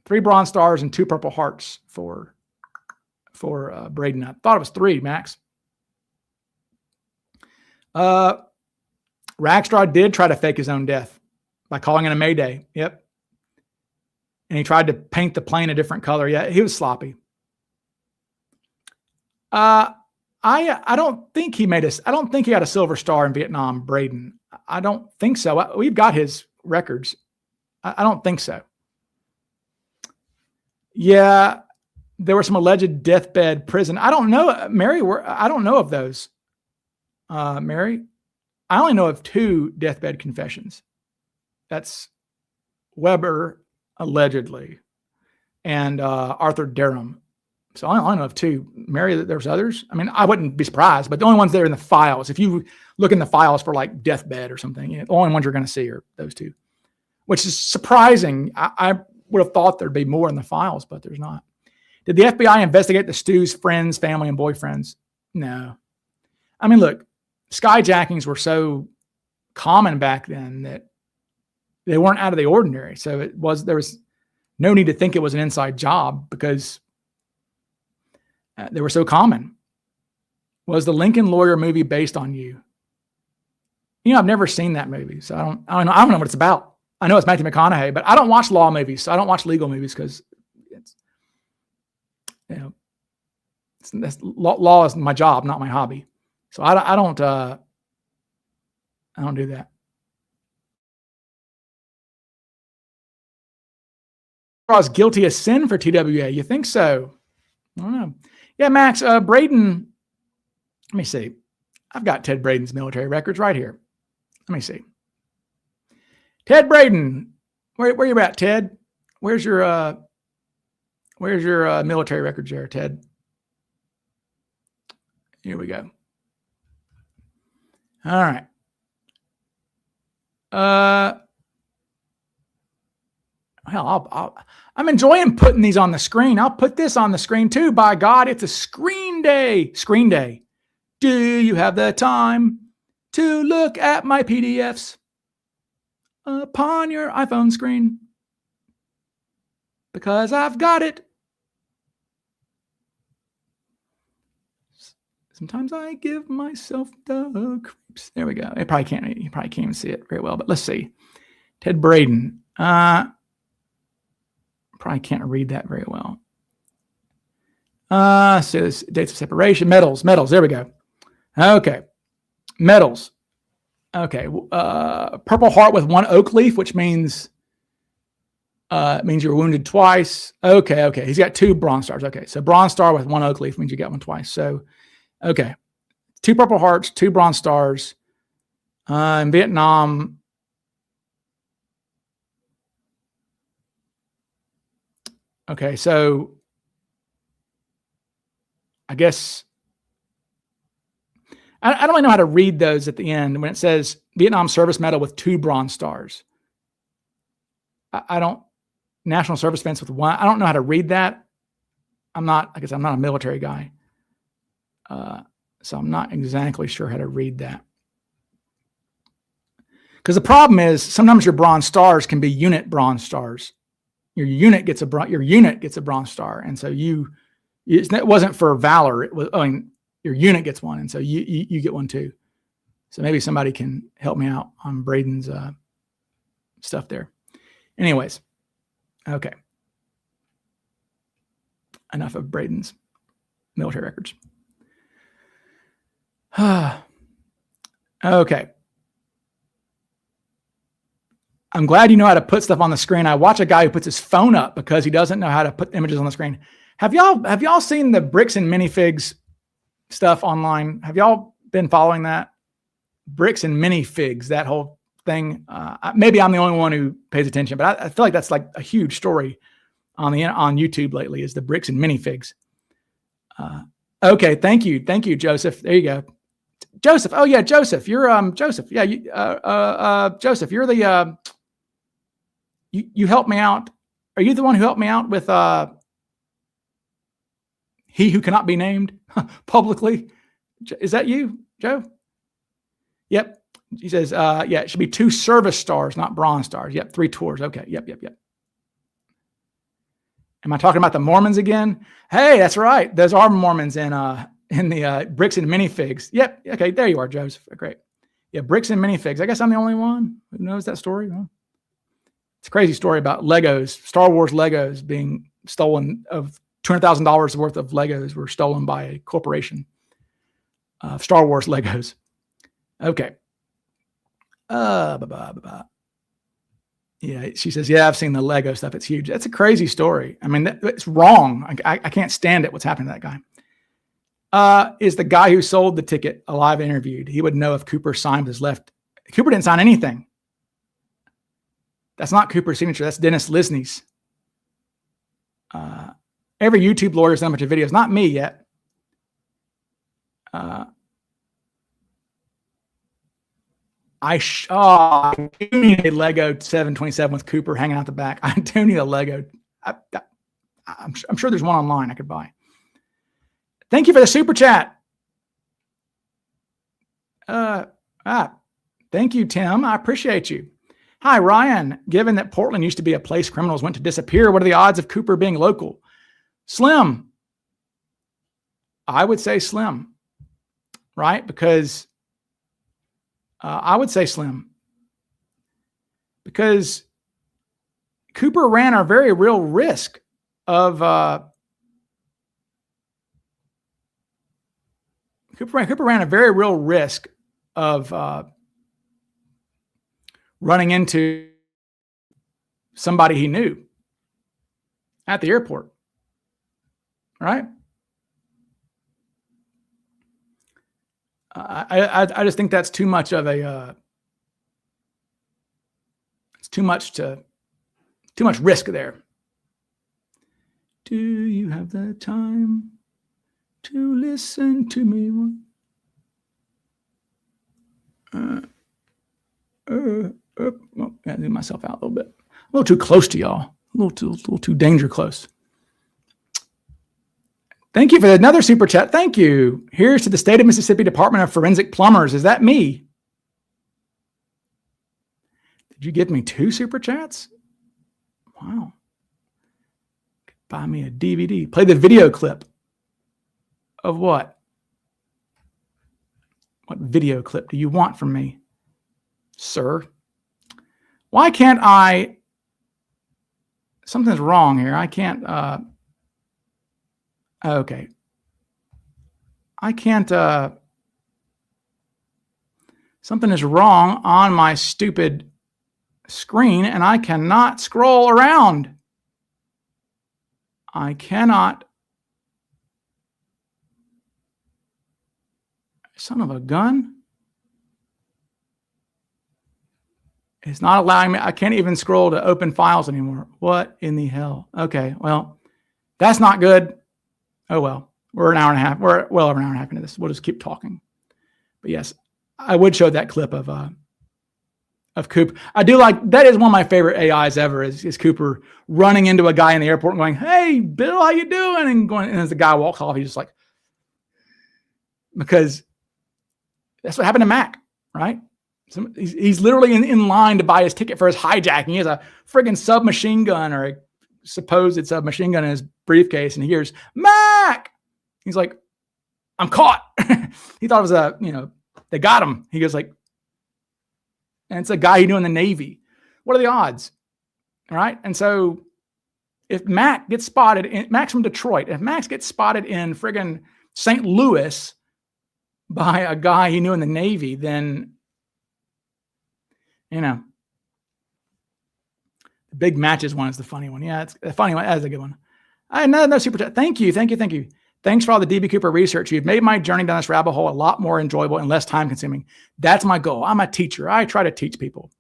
3 Bronze Stars and 2 Purple Hearts for Braden. I thought it was 3, Max. Rackstraw did try to fake his own death by calling it a Mayday. Yep. And he tried to paint the plane a different color. Yeah, he was sloppy. I don't think he made I don't think he had a Silver Star in Vietnam, Braden. I don't think so. We've got his records. I don't think so. Yeah, there were some alleged deathbed prison. I don't know, Mary. I don't know of those. Mary, I only know of 2 deathbed confessions. That's Weber, allegedly, and Arthur Durham. So I only know of 2. Mary, there's others. I mean, I wouldn't be surprised, but the only ones that are in the files, if you look in the files for like deathbed or something, the only ones you're going to see are those 2, which is surprising. I would have thought there'd be more in the files, but there's not. Did the FBI investigate the Stu's friends, family, and boyfriends? No. I mean, look, skyjackings were so common back then that they weren't out of the ordinary. So there was no need to think it was an inside job because they were so common. Was the Lincoln Lawyer movie based on you? I've never seen that movie, so I don't know what it's about. I know it's Matthew McConaughey, but I don't watch law movies. So I don't watch legal movies because law is my job, not my hobby. So I don't do that. I was guilty of sin for TWA. You think so? I don't know. Yeah, Max, Braden, let me see. I've got Ted Braden's military records right here. Let me see. Ted Braden, where you at, Ted? Where's your military records there, Ted? Here we go. All right. Hell, I'm enjoying putting these on the screen. I'll put this on the screen too. By God, it's a screen day. Screen day. Do you have the time to look at my PDFs upon your iPhone screen? Because I've got it. Sometimes I give myself the creeps. There we go. You probably can't even see it very well, but let's see. Ted Braden. Probably can't read that very well. Says dates of separation, medals. There we go. Okay. Medals. Okay. Purple Heart with 1 oak leaf, which means you were wounded twice. Okay. He's got 2 Bronze Stars. Okay. So Bronze Star with 1 oak leaf means you got one twice. So, okay. 2 Purple Hearts, 2 Bronze Stars. In Vietnam, okay, so I guess I don't really know how to read those at the end when it says Vietnam Service Medal with 2 Bronze Stars. I don't, National Service Fence with 1. I don't know how to read that. I'm not a military guy. So I'm not exactly sure how to read that. Because the problem is sometimes your Bronze Stars can be unit Bronze Stars. Your unit gets a Bronze Star, and so it wasn't for valor. It was, your unit gets one, and so you get one too. So maybe somebody can help me out on Braden's stuff there. Anyways, okay. Enough of Braden's military records. Okay. I'm glad you know how to put stuff on the screen. I watch a guy who puts his phone up because he doesn't know how to put images on the screen. Have y'all seen the bricks and minifigs stuff online? Have y'all been following that? Bricks and minifigs, that whole thing. Maybe I'm the only one who pays attention, but I feel like that's like a huge story on YouTube lately, is the bricks and minifigs. Okay, thank you, Joseph. There you go, Joseph. Oh yeah, Joseph. You're Joseph. Yeah, Joseph. You're the you helped me out. Are you the one who helped me out with he who cannot be named publicly? Is that you, Joe? Yep. He says, yeah, it should be 2 service stars, not bronze stars. Yep, 3 tours. Okay. Yep. Am I talking about the Mormons again? Hey, that's right. Those are Mormons in the bricks and minifigs. Yep. Okay, there you are, Joseph. Great. Yeah, bricks and minifigs. I guess I'm the only one who knows that story. Huh? It's a crazy story about Legos, Star Wars Legos being stolen. Of $200,000 worth of Legos were stolen by a corporation. Star Wars Legos. Okay. Yeah, she says, yeah, I've seen the Lego stuff. It's huge. That's a crazy story. I mean, it's wrong. I can't stand it. What's happened to that guy? Is the guy who sold the ticket alive interviewed? He would know if Cooper signed his left. Cooper didn't sign anything. That's not Cooper's signature. That's Dennis Lisney's. Every YouTube lawyer's done a bunch of videos. Not me yet. I do need a Lego 727 with Cooper hanging out the back. I do need a Lego. I'm sure there's one online I could buy. Thank you for the super chat. Thank you, Tim. I appreciate you. Hi, Ryan. Given that Portland used to be a place criminals went to disappear, what are the odds of Cooper being local? Slim. I would say slim, right? Because I would say slim. Because Cooper ran a very real risk of Cooper ran a very real risk of running into somebody he knew at the airport, right? I just think that's too much of a it's too much risk there. Do you have the time to listen to me? Well, I gotta do myself out a little bit. A little too close to y'all. A little too danger close. Thank you for another super chat. Thank you. Here's to the State of Mississippi Department of Forensic Plumbers. Is that me? Did you give me 2 super chats? Wow. Buy me a DVD. Play the video clip. Of what? What video clip do you want from me, sir? Why can't I? Something's wrong here. I can't. Okay. I can't. Something is wrong on my stupid screen, and I cannot scroll around. I cannot. Son of a gun. It's not allowing me. I can't even scroll to open files anymore. What in the hell? Okay, well, that's not good. Oh, well, we're an hour and a half. We're well over an hour and a half into this. We'll just keep talking. But yes, I would show that clip of Coop. I do like, that is one of my favorite AIs ever is Cooper running into a guy in the airport and going, "Hey, Bill, how you doing?" And as the guy walks off, he's just like, because that's what happened to Mac, right? He's literally in line to buy his ticket for his hijacking. He has a friggin' submachine gun or a supposed submachine gun in his briefcase, and he hears Mac. He's like, "I'm caught." He thought it was a They got him. He goes like, and it's a guy he knew in the Navy. What are the odds? All right. And so if Mac gets spotted, Mac's from Detroit, if Max gets spotted in friggin' St. Louis by a guy he knew in the Navy, then, you know, the big matches one is the funny one. Yeah, it's a funny one. That's a good one. No super chat. Thank you. Thanks for all the DB Cooper research. You've made my journey down this rabbit hole a lot more enjoyable and less time consuming. That's my goal. I'm a teacher. I try to teach people.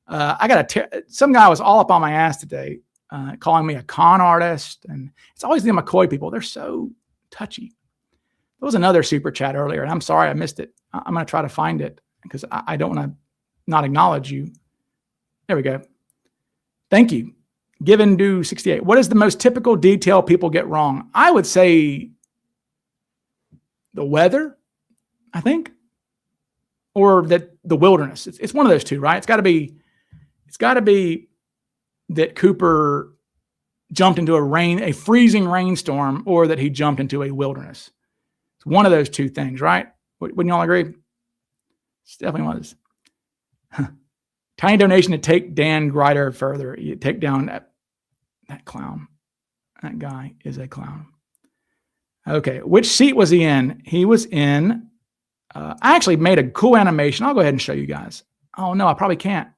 I got some guy was all up on my ass today, calling me a con artist. And it's always the McCoy people. They're so touchy. There was another super chat earlier, and I'm sorry I missed it. I'm going to try to find it because I don't want to not acknowledge you. There we go. Thank you. Given due 68. What is the most typical detail people get wrong? I would say the weather, I think, or that the wilderness. It's one of those two, right? It's got to be that Cooper jumped into a freezing rainstorm, or that he jumped into a wilderness. It's one of those two things, right? Wouldn't you all agree? It's definitely one of those. Tiny donation to take Dan Grider further. You take down that clown. That guy is a clown. Okay, which seat was he in? He was in. I actually made a cool animation. I'll go ahead and show you guys. Oh no, I probably can't.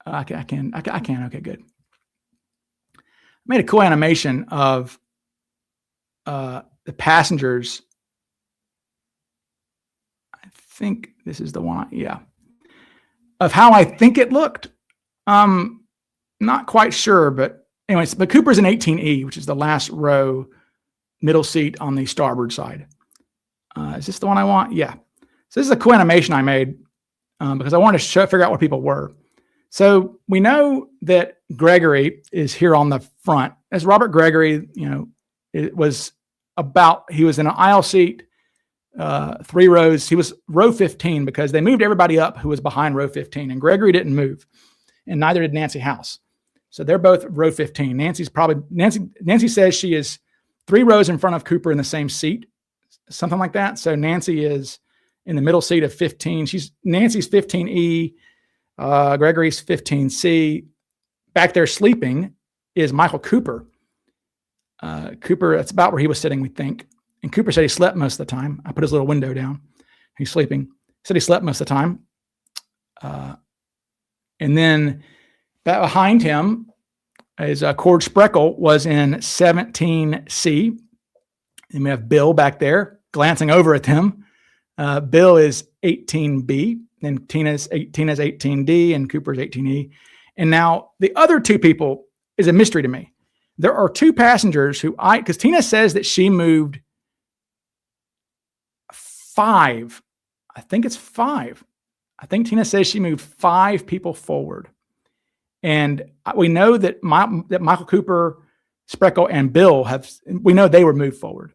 I can. Okay, good. I made a cool animation of the passengers. I think this is the one. Yeah. Of how I think it looked. Not quite sure, but anyways, but Cooper's in 18E, which is the last row, middle seat on the starboard side. Is this the one I want? Yeah. So this is a cool animation I made because I wanted to figure out what people were. So we know that Gregory is here on the front. As Robert Gregory, he was in an aisle seat, 3 rows. He was row 15 because they moved everybody up who was behind row 15, and Gregory didn't move, and neither did Nancy House. So they're both row 15. Nancy says she is 3 rows in front of Cooper in the same seat, something like that. So Nancy is in the middle seat of 15. Nancy's 15E, Gregory's 15C. Back there sleeping is Michael Cooper. Cooper, that's about where he was sitting, we think. And Cooper said he slept most of the time. I put his little window down. He's sleeping. He said he slept most of the time. And then behind him is Cord Spreckle was in 17C. And we have Bill back there glancing over at them. Bill is 18B. Then Tina's 18D and Cooper's 18E. And now the other 2 people is a mystery to me. There are 2 passengers because Tina says that she moved 5. I think it's 5. I think Tina says she moved 5 people forward. And we know that that Michael Cooper, Spreckle, and Bill we know they were moved forward.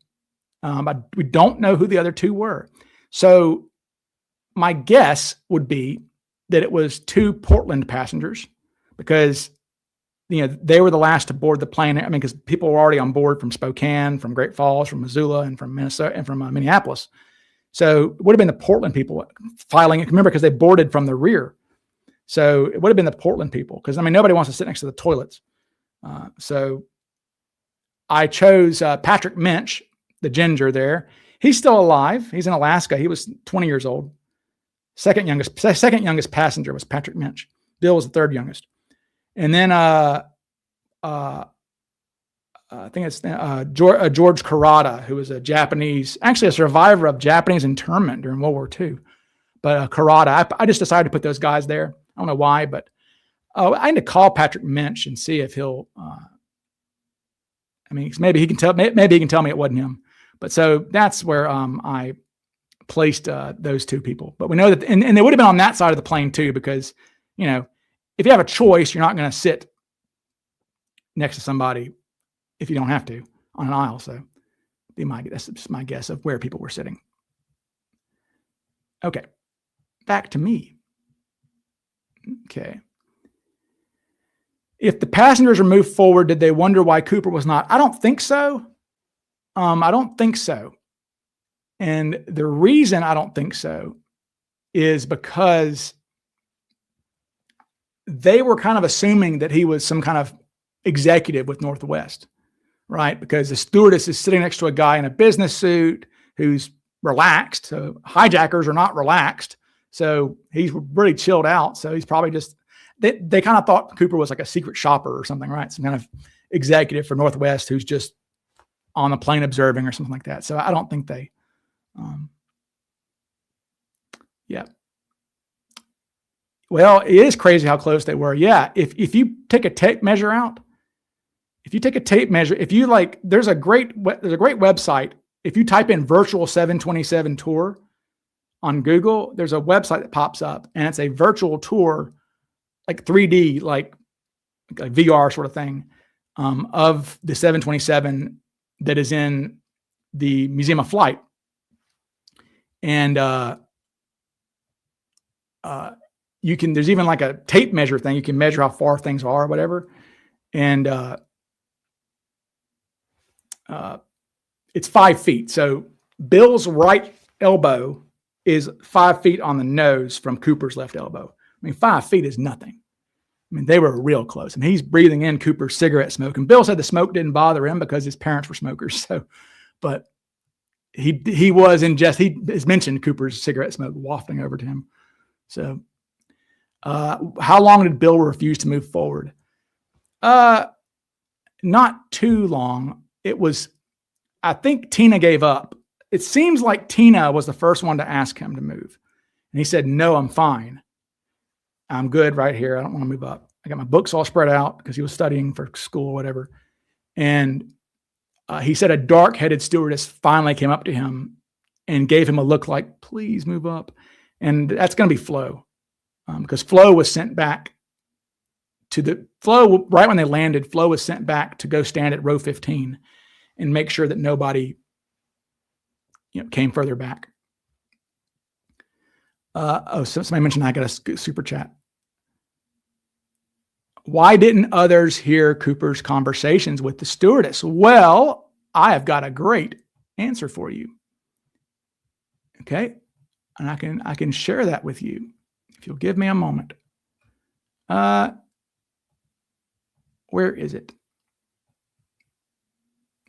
But we don't know who the other 2 were. So my guess would be that it was 2 Portland passengers because they were the last to board the plane. I mean, because people were already on board from Spokane, from Great Falls, from Missoula, and from Minnesota, and from Minneapolis. So it would have been the Portland people filing. Remember, because they boarded from the rear. So it would have been the Portland people because, nobody wants to sit next to the toilets. So I chose Patrick Minch, the ginger there. He's still alive. He's in Alaska. He was 20 years old. Second youngest passenger was Patrick Minch. Bill was the 3rd youngest. And then I think it's George Karada, who was actually a survivor of Japanese internment during World War II. But Karada, I just decided to put those guys there. I don't know why, but I need to call Patrick Minch and see if he'll. Maybe he can tell. Maybe he can tell me it wasn't him. But so that's where I placed those 2 people. But we know that, and they would have been on that side of the plane too, because if you have a choice, you're not going to sit next to somebody if you don't have to on an aisle. So that's just my guess of where people were sitting. Okay, back to me. Okay. If the passengers were moved forward, did they wonder why Cooper was not? I don't think so. I don't think so. And the reason I don't think so is because they were kind of assuming that he was some kind of executive with Northwest, right? Because the stewardess is sitting next to a guy in a business suit who's relaxed. So hijackers are not relaxed. So he's really chilled out. So he's probably just, they kind of thought Cooper was like a secret shopper or something, right? Some kind of executive for Northwest who's just on the plane observing or something like that. So I don't think they, yeah. Well, it is crazy how close they were. Yeah. If you take a tape measure out, if you like, there's a great website. If you type in virtual 727 tour on Google, there's a website that pops up and it's a virtual tour, like 3D, like VR sort of thing, of the 727 that is in the Museum of Flight. And, there's even like a tape measure thing. You can measure how far things are or whatever. And, it's 5 feet. So Bill's right elbow is 5 feet on the nose from Cooper's left elbow. I mean, 5 feet is nothing. I mean, they were real close. And he's breathing in Cooper's cigarette smoke. And Bill said the smoke didn't bother him because his parents were smokers. So, but he has mentioned Cooper's cigarette smoke wafting over to him. So, how long did Bill refuse to move forward? Not too long. It was, I think Tina gave up. It seems like Tina was the first one to ask him to move. And he said, no, I'm fine. I'm good right here. I don't want to move up. I got my books all spread out because he was studying for school or whatever. And he said a dark-headed stewardess finally came up to him and gave him a look like, please move up. And that's going to be Flo, because Flo was sent back right when they landed. Flo was sent back to go stand at row 15 and make sure that nobody, came further back. So somebody mentioned I got a super chat. Why didn't others hear Cooper's conversations with the stewardess? Well, I have got a great answer for you. Okay. And I can share that with you if you'll give me a moment. Where is it?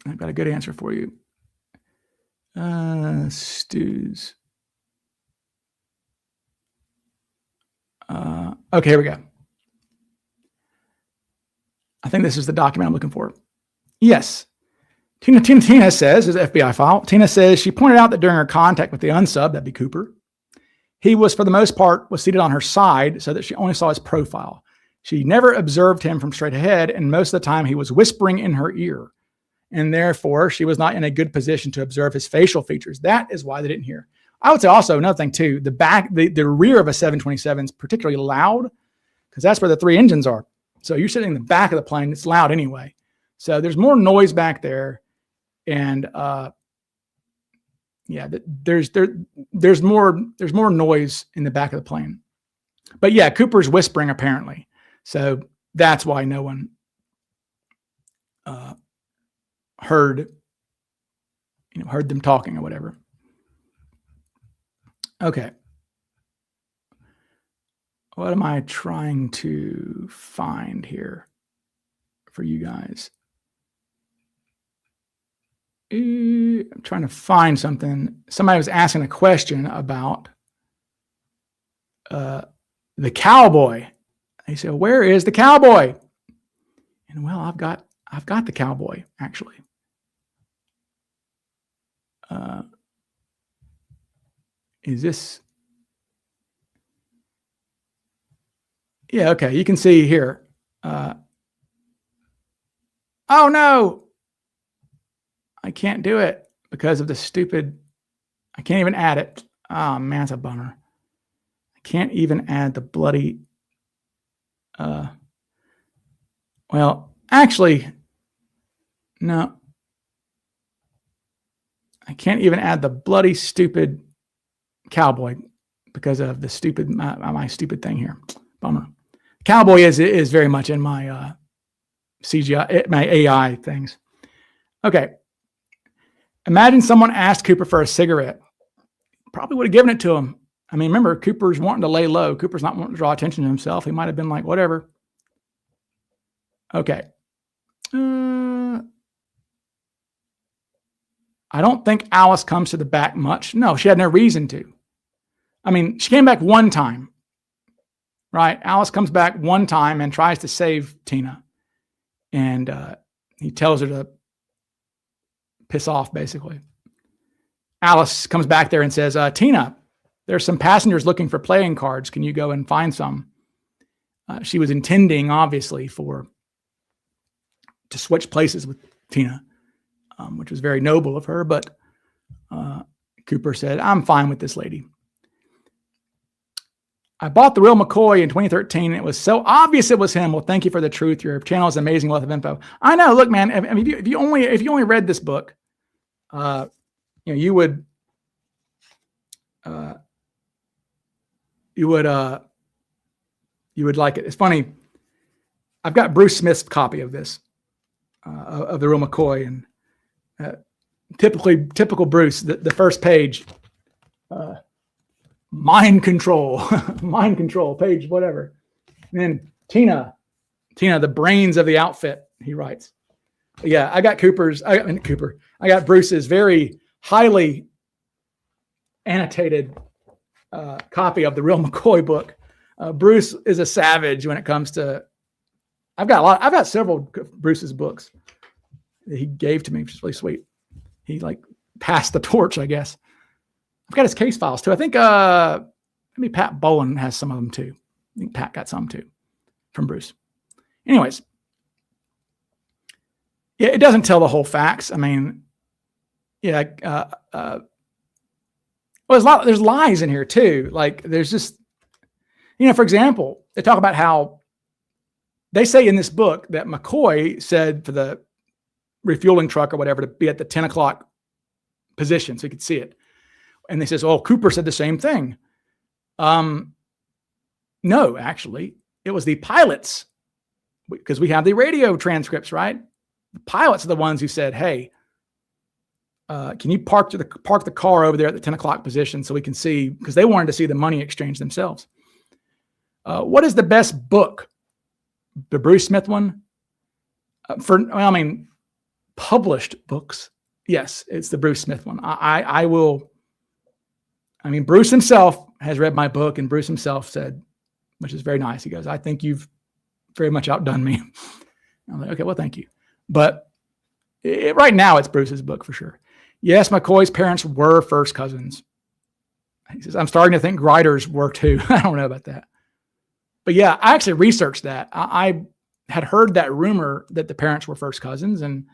I've got a good answer for you. Stews. Okay, here we go. I think this is the document I'm looking for. Yes. Tina says, is an FBI file. Tina says she pointed out that during her contact with the unsub, that'd be Cooper, he was, for the most part, was seated on her side so that she only saw his profile. She never observed him from straight ahead, and most of the time he was whispering in her ear. And therefore, she was not in a good position to observe his facial features. That is why they didn't hear. I would say also another thing too, the rear of a 727 is particularly loud because that's where the 3 engines are. So you're sitting in the back of the plane, it's loud anyway. So there's more noise back there. And there's more noise in the back of the plane. But yeah, Cooper's whispering apparently. So that's why no one heard them talking or whatever. Okay. What am I trying to find here for you guys? I'm trying to find something. Somebody was asking a question about the cowboy. They said, where is the cowboy? And well, I've got the cowboy actually. Is this? Yeah, okay. You can see here. Oh no, I can't do it because of the stupid. I can't even add it. Oh man, it's a bummer. I can't even add the bloody. Well, actually, no. I can't even add the bloody stupid cowboy because of the stupid my stupid thing here. Bummer. Cowboy is very much in my CGI, my AI things. Okay. Imagine someone asked Cooper for a cigarette. Probably would have given it to him. I mean, remember, Cooper's wanting to lay low. Cooper's not wanting to draw attention to himself. He might have been like, whatever. Okay. I don't think Alice comes to the back much. No, she had no reason to. I mean, she came back one time, right? Alice comes back one time and tries to save Tina. And he tells her to piss off, basically. Alice comes back there and says, Tina, there's some passengers looking for playing cards. Can you go and find some? She was intending, obviously, to switch places with Tina, which was very noble of her. But Cooper said, I'm fine with this lady. I bought the real McCoy in 2013. And it was so obvious it was him. Well, thank you for the truth. Your channel is an amazing wealth of info. I know. Look, man, I mean, if you only read this book, you would like it. It's funny. I've got Bruce Smith's copy of this, of the real McCoy, and typical Bruce. The first page, mind control, mind control, page whatever. And then Tina, the brains of the outfit. He writes. Yeah, I got I got Bruce's very highly annotated copy of the real McCoy book. Bruce is a savage when it comes to. I've got several Bruce's books that he gave to me, which is really sweet. He like passed the torch, I guess. I've got his case files too. I think maybe Pat Bowen has some of them too. I think Pat got some too from Bruce. Anyways, yeah, it doesn't tell the whole facts. I mean, yeah, there's lies in here too. Like there's just, for example, they talk about how they say in this book that McCoy said for the refueling truck or whatever to be at the 10 o'clock position so he could see it. And they says, oh, Cooper said the same thing. No, actually, it was the pilots, because we have the radio transcripts, right? The pilots are the ones who said, hey, can you park the car over there at the 10 o'clock position so we can see, because they wanted to see the money exchange themselves. What is the best book? The Bruce Smith one? Published books. Yes, it's the Bruce Smith one. Bruce himself has read my book, and Bruce himself said, which is very nice. He goes, I think you've very much outdone me. I'm like, okay, well, thank you. But right now it's Bruce's book for sure. Yes, McCoy's parents were first cousins. He says, I'm starting to think Greider's were too. I don't know about that. But yeah, I actually researched that. I had heard that rumor that the parents were first cousins, and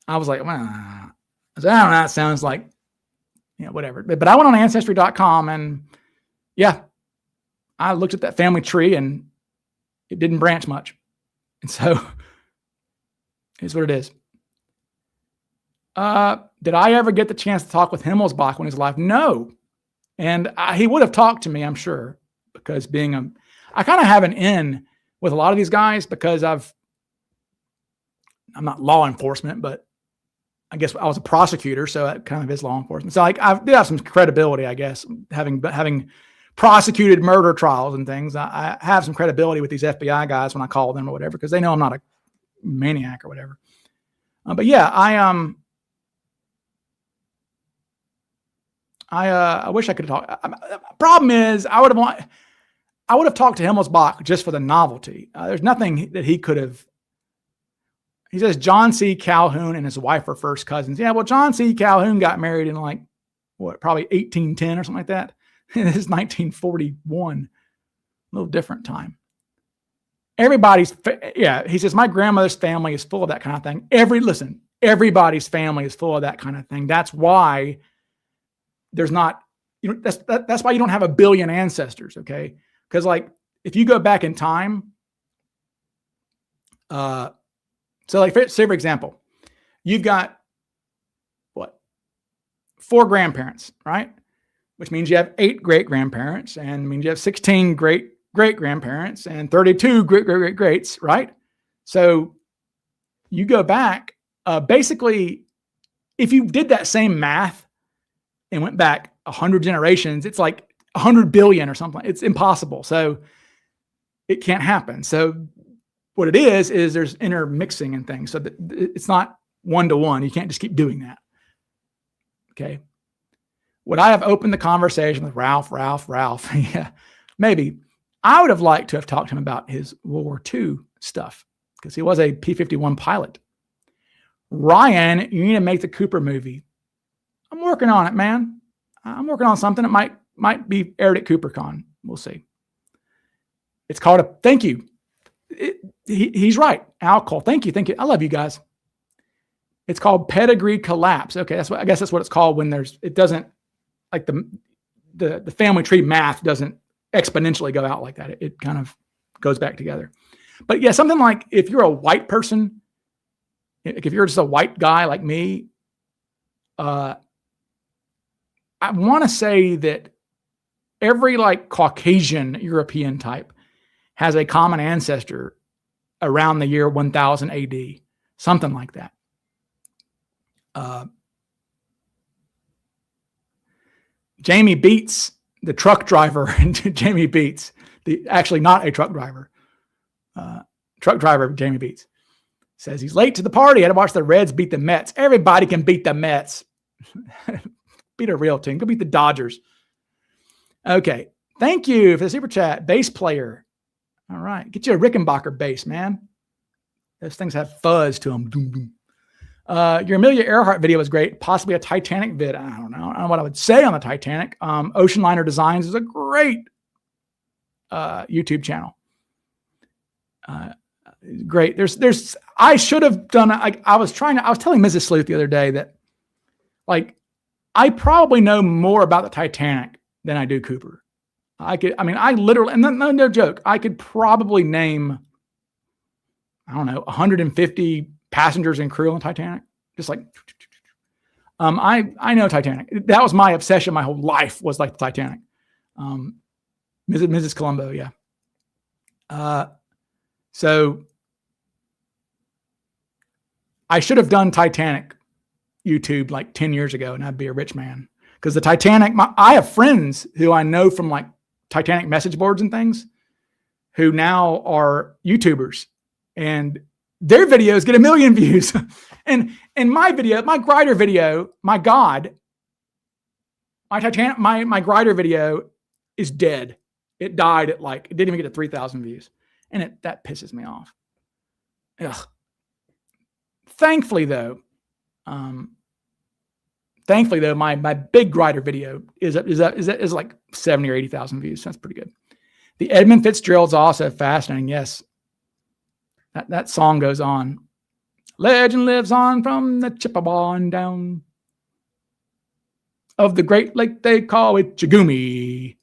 I was like, well, I don't know, that sounds like, whatever. But I went on Ancestry.com, and yeah, I looked at that family tree, and it didn't branch much. And so it's what it is. Did I ever get the chance to talk with Himmelsbach when he was alive? No. And he would have talked to me, I'm sure, because I kind of have an in with a lot of these guys because I'm not law enforcement, but I guess I was a prosecutor, so that kind of is law enforcement. So I did have some credibility, I guess, having prosecuted murder trials and things. I have some credibility with these FBI guys when I call them or whatever, because they know I'm not a maniac or whatever. But yeah, I wish I could talk. Problem is, I would have talked to Himmelsbach just for the novelty. There's nothing that he could have. He says John C. Calhoun and his wife are first cousins. Yeah, well, John C. Calhoun got married in probably 1810 or something like that. This is 1941. A little different time. He says, my grandmother's family is full of that kind of thing. Everybody's family is full of that kind of thing. That's why there's not, that's why you don't have a billion ancestors, okay? Because if you go back in time, say for example, you've got 4 grandparents, right? Which means you have 8 great-grandparents, and means you have 16 great-grandparents and 32 great-great-greats, right? So you go back, basically, if you did that same math and went back 100 generations, it's like 100 billion or something. It's impossible. So it can't happen. So what it is there's intermixing and things. So it's not one-to-one. You can't just keep doing that. Okay. Would I have opened the conversation with Ralph? Yeah, maybe. I would have liked to have talked to him about his World War II stuff because he was a P-51 pilot. Ryan, you need to make the Cooper movie. I'm working on it, man. I'm working on something that might be aired at CooperCon. We'll see. It's called thank you. He's right. Al Cole. Thank you. I love you guys. It's called pedigree collapse. Okay, I guess that's what it's called when it doesn't, like the family tree math doesn't exponentially go out like that. It kind of goes back together. But yeah, something like if you're a white person, if you're just a white guy like me, I want to say that every like Caucasian European type has a common ancestor around the year 1000 AD, something like that. Jamie Beats, the truck driver, Jamie Beats, actually not a truck driver, Jamie Beats, says he's late to the party. I had to watch the Reds beat the Mets. Everybody can beat the Mets. Beat a real team. Go beat the Dodgers. Okay. Thank you for the super chat. Bass player. All right. Get you a Rickenbacker bass, man. Those things have fuzz to them. Doom, doom. Your Amelia Earhart video was great. Possibly a Titanic vid. I don't know what I would say on the Titanic. Ocean Liner Designs is a great YouTube channel. Great. I should have done. I was telling Mrs. Sleuth the other day that, like, I probably know more about the Titanic than I do Cooper. I literally, and no joke, I could probably name, I don't know, 150 passengers and crew on the Titanic. Just like, I know Titanic. That was my obsession. My whole life was like the Titanic. Mrs. Columbo. Yeah. So I should have done Titanic YouTube like 10 years ago and I'd be a rich man. Because the Titanic, I have friends who I know from like Titanic message boards and things who now are YouTubers, and their videos get 1 million views. and my video, my Grider video, my Titanic, my Grider video is dead. It died at it didn't even get to 3,000 views. And that pisses me off. Ugh. Thankfully though, my big Grider video is like 70 or 80,000 views. That's pretty good. The Edmund Fitzgerald is also fascinating. Yes. That song goes on. Legend lives on from the Chippewa and down of the great lake they call it Chigumi.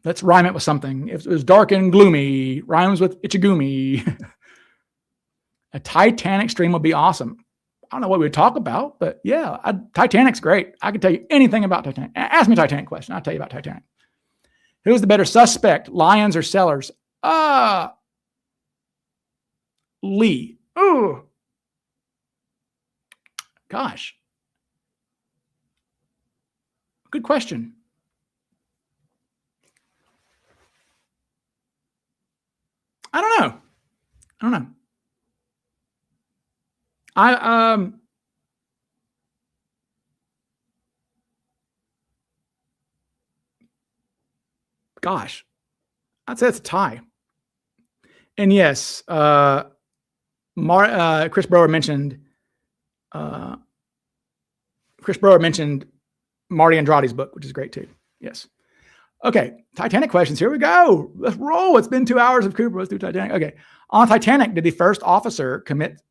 Let's rhyme it with something. If it was dark and gloomy, rhymes with Ichigumi. A Titanic stream would be awesome. I don't know what we would talk about, but yeah, Titanic's great. I can tell you anything about Titanic. Ask me a Titanic question. I'll tell you about Titanic. Who's the better suspect, Lyons or Sellers? Lee. Oh, gosh. Good question. I don't know. Gosh, I'd say it's a tie. And yes, Chris Brower mentioned Marty Andrade's book, which is great too. Yes. Okay, Titanic questions. Here we go. Let's roll. It's been 2 hours of Cooper. Let's do Titanic. Okay. On Titanic, did the first officer commit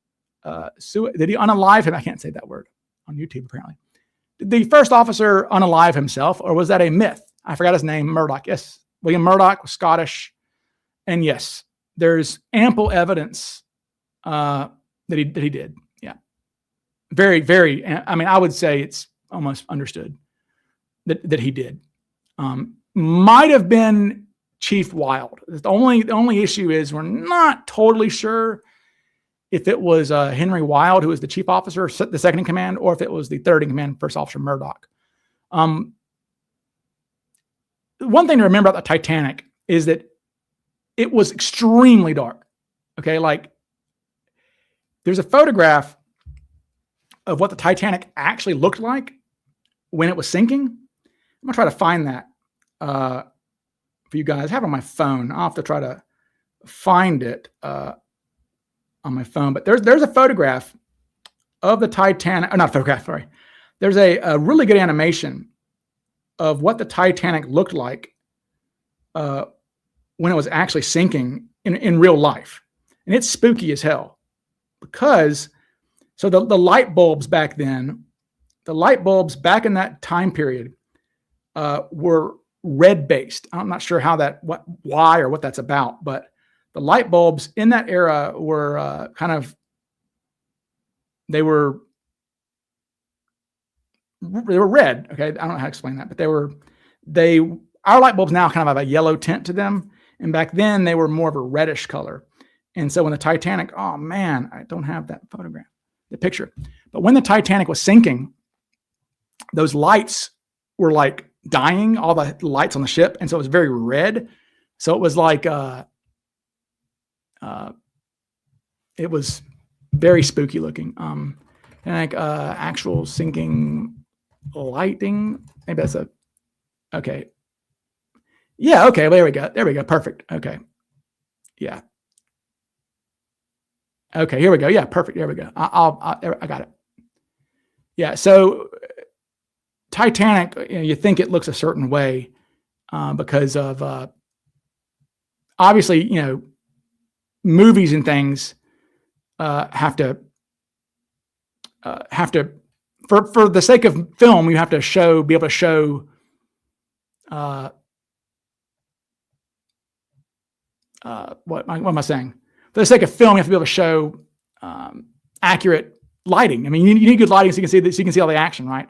suicide? Did he unalive him? I can't say that word on YouTube, apparently. Did the first officer unalive himself, or was that a myth? I forgot his name. Murdoch. Yes. William Murdoch was Scottish. And yes, there's ample evidence that he did. Yeah. Very, very, I would say it's almost understood that he did. Might have been Chief Wild. The only issue is we're not totally sure if it was Henry Wild, who was the chief officer, the second in command, or if it was the third in command, First Officer Murdoch. One thing to remember about the Titanic is that it was extremely dark. Okay, like there's a photograph of what the Titanic actually looked like when it was sinking. I'm gonna try to find that for you guys. I have it on my phone. I'll have to try to find it on my phone. But there's a photograph of the Titanic, or not a photograph, sorry. There's a really good animation of what the Titanic looked like when it was actually sinking in real life. And it's spooky as hell because, so the light bulbs back then, the light bulbs back in that time period were red based. I'm not sure why or what that's about, but the light bulbs in that era were they were red. Okay. I don't know how to explain that, but our light bulbs now kind of have a yellow tint to them. And back then they were more of a reddish color. And so when the Titanic, oh man, I don't have that photograph, the picture, but when the Titanic was sinking, those lights were like dying, all the lights on the ship. And so it was very red. So it was like, it was very spooky looking. And like actual sinking lighting. Maybe that's okay. Yeah. Okay. There we go. There we go. Perfect. Okay. Yeah. Okay. Here we go. Yeah. Perfect. There we go. I got it. Yeah. So Titanic, you think it looks a certain way because of obviously, movies and things have to for the sake of film, you have to be able to show what am I saying? For the sake of film, you have to be able to show accurate lighting. I mean, you need good lighting so you can see all the action, right?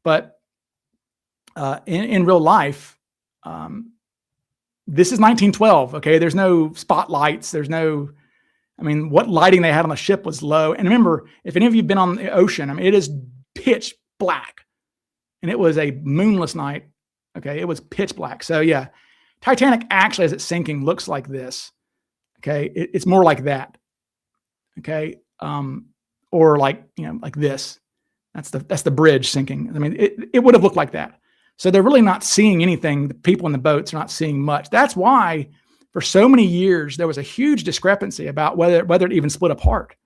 But in real life, this is 1912. Okay, there's no spotlights. What lighting they had on the ship was low. And remember, if any of you've been on the ocean, it is pitch black, and it was a moonless night. Okay, it was pitch black. So yeah, Titanic actually, as it's sinking, looks like this. Okay, it's more like that. Okay, or like like this. That's the bridge sinking. It would have looked like that. So they're really not seeing anything. The people in the boats are not seeing much. That's why for so many years there was a huge discrepancy about whether it even split apart,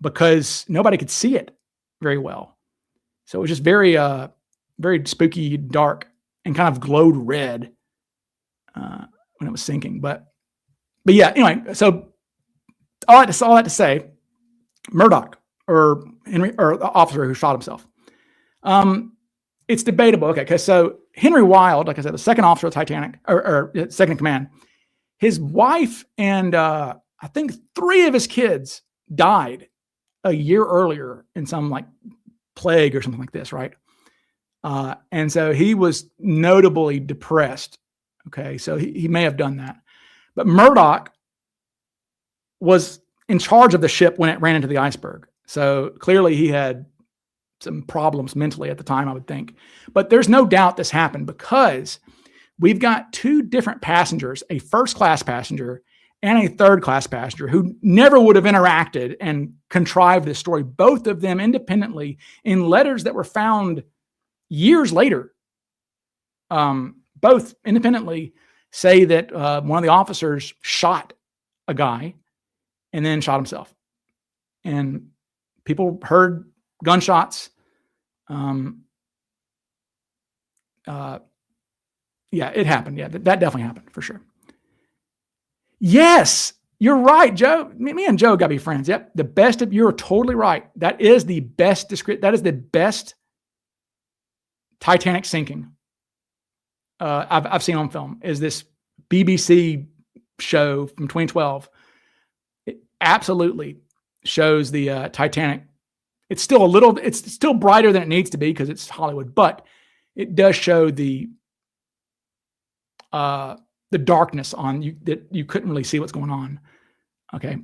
because nobody could see it very well. So it was just very very spooky, dark, and kind of glowed red when it was sinking. But yeah, anyway. So all that to say, Murdoch or Henry or the officer who shot himself. It's debatable. Okay, so Henry Wild, like I said, the second officer of Titanic, or second in command, his wife and I think 3 of his kids died a year earlier in some like plague or something like this, right? And so he was notably depressed. Okay, so he may have done that. But Murdoch was in charge of the ship when it ran into the iceberg. So clearly he had some problems mentally at the time, I would think. But there's no doubt this happened because we've got 2 different passengers, a first-class passenger and a third-class passenger who never would have interacted and contrived this story, both of them independently in letters that were found years later. Both independently say that one of the officers shot a guy and then shot himself. And people heard gunshots. Yeah, it happened. Yeah, that definitely happened for sure. Yes, you're right, Joe. Me and Joe gotta be friends. Yep, you're totally right. That is the best Titanic sinking I've seen on film. Is this BBC show from 2012? It absolutely shows the Titanic. It's still brighter than it needs to be because it's Hollywood, but it does show the darkness on you that you couldn't really see what's going on. Okay.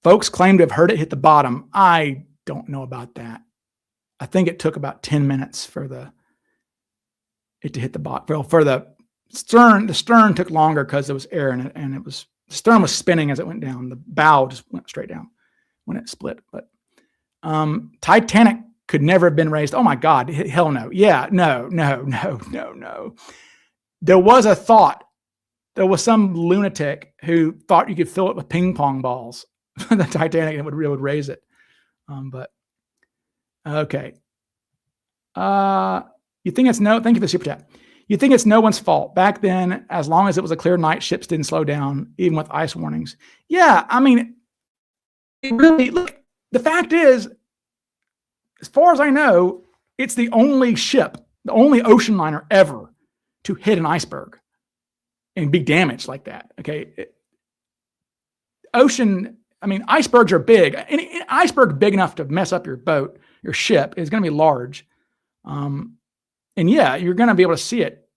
Folks claim to have heard it hit the bottom. I don't know about that. I think it took about 10 minutes for it to hit the bottom. Well, for the stern took longer because there was air in it, and the stern was spinning as it went down. The bow just went straight down when it split. But Titanic could never have been raised. Oh my God, hell no. Yeah, no. There was a thought. There was some lunatic who thought you could fill it with ping pong balls, the Titanic, and it would raise it. But okay. You think it's thank you for the super chat. You think it's no one's fault. Back then, as long as it was a clear night, ships didn't slow down, even with ice warnings. Yeah, I mean, really, look, the fact is, as far as I know, it's the only ship, the only ocean liner ever to hit an iceberg and be damaged like that. Okay. Icebergs are big. An iceberg big enough to mess up your boat, your ship, is going to be large. And yeah, you're going to be able to see it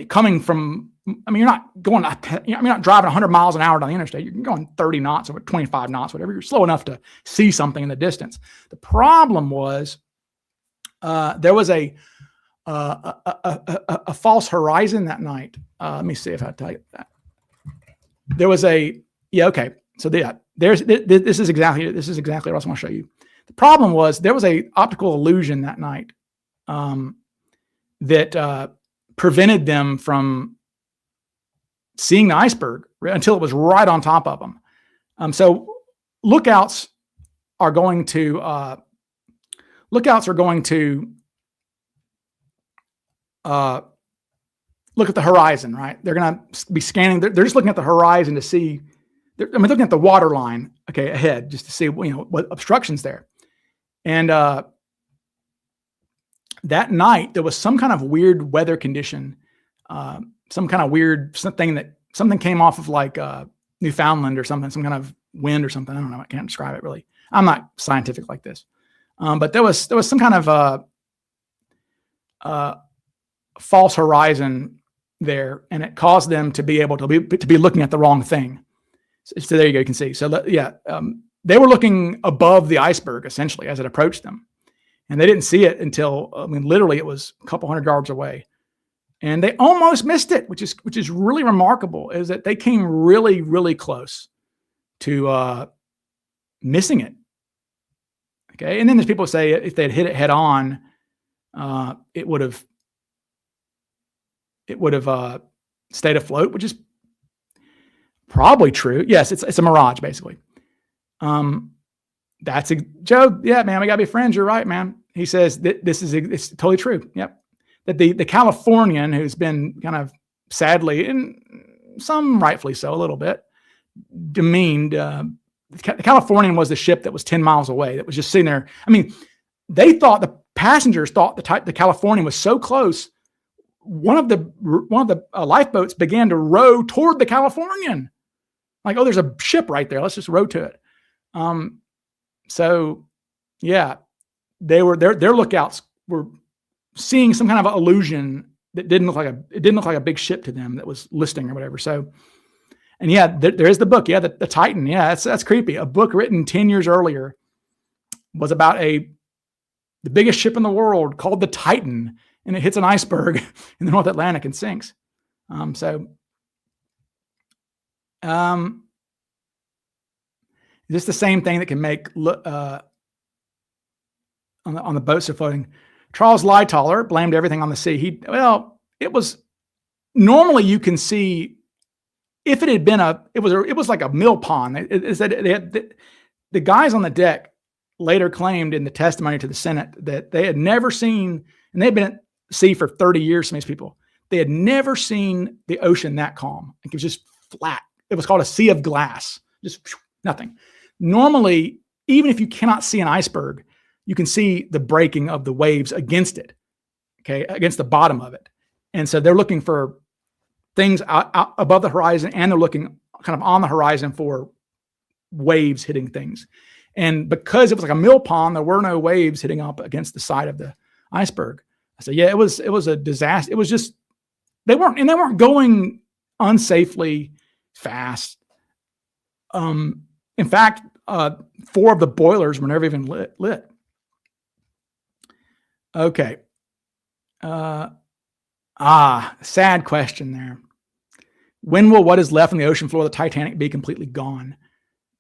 coming from, you're not driving 100 miles an hour down the interstate. You're going 30 knots or 25 knots, whatever. You're slow enough to see something in the distance. The problem was, there was a false horizon that night. Let me see if I tell you that. There was okay. So this is exactly what I was going to show you. The problem was there was a optical illusion that night that prevented them from seeing the iceberg until it was right on top of them. So lookouts are going to look at the horizon, right? They're going to be scanning. They're just looking at the horizon to see. Looking at the water line, okay, ahead, just to see what obstruction's there. And that night there was some kind of weird weather condition, some kind of weird something came off of like Newfoundland or something, some kind of wind or something. I don't know. I can't describe it really. I'm not scientific like this, but there was some kind of false horizon there, and it caused them to be able to be looking at the wrong thing. So there you go. You can see. So they were looking above the iceberg essentially as it approached them, and they didn't see it until literally it was a couple hundred yards away, and they almost missed it, which is really remarkable. Is that they came really, really close to missing it. Okay, and then there's people who say if they'd hit it head on, it would have stayed afloat, which is probably true. Yes, it's a mirage, basically. That's Joe. Yeah, man, we gotta be friends. You're right, man. He says it's totally true. Yep. That the Californian, who's been kind of sadly, and some rightfully so, a little bit demeaned. The Californian was the ship that was 10 miles away. That was just sitting there. They thought, the passengers thought the Californian was so close. One of the lifeboats began to row toward the Californian. Like, oh, there's a ship right there. Let's just row to it. So yeah, their lookouts were seeing some kind of illusion that didn't look like a big ship to them that was listing or whatever. So, and yeah, there is the book. Yeah. The Titan. Yeah. That's creepy. A book written 10 years earlier was about the biggest ship in the world called the Titan, and it hits an iceberg in the North Atlantic and sinks. Is this the same thing that can make on the boats they're floating? Charles Lightoller blamed everything on the sea. It was normally, you can see if it had been it was like a mill pond. The guys on the deck later claimed in the testimony to the Senate that they had never seen, and they had been at sea for 30 years, some of these people, they had never seen the ocean that calm. It was just flat. It was called a sea of glass, just nothing. Normally, even if you cannot see an iceberg, you can see the breaking of the waves against it, okay, against the bottom of it. And so they're looking for things out above the horizon, and they're looking kind of on the horizon for waves hitting things. And because it was like a mill pond, there were no waves hitting up against the side of the iceberg. So yeah, it was a disaster. It was just, they weren't going unsafely fast. In fact, 4 of the boilers were never even lit. Okay. Sad question there. When will what is left on the ocean floor of the Titanic be completely gone?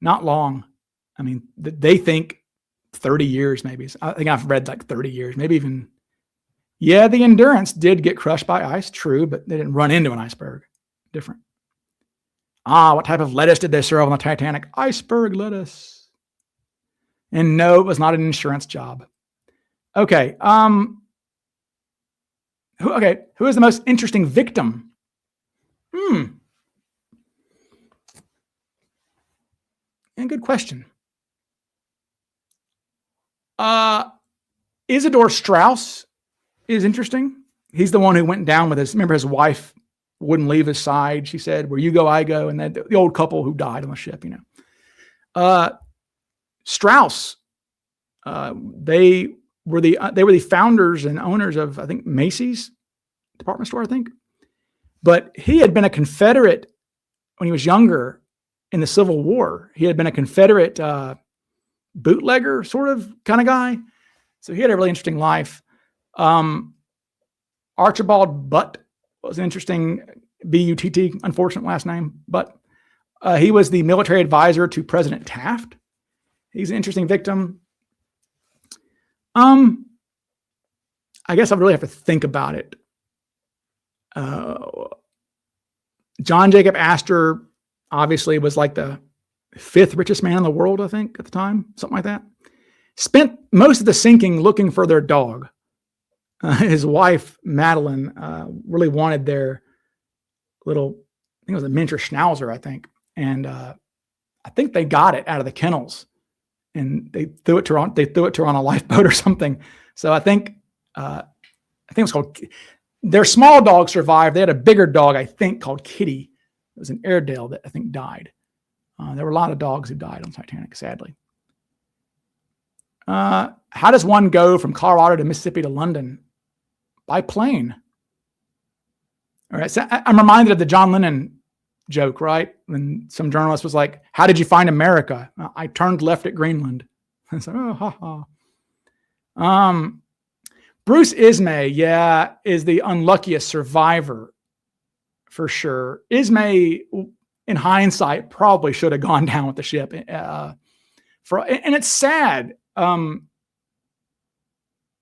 Not long. I mean, they think 30 years maybe. I think I've read like 30 years, maybe even. Yeah, the Endurance did get crushed by ice, true, but they didn't run into an iceberg. Different. What type of lettuce did they serve on the Titanic? Iceberg lettuce. And no, it was not an insurance job. Okay. Who is the most interesting victim? And good question. Isidore Straus is interesting. He's the one who went down with his wife wouldn't leave his side. She said, where you go, I go. And then the old couple who died on the ship, Straus, they were the founders and owners of, I think, Macy's department store, I think. But he had been a Confederate when he was younger in the Civil War. He had been a Confederate bootlegger sort of kind of guy. So he had a really interesting life. Archibald Butt was an interesting, B-U-T-T, unfortunate last name, but he was the military advisor to President Taft. He's an interesting victim. I guess I really have to think about it. John Jacob Astor obviously was like the 5th richest man in the world, I think, at the time, something like that. Spent most of the sinking looking for their dog. His wife, Madeline, really wanted their little, I think it was a miniature schnauzer, I think. And I think they got it out of the kennels and they threw it to her on a lifeboat or something. So I think it was called, their small dog survived. They had a bigger dog, I think, called Kitty. It was an Airedale that I think died. There were a lot of dogs who died on Titanic, sadly. How does one go from Colorado to Mississippi to London? By plane. All right. So I'm reminded of the John Lennon joke, right? When some journalist was like, how did you find America? I turned left at Greenland. I said, oh, ha, ha. Bruce Ismay, is the unluckiest survivor for sure. Ismay, in hindsight, probably should have gone down with the ship. And it's sad. I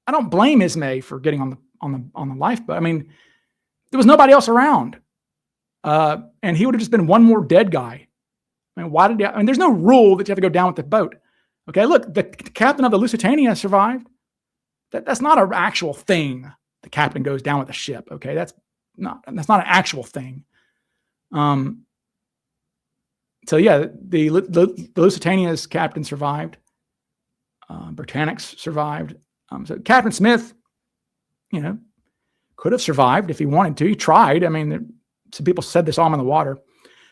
don't blame Ismay for getting on the lifeboat. I mean, there was nobody else around, and he would have just been one more dead guy. I mean, there's no rule that you have to go down with the boat. Okay, look, the captain of the Lusitania survived. That's not an actual thing. The captain goes down with the ship. Okay, that's not an actual thing. So yeah, the Lusitania's captain survived. Britannic's survived. So Captain Smith, could have survived if he wanted to. He tried. I mean, some people said they saw him in the water.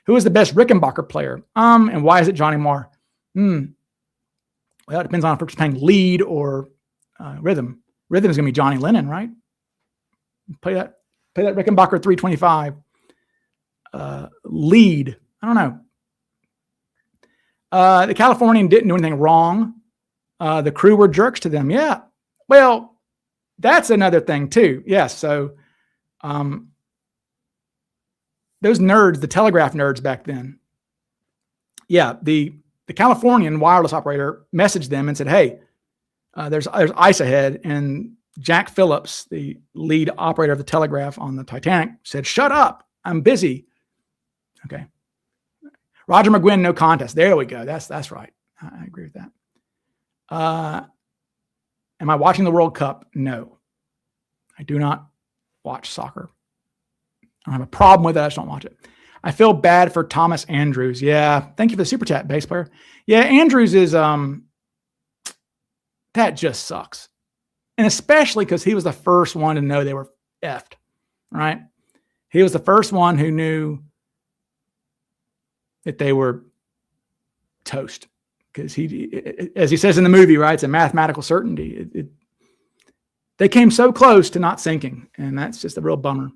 Who is the best Rickenbacker player? And why is it Johnny Marr? Well, it depends on if we're playing lead or rhythm. Rhythm is going to be Johnny Lennon, right? Play that Rickenbacker 325. Lead, I don't know. The Californian didn't do anything wrong. The crew were jerks to them. Yeah. Well, that's another thing too. Yes. So, those nerds, the telegraph nerds back then. Yeah. The Californian wireless operator messaged them and said, hey, there's ice ahead. And Jack Phillips, the lead operator of the telegraph on the Titanic, said, shut up. I'm busy. Okay. Roger McGuinn, no contest. There we go. That's right. I agree with that. Am I watching the World Cup? No, I do not watch soccer. I don't have a problem with it. I just don't watch it. I feel bad for Thomas Andrews. Yeah. Thank you for the super chat, bass player. Yeah. Andrews is, that just sucks. And especially because he was the first one to know they were effed, right? He was the first one who knew that they were toast. Because he, as he says in the movie, right, it's a mathematical certainty. They came so close to not sinking, and that's just a real bummer.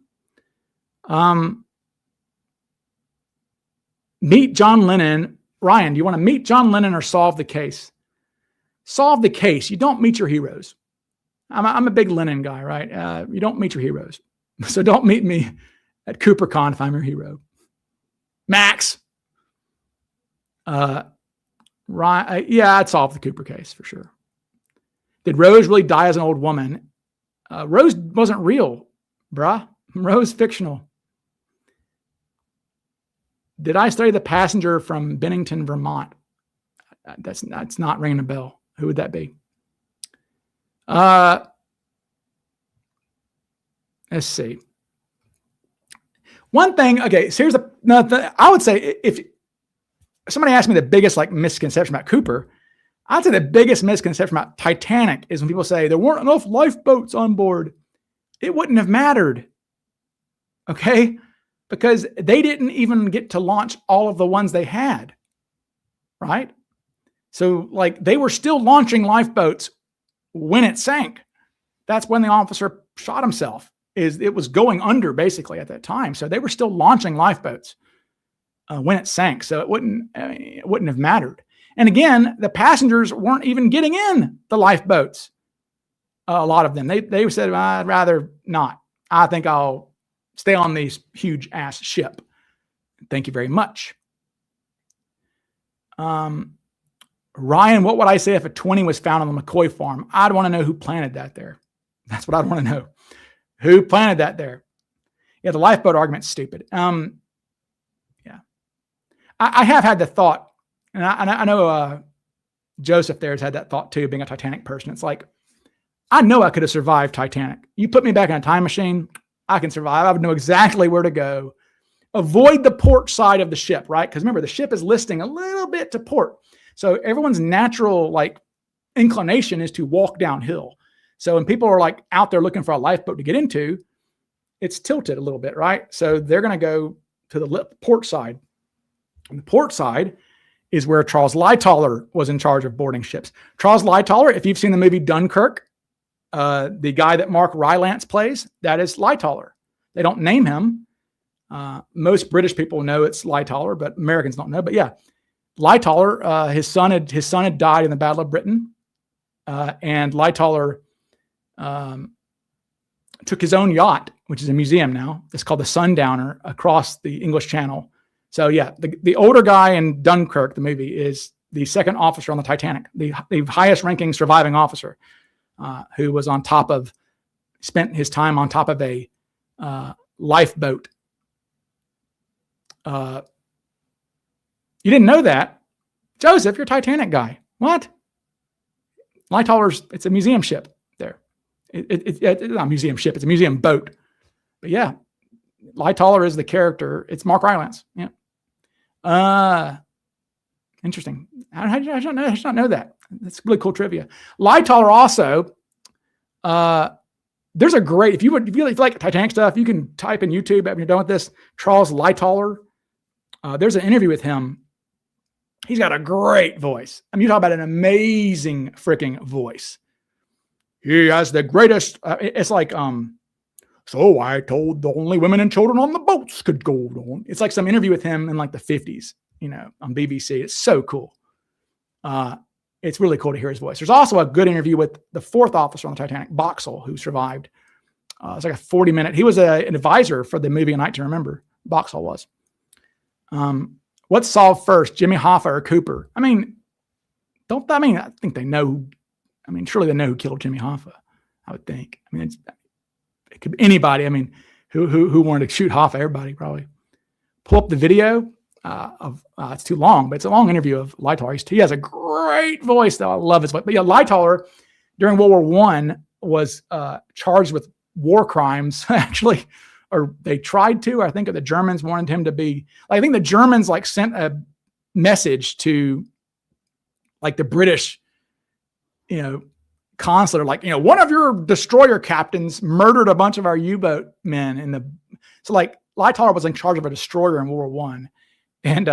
Meet John Lennon, Ryan, do you want to meet John Lennon or solve the case? Solve the case. You don't meet your heroes. I'm a big Lennon guy, right? You don't meet your heroes. So don't meet me at CooperCon if I'm your hero. Max. Ryan, yeah, I'd solve the Cooper case for sure. Did Rose really die as an old woman? Rose wasn't real, bruh. Rose fictional. Did I study The Passenger from Bennington, Vermont? That's not ringing a bell. Who would that be? Let's see. One thing, okay, so here's I would say if somebody asked me the biggest like misconception about Cooper, I'd say the biggest misconception about Titanic is when people say there weren't enough lifeboats on board. It wouldn't have mattered. Okay? Because they didn't even get to launch all of the ones they had. Right? So like they were still launching lifeboats when it sank. That's when the officer shot himself. It was going under basically at that time. So they were still launching lifeboats when it sank. So it wouldn't have mattered. And again, the passengers weren't even getting in the lifeboats. A lot of them, they said, I'd rather not. I think I'll stay on this huge ass ship. Thank you very much. Ryan, what would I say if a 20 was found on the McCoy farm? I'd want to know who planted that there. That's what I'd want to know. Who planted that there? Yeah, the lifeboat argument's stupid. Yeah. I have had the thought, and I know Joseph there has had that thought too, being a Titanic person. It's like, I know I could have survived Titanic. You put me back in a time machine, I can survive. I would know exactly where to go. Avoid the port side of the ship, right? Because remember, the ship is listing a little bit to port. So everyone's natural like inclination is to walk downhill. So when people are like out there looking for a lifeboat to get into, it's tilted a little bit, right? So they're going to go to the port side. And the port side is where Charles Lightoller was in charge of boarding ships. Charles Lightoller, if you've seen the movie Dunkirk, the guy that Mark Rylance plays, that is Lightoller. They don't name him. Most British people know it's Lightoller, but Americans don't know. But yeah, Lightoller, his son had died in the Battle of Britain, and Lightoller took his own yacht, which is a museum now. It's called the Sundowner, across the English Channel. So yeah, the older guy in Dunkirk, the movie, is the second officer on the Titanic, the highest ranking surviving officer, who was spent his time on top of a lifeboat. You didn't know that? Joseph, you're a Titanic guy. What? Lightoller's, it's a museum ship there. It's not a museum ship, it's a museum boat. But yeah, Lightoller is the character. It's Mark Rylance. Yeah. Interesting. I did not know that. That's really cool trivia. Lightoller also, there's a great, if you like Titanic stuff, you can type in YouTube after you're done with this, Charles Lightoller. There's an interview with him. He's got a great voice. I mean, you talk about an amazing freaking voice. He has the greatest, it's like, so I told the only women and children on the boats could go on. It's like some interview with him in like the 50s, on BBC. It's so cool. It's really cool to hear his voice. There's also a good interview with the fourth officer on the Titanic, Boxall, who survived. It's like a 40-minute. He was an advisor for the movie A Night to Remember. Boxall was. What's solved first, Jimmy Hoffa or Cooper? I mean, I think they know. I mean, surely they know who killed Jimmy Hoffa, I would think. I mean, it could be anybody. I mean, who wanted to shoot Hoffa? Everybody probably. Pull up the video it's too long, but it's a long interview of Lightoller. He has a great voice, though. I love his voice. But yeah, Lightoller during World War I was charged with war crimes, actually, or they tried to. I think the Germans wanted him to be. I think the Germans sent a message to the British, consulate, one of your destroyer captains murdered a bunch of our U-boat men so Lightoller was in charge of a destroyer in World War I, and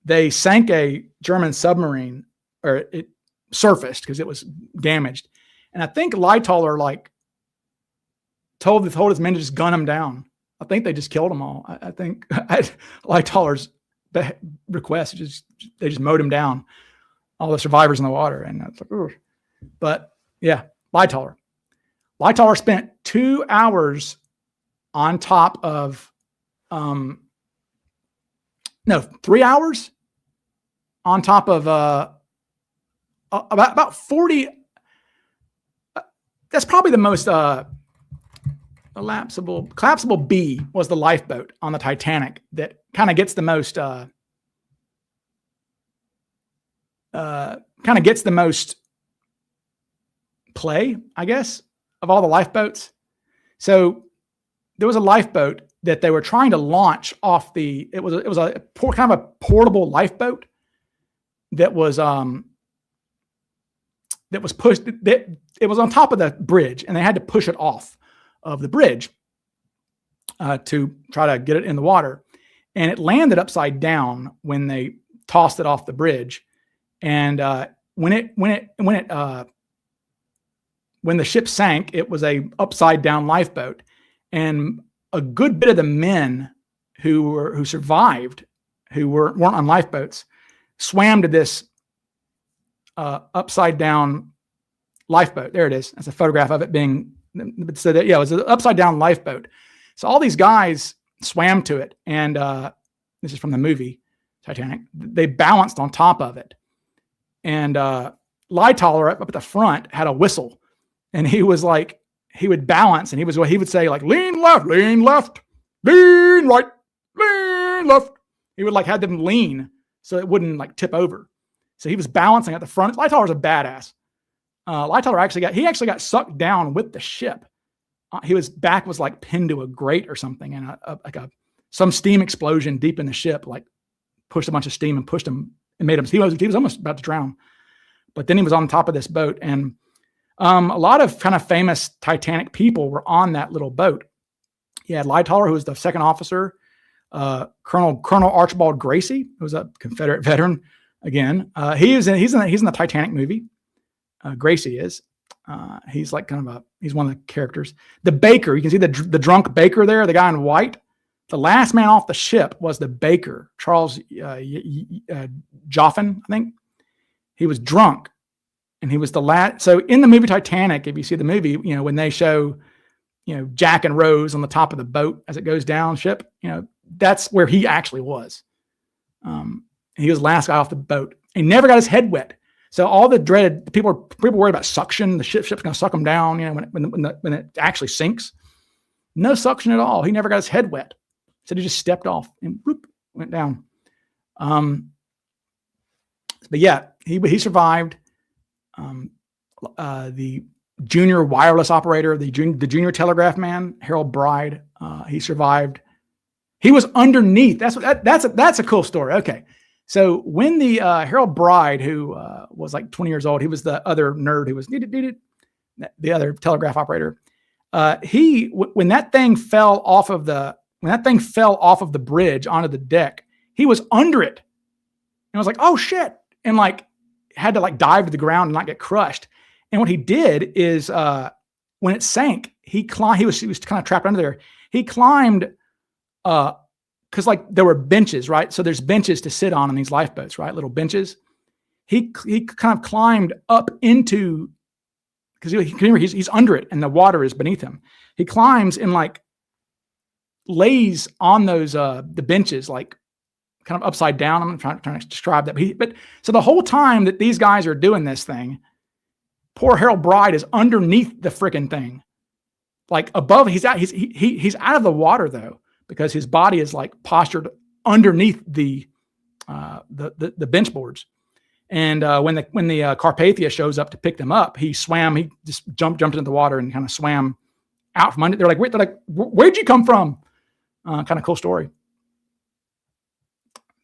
they sank a German submarine, or it surfaced because it was damaged. And I think Lightoller told his men to just gun him down. I think they just killed them all. I think Lightoller's request. They just mowed him down, all the survivors in the water. And it's like, ugh. But yeah, Lightoller. Lightoller spent 2 hours on top of, 3 hours on top of about 40. That's probably the most collapsible B was the lifeboat on the Titanic that kind of gets the most play, I guess, of all the lifeboats. So there was a lifeboat that they were trying to launch off it was a kind of a portable lifeboat that was pushed, that it was on top of the bridge, and they had to push it off of the bridge to try to get it in the water. And it landed upside down when they tossed it off the bridge. And when the ship sank, it was a upside down lifeboat. And a good bit of the men who survived, who weren't on lifeboats, swam to this upside down lifeboat. There it is. That's a photograph of it being. So that, yeah, it was an upside down lifeboat. So all these guys swam to it, and this is from the movie Titanic. They balanced on top of it, and Lightoller up at the front had a whistle, and he was like, he would balance, and he would say like, lean left, lean right, lean left. He would like have them lean so it wouldn't like tip over. So he was balancing at the front. Lightoller's a badass. Lightoller actually got sucked down with the ship. His back was like pinned to a grate or something, and some steam explosion deep in the ship like pushed a bunch of steam and pushed him and made him. He was almost about to drown, but then he was on top of this boat, and a lot of kind of famous Titanic people were on that little boat. You had Lightoller, who was the second officer, Colonel Archibald Gracie, who was a Confederate veteran. Again, he's in the Titanic movie. Gracie is. He's like he's one of the characters. The baker, you can see the drunk baker there, the guy in white. The last man off the ship was the baker, Charles Joffin, I think. He was drunk, and he was the last. So in the movie Titanic, if you see the movie, when they show, Jack and Rose on the top of the boat as it goes down ship, that's where he actually was. He was the last guy off the boat. He never got his head wet. So all the dreaded people worried about suction. The ship's going to suck him down. When it actually sinks, no suction at all. He never got his head wet. So he just stepped off and whoop, went down. But yeah, he survived. The junior wireless operator, the junior telegraph man, Harold Bride, he survived. He was underneath. That's a cool story. Okay. So when the Harold Bride, who was like 20 years old, he was the other nerd who was the other telegraph operator. When that thing fell off of the bridge onto the deck, he was under it, and was like, "Oh shit!" and like had to like dive to the ground and not get crushed. And what he did is, when it sank, he climbed. He was kind of trapped under there. He climbed. Because like there were benches, right? So there's benches to sit on these lifeboats, right? Little benches. He kind of climbed up into, because he's under it and the water is beneath him. He climbs and like lays on those the benches, like kind of upside down. I'm trying to describe that. But so the whole time that these guys are doing this thing, poor Harold Bride is underneath the freaking thing, like above. He's out of the water though, because his body is like postured underneath the bench boards. And when the Carpathia shows up to pick them up, he just jumped into the water and kind of swam out from under. They're like, where'd you come from? Kind of cool story.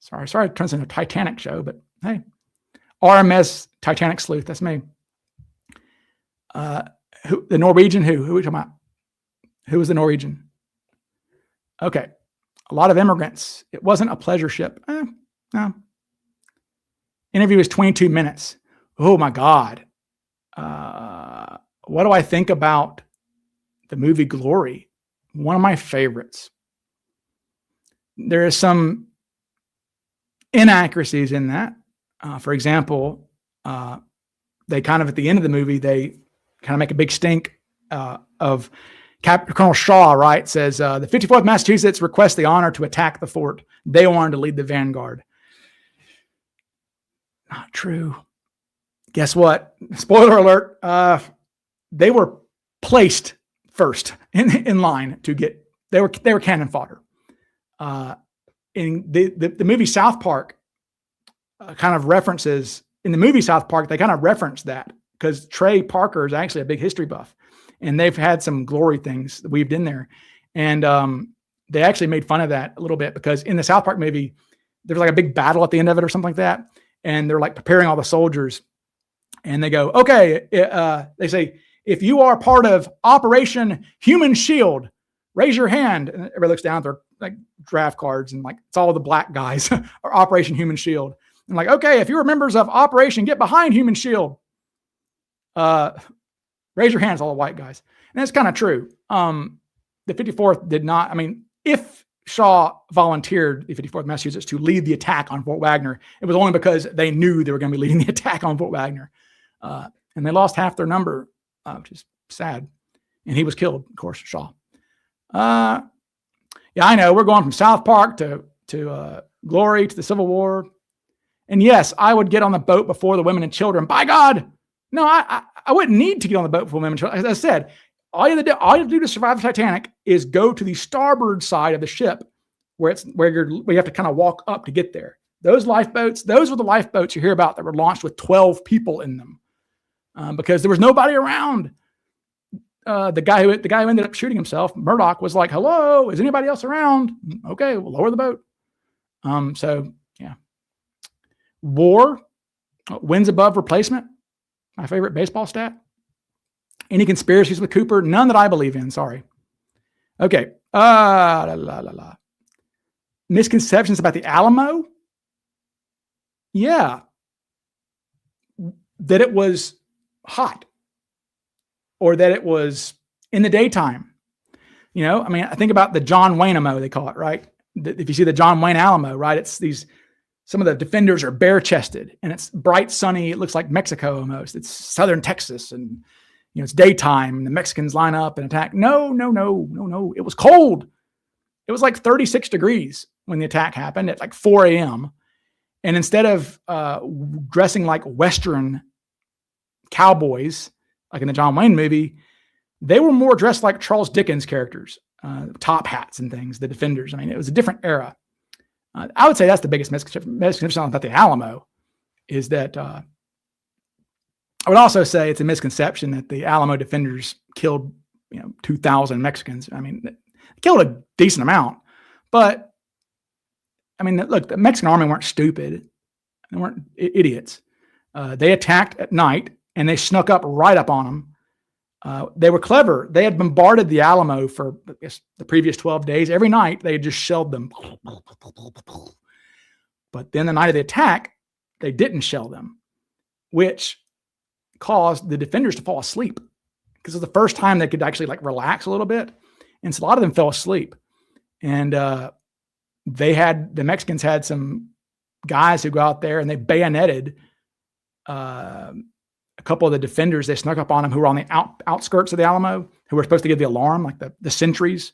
Sorry, it turns into a Titanic show, but hey, RMS Titanic Sleuth, that's me. The Norwegian, who are we talking about? Who was the Norwegian? Okay. A lot of immigrants. It wasn't a pleasure ship. No. Interview was 22 minutes. Oh my God. What do I think about the movie Glory? One of my favorites. There is some inaccuracies in that. For example, they kind of, at the end of the movie, they kind of make a big stink of Colonel Shaw, right? Says, the 54th Massachusetts requests the honor to attack the fort. They wanted to lead the vanguard. Not true. Guess what? Spoiler alert. They were placed first in line to get, they were cannon fodder. In the movie South Park kind of references, in the movie South Park, they kind of reference that because Trey Parker is actually a big history buff, and they've had some glory things weaved in there. And they actually made fun of that a little bit because in the South Park movie, there's like a big battle at the end of it or something like that. And they're like preparing all the soldiers, and they go, okay, they say, if you are part of Operation Human Shield, raise your hand. And everybody looks down at their like draft cards, and like, it's all the black guys are Operation Human Shield. And like, okay, if you're members of Operation Get Behind Human Shield, raise your hands, all the white guys. And that's kind of true. The 54th did not, I mean, if Shaw volunteered the 54th Massachusetts to lead the attack on Fort Wagner, it was only because they knew they were going to be leading the attack on Fort Wagner. And they lost half their number, which is sad. And he was killed, of course, Shaw. Yeah, I know. We're going from South Park to glory to the Civil War. And yes, I would get on the boat before the women and children. By God, no, I wouldn't need to get on the boat before women and children. As I said, all you have to do to survive the Titanic is go to the starboard side of the ship, where you have to kind of walk up to get there. Those lifeboats, those were the lifeboats you hear about that were launched with 12 people in them, because there was nobody around. The guy who ended up shooting himself, Murdoch, was like, "Hello, is anybody else around?" Okay, we'll lower the boat. So yeah, war wins above replacement. My favorite baseball stat. Any conspiracies with Cooper? None that I believe in. Sorry. Okay. Misconceptions about the Alamo? Yeah. That it was hot, or that it was in the daytime. You know, I mean, I think about the John Wayne Alamo, they call it, right? If you see the John Wayne Alamo, right? It's some of the defenders are bare chested, and it's bright, sunny. It looks like Mexico almost. It's southern Texas, and it's daytime, and the Mexicans line up and attack. No. It was cold. It was like 36 degrees when the attack happened at like 4 a.m. And instead of dressing like Western cowboys, like in the John Wayne movie, they were more dressed like Charles Dickens characters, top hats and things, the defenders. I mean, it was a different era. I would say that's the biggest misconception about the Alamo, is that I would also say it's a misconception that the Alamo defenders killed 2,000 Mexicans. I mean, they killed a decent amount, but I mean, look, the Mexican army weren't stupid. They weren't idiots. They attacked at night, and they snuck up right up on them. They were clever. They had bombarded the Alamo for, I guess, the previous 12 days. Every night, they had just shelled them. But then the night of the attack, they didn't shell them, which caused the defenders to fall asleep, because it was the first time they could actually like relax a little bit. And so a lot of them fell asleep. And the Mexicans had some guys who go out there and they bayoneted a couple of the defenders. They snuck up on them who were on the outskirts of the Alamo, who were supposed to give the alarm, like the sentries,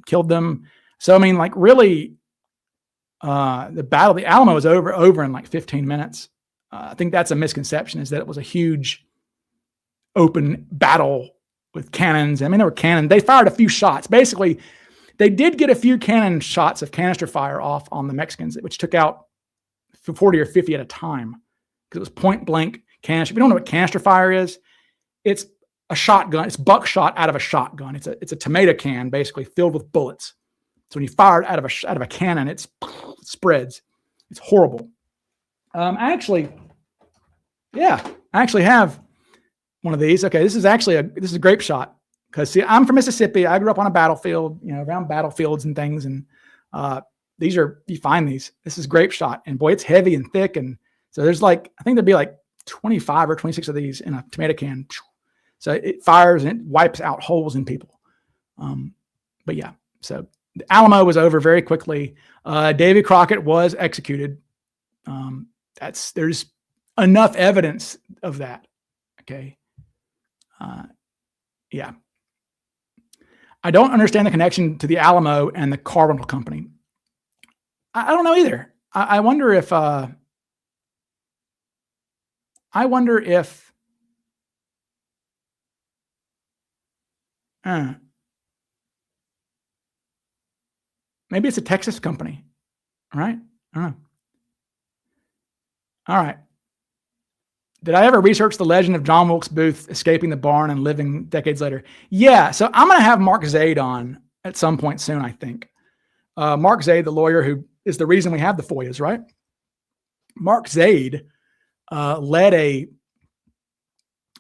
killed them. So, I mean, like really, the battle of the Alamo was over in like 15 minutes. I think that's a misconception, is that it was a huge open battle with cannons. I mean, there were cannons. They fired a few shots. Basically, they did get a few cannon shots of canister fire off on the Mexicans, which took out 40 or 50 at a time, because it was point blank canister. If you don't know what canister fire is, it's a shotgun. It's buckshot out of a shotgun. It's a tomato can basically filled with bullets. So when you fire it out of a cannon, it spreads. It's horrible. I actually have one of these. Okay, this is a grape shot, because see, I'm from Mississippi. I grew up on a battlefield, around battlefields and things, and you find these. This is grape shot, and boy, it's heavy and thick, and so there's I think there'd be like 25 or 26 of these in a tomato can. So it fires and it wipes out holes in people. But yeah, so the Alamo was over very quickly. Davy Crockett was executed There's enough evidence of that. Okay. Yeah. I don't understand the connection to the Alamo and the car rental company. I don't know either. I wonder if maybe it's a Texas company, right? I don't know. All right. Did I ever research the legend of John Wilkes Booth escaping the barn and living decades later? Yeah. So I'm going to have Mark Zaid on at some point soon, I think. Mark Zaid, the lawyer who is the reason we have the FOIAs, right? Mark Zaid led a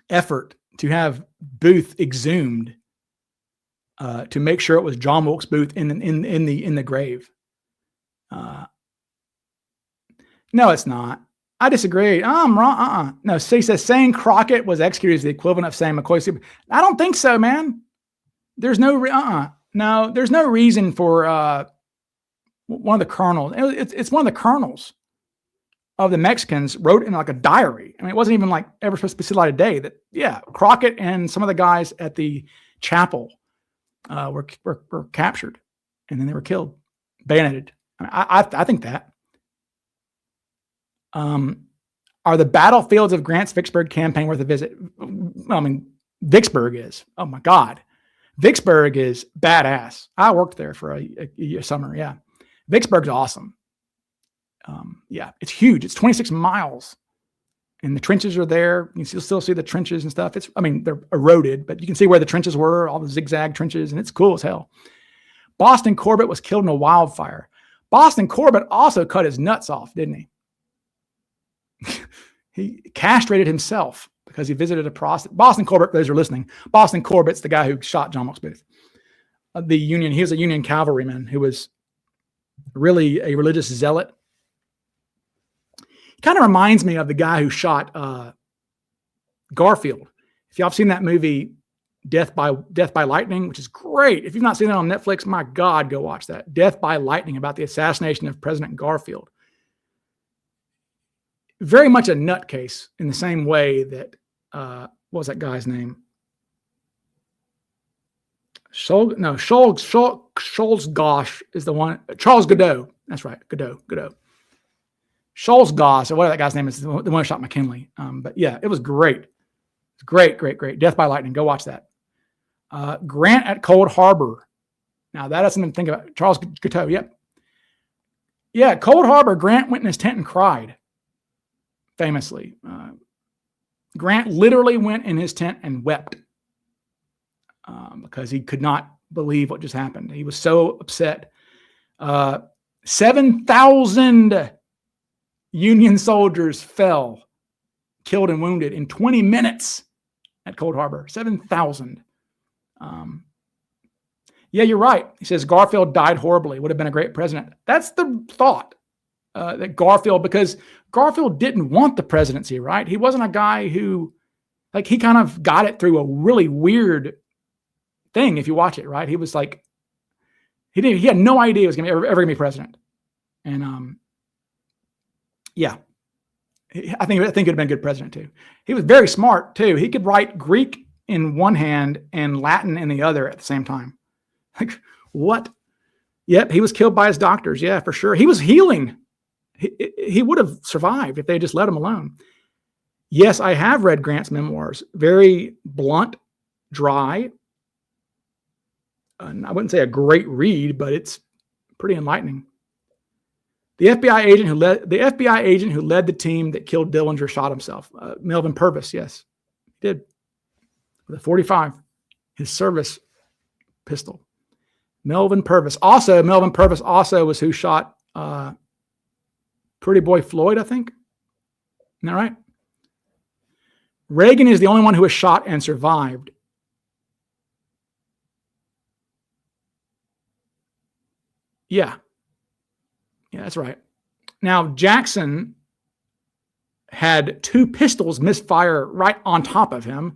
effort to have Booth exhumed to make sure it was John Wilkes Booth in the grave. No, it's not. I disagree. I'm wrong. No, so he says saying Crockett was executed is the equivalent of saying McCoy. I don't think so, man. There's no no. There's no reason for one of the colonels. It's one of the colonels of the Mexicans wrote in like a diary. I mean, it wasn't even like ever supposed to be light a day. That Crockett and some of the guys at the chapel were captured, and then they were killed, bayoneted. I think that. Are the battlefields of Grant's Vicksburg campaign worth a visit? I mean, Vicksburg is. Oh my God. Vicksburg is badass. I worked there for a summer. Yeah. Vicksburg's awesome. It's huge. It's 26 miles and the trenches are there. You can still see the trenches and stuff. They're eroded, but you can see where the trenches were, all the zigzag trenches, and it's cool as hell. Boston Corbett was killed in a wildfire. Boston Corbett also cut his nuts off, didn't he? He castrated himself because he visited a prostitute. Boston Corbett, those who are listening, Boston Corbett's the guy who shot John Wilkes Booth. He was a Union cavalryman who was really a religious zealot. He kind of reminds me of the guy who shot Garfield. If y'all have seen that movie, Death by Lightning, which is great. If you've not seen it on Netflix, my God, go watch that. Death by Lightning, about the assassination of President Garfield. Very much a nutcase in the same way that, what was that guy's name? Scholes Gosh is the one. Charles Godot. That's right. Godot. Scholes Goss, or whatever that guy's name is, the one who shot McKinley. But yeah, it was great. It's great. Death by Lightning. Go watch that. Grant at Cold Harbor. Now that has something to think about. Charles Godot. Yep. Yeah, Cold Harbor. Grant went in his tent and cried. Famously, Grant literally went in his tent and wept because he could not believe what just happened. He was so upset. 7,000 Union soldiers fell, killed and wounded in 20 minutes at Cold Harbor. 7,000. Yeah, you're right. He says Garfield died horribly. Would have been a great president. That's the thought. That Garfield, because Garfield didn't want the presidency, right? He wasn't a guy who, he kind of got it through a really weird thing. If you watch it, right? He was like, he had no idea he was going to ever going to be president. And I think he'd have been a good president too. He was very smart too. He could write Greek in one hand and Latin in the other at the same time. Like what? Yep, he was killed by his doctors. Yeah, for sure. He was healing. He would have survived if they just let him alone. Yes, I have read Grant's memoirs. Very blunt, dry. I wouldn't say a great read, but it's pretty enlightening. The FBI agent who led the team that killed Dillinger shot himself. Melvin Purvis, yes, he did. With a 45, his service pistol. Melvin Purvis also was who shot Pretty Boy Floyd, I think. Isn't that right? Reagan is the only one who was shot and survived. Yeah, that's right. Now, Jackson had 2 pistols misfire right on top of him.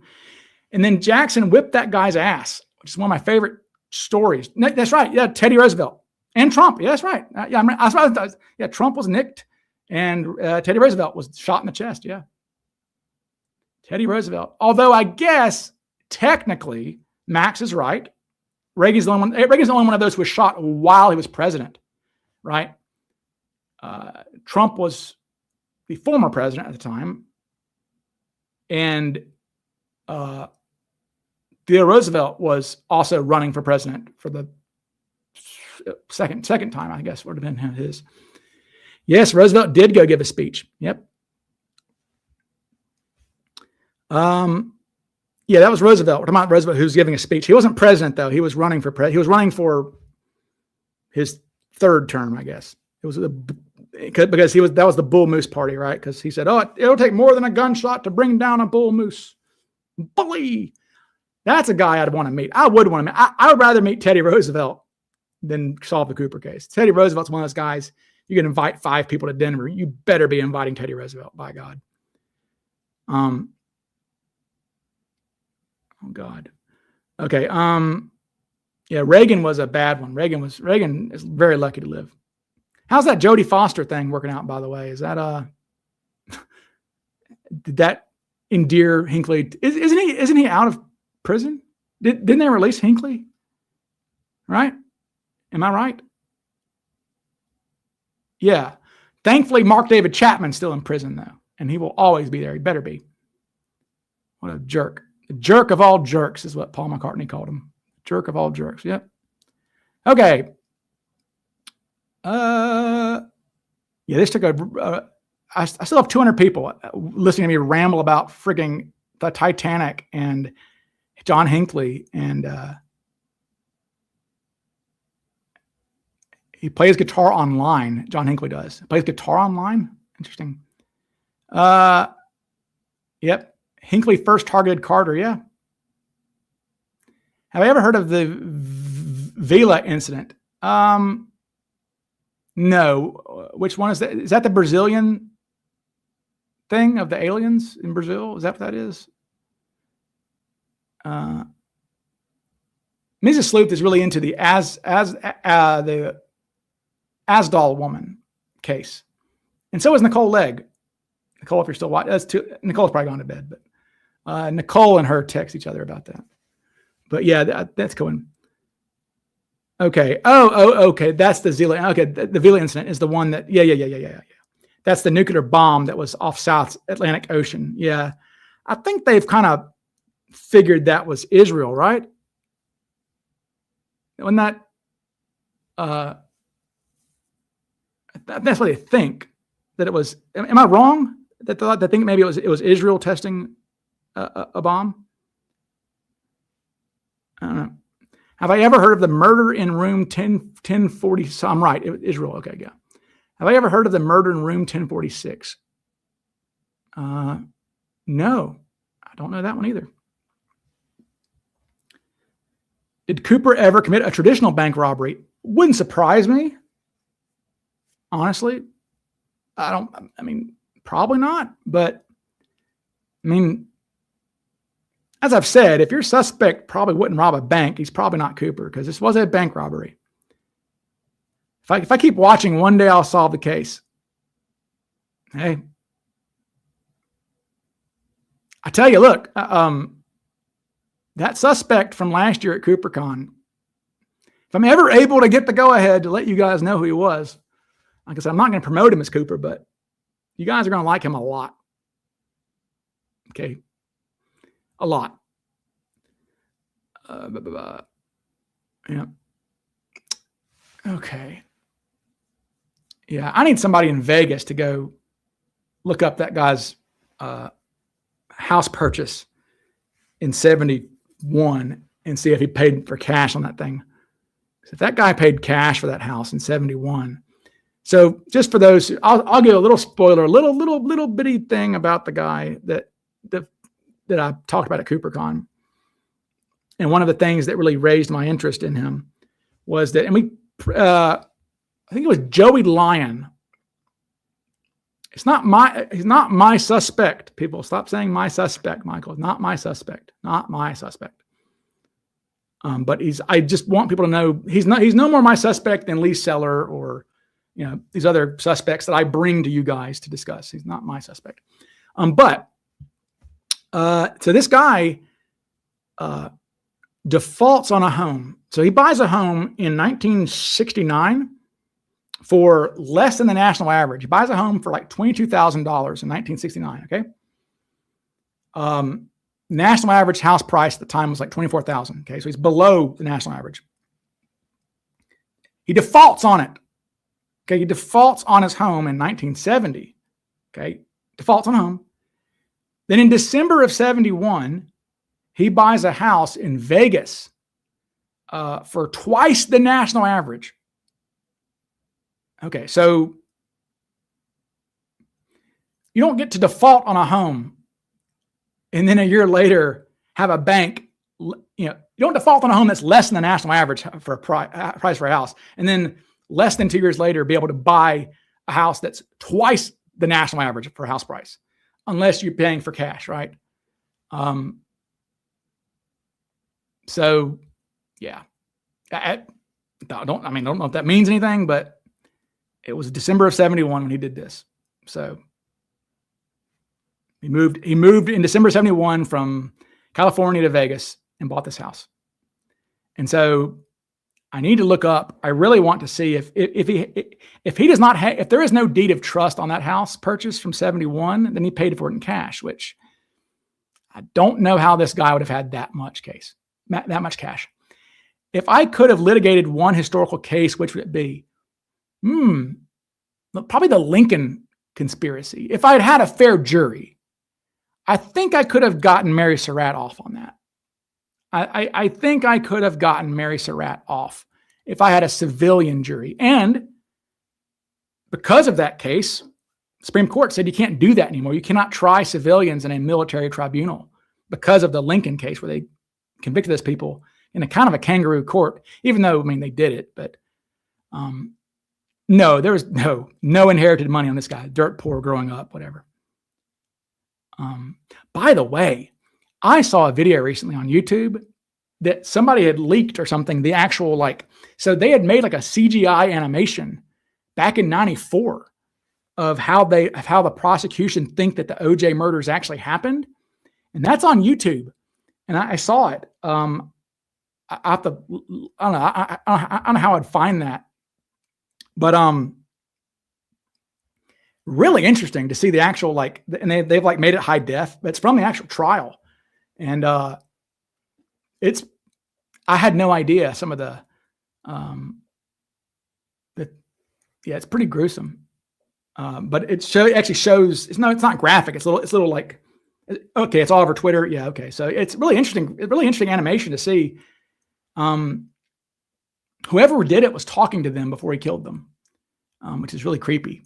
And then Jackson whipped that guy's ass, which is one of my favorite stories. That's right. Yeah, Teddy Roosevelt and Trump. Yeah, that's right. Trump was nicked And Teddy Roosevelt was shot in the chest. Yeah. Teddy Roosevelt. Although I guess technically Max is right. Reagan's the only one of those who was shot while he was president, right? Trump was the former president at the time. And Theodore Roosevelt was also running for president for the second time, I guess, would have been his. Yes, Roosevelt did go give a speech. Yep. Yeah, that was Roosevelt. We're talking about Roosevelt, who's giving a speech. He wasn't president though. He was running for he was running for his third term, I guess. It was because that was the Bull Moose Party, right? Because he said, "Oh, it'll take more than a gunshot to bring down a bull moose." Bully. That's a guy I'd want to meet. I would want to meet. I would rather meet Teddy Roosevelt than solve the Cooper case. Teddy Roosevelt's one of those guys. You can invite 5 people to Denver. You better be inviting Teddy Roosevelt, by God. Oh God. Okay. Yeah, Reagan was a bad one. Reagan is very lucky to live. How's that Jodie Foster thing working out, by the way? Is that did that endear Hinckley? Isn't he out of prison? Didn't they release Hinckley? Right? Am I right? Yeah. Thankfully, Mark David Chapman's still in prison though, and he will always be there. He better be. What a jerk. The jerk of all jerks is what Paul McCartney called him. Jerk of all jerks. Yep. Okay. Yeah, this took I still have 200 people listening to me ramble about frigging the Titanic and John Hinckley, and he plays guitar online. John Hinckley does. He plays guitar online. Interesting. Yep. Hinckley first targeted Carter. Yeah. Have I ever heard of the Vila incident? No. Which one is that? Is that the Brazilian thing of the aliens in Brazil? Is that what that is? Mrs. Sleuth is really into the the Asdal woman case, and so is Nicole Legg. Nicole, if you're still watching, Nicole's probably gone to bed, but Nicole and her text each other about that. But yeah, that's going. Okay. Okay. That's the Zila. Okay. The Vila incident is the one that. Yeah. That's the nuclear bomb that was off South Atlantic Ocean. Yeah, I think they've kind of figured that was Israel, right? When that. That's what they think that it was. Am I wrong? That they think maybe it was Israel testing a bomb. I don't know. Have I ever heard of the murder in room 1040? So I'm right. Israel. Okay, yeah. Have I ever heard of the murder in room 1046? No, I don't know that one either. Did Cooper ever commit a traditional bank robbery? Wouldn't surprise me. Honestly, I mean, probably not. But I mean, as I've said, if your suspect probably wouldn't rob a bank, he's probably not Cooper, because this was a bank robbery. If I keep watching, one day I'll solve the case. Hey, I tell you, look, that suspect from last year at CooperCon, if I'm ever able to get the go-ahead to let you guys know who he was, like I said, I'm not going to promote him as Cooper, but you guys are going to like him a lot. Okay. A lot. Yeah. Okay. Yeah, I need somebody in Vegas to go look up that guy's house purchase in 71 and see if he paid for cash on that thing. If that guy paid cash for that house in 71. So just for those, I'll give a little spoiler, a little bitty thing about the guy that I talked about at CooperCon. And one of the things that really raised my interest in him was that, and I think it was Joey Lyon. He's not my suspect. People, stop saying my suspect, Michael. Not my suspect. Not my suspect. But I just want people to know he's no more my suspect than Lee Seller or, these other suspects that I bring to you guys to discuss. He's not my suspect. So this guy defaults on a home. So he buys a home in 1969 for less than the national average. He buys a home for like $22,000 in 1969. Okay. National average house price at the time was like $24,000. Okay. So he's below the national average. He defaults on it. Okay. He defaults on his home in 1970. Okay. Defaults on home. Then in December of 71, he buys a house in Vegas for twice the national average. Okay, so you don't get to default on a home and then a year later have a bank, you don't default on a home that's less than the national average for a price for a house, and then less than 2 years later be able to buy a house that's twice the national average for house price, unless you're paying for cash, right? So yeah, I don't know if that means anything, but it was December of 71 when he did this. So he moved in December of 71 from California to Vegas and bought this house. And so I need to look up. I really want to see if he does not have, if there is no deed of trust on that house purchase from 71, then he paid for it in cash, which I don't know how this guy would have had that much cash. If I could have litigated one historical case, which would it be? Probably the Lincoln conspiracy. If I had had a fair jury, I think I could have gotten Mary Surratt off on that. I think I could have gotten Mary Surratt off if I had a civilian jury. And because of that case, Supreme Court said you can't do that anymore. You cannot try civilians in a military tribunal because of the Lincoln case where they convicted those people in a kind of a kangaroo court, even though, they did it. But no, there was no inherited money on this guy. Dirt poor growing up, whatever. By the way, I saw a video recently on YouTube that somebody had leaked or something, the actual so they had made like a CGI animation back in 94 of how the prosecution think that the OJ murders actually happened. And that's on YouTube. And I saw it. I don't know how I'd find that. But really interesting to see the actual and they've made it high def, but it's from the actual trial. And I had no idea some of the it's pretty gruesome. But it actually shows it's not graphic. It's little okay, it's all over Twitter. Yeah, okay. So it's really interesting animation to see. Whoever did it was talking to them before he killed them, which is really creepy.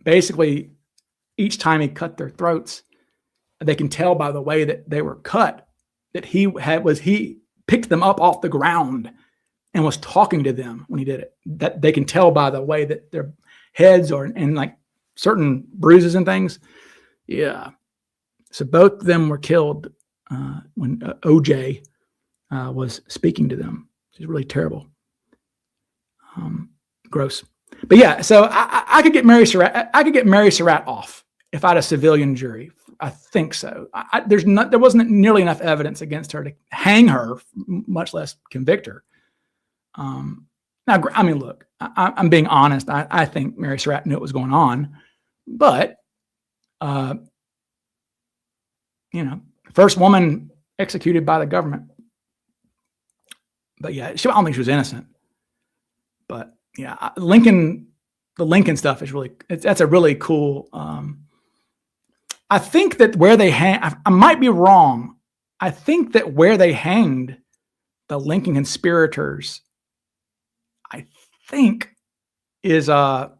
Basically, each time he cut their throats, they can tell by the way that they were cut that he picked them up off the ground and was talking to them when he did it. That they can tell by the way that their heads and certain bruises and things. Yeah. So both of them were killed when OJ was speaking to them, which is really terrible. Gross. But yeah, so I could get Mary Surratt. I could get Mary Surratt off if I had a civilian jury. I think so. There wasn't nearly enough evidence against her to hang her, much less convict her. Now, look, I'm being honest. I think Mary Surratt knew what was going on, but first woman executed by the government. But yeah, I don't think she was innocent. But yeah, the Lincoln stuff is that's a really cool. I think that where they I might be wrong. I think that where they hanged the Lincoln conspirators, I think, is right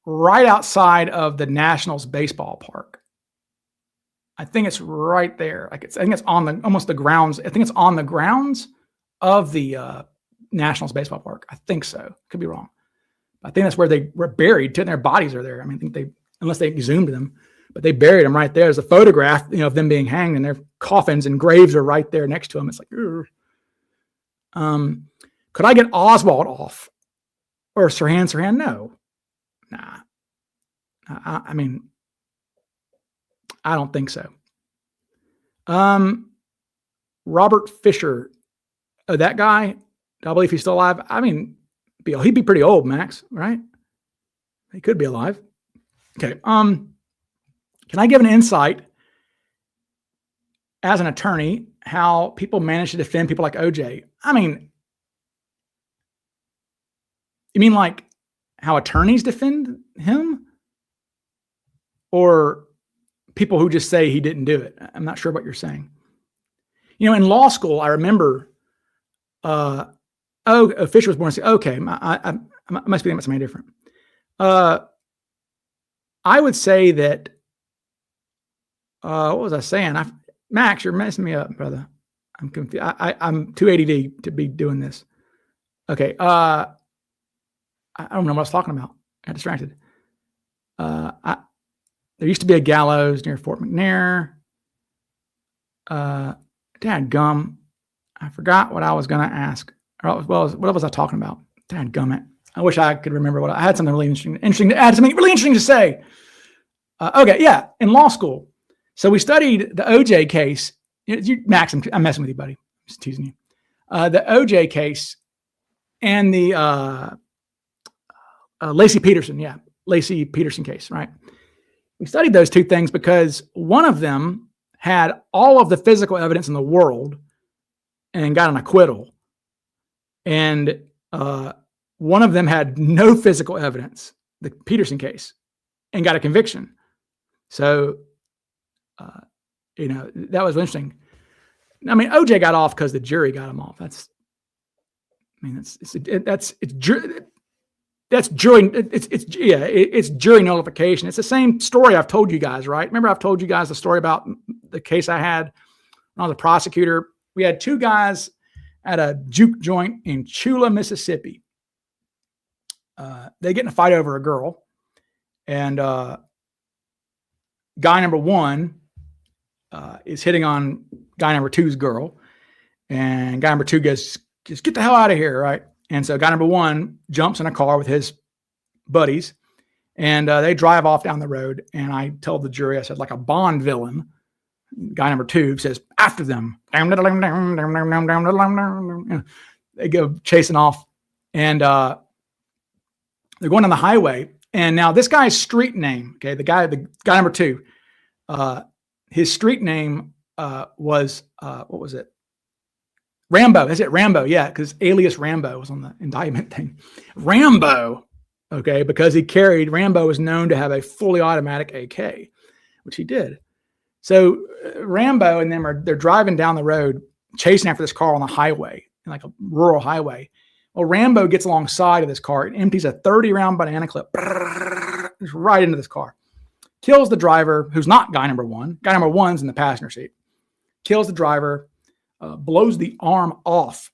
outside of the Nationals baseball park. I think it's right there. I think it's on almost the grounds. I think it's on the grounds of the Nationals baseball park. I think so. Could be wrong. I think that's where they were buried. Their bodies are there. I think unless they exhumed them, but they buried them right there. There's a photograph, of them being hanged, and their coffins and graves are right there next to them. It's like, could I get Oswald off? Or Sirhan? No. Nah. I mean, I don't think so. Robert Fisher. Oh, that guy? I believe he's still alive. I mean, he'd be pretty old, Max, right? He could be alive. Okay. Can I give an insight as an attorney how people manage to defend people like OJ? I mean, you mean like how attorneys defend him? Or people who just say he didn't do it? I'm not sure what you're saying. You know, in law school, I remember, Fisher was born. Okay, I must be thinking about something different. I would say that, what was I saying? Max, you're messing me up, brother. I'm confused. I'm too ADD to be doing this. Okay. I don't know what I was talking about. I got distracted. There used to be a gallows near Fort McNair. Dadgum. I forgot what I was going to ask. What was I talking about? Dadgummit. I wish I could remember what I had something really interesting to add, something really interesting to say. Okay, yeah, in law school. So we studied the OJ case. Max, I'm messing with you, buddy. I'm just teasing you. The OJ case and the Laci Peterson case, right? We studied those two things because one of them had all of the physical evidence in the world and got an acquittal. And one of them had no physical evidence, the Peterson case, and got a conviction. So, that was interesting. I mean, OJ got off because the jury got him off. That's jury nullification. It's the same story I've told you guys, right? Remember, I've told you guys the story about the case I had when I was a prosecutor. We had two guys at a juke joint in Chula, Mississippi. They get in a fight over a girl, and guy number one is hitting on guy number two's girl, and guy number two goes, "Just get the hell out of here," right? And so guy number one jumps in a car with his buddies, and they drive off down the road. And I told the jury, I said, like a Bond villain, guy number two says, "After them." They go chasing off, and they're going on the highway. And now this guy's street name, okay, the guy number two, his street name was, what was it? Rambo. Is it Rambo? Yeah, because alias Rambo was on the indictment thing. Rambo, okay, because Rambo was known to have a fully automatic AK, which he did. So Rambo and them they're driving down the road, chasing after this car on the highway, like a rural highway. Well, Rambo gets alongside of this car and empties a 30-round banana clip right into this car. Kills the driver, who's not guy number one. Guy number one's in the passenger seat. Kills the driver, blows the arm off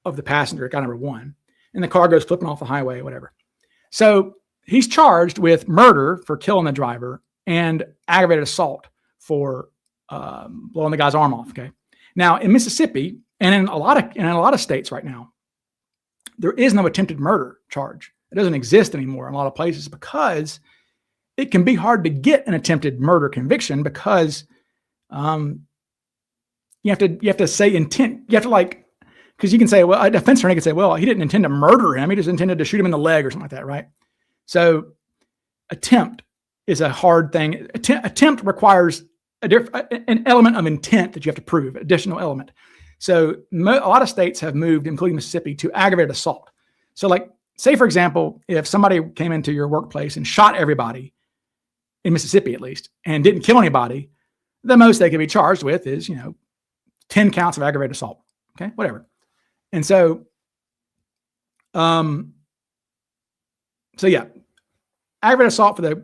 of the passenger, guy number one, and the car goes flipping off the highway, whatever. So he's charged with murder for killing the driver and aggravated assault for blowing the guy's arm off. Okay. Now in Mississippi and in a lot of states right now, there is no attempted murder charge. It doesn't exist anymore in a lot of places because it can be hard to get an attempted murder conviction because you have to say intent. You have to because you can say, well, a defense attorney could say, well, he didn't intend to murder him. He just intended to shoot him in the leg or something like that, right? So attempt is a hard thing. Attempt requires an element of intent that you have to prove, additional element. So a lot of states have moved, including Mississippi, to aggravated assault. So say, for example, if somebody came into your workplace and shot everybody, in Mississippi at least, and didn't kill anybody, the most they could be charged with is, 10 counts of aggravated assault. Okay, whatever. And so, aggravated assault for the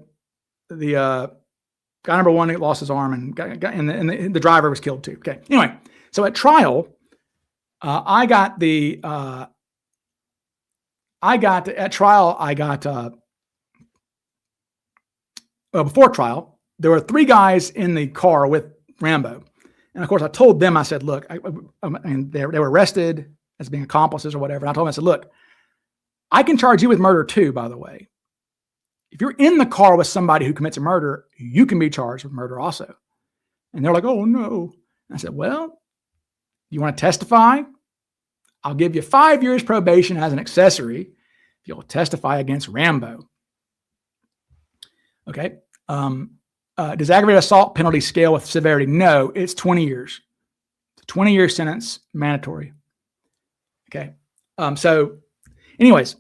guy number one lost his arm, and the driver was killed too. Okay. Anyway, so at trial, before trial, there were three guys in the car with Rambo. And of course, I told them, I said, look, and they were arrested as being accomplices or whatever. And I told them, I said, look, I can charge you with murder too, by the way. If you're in the car with somebody who commits a murder, you can be charged with murder also. And they're like, oh no. And I said, well, you want to testify? I'll give you 5 years probation as an accessory if you'll testify against Rambo. Okay. Does aggravated assault penalty scale with severity? No, it's 20 years. It's a 20-year sentence, mandatory. Okay. So anyways,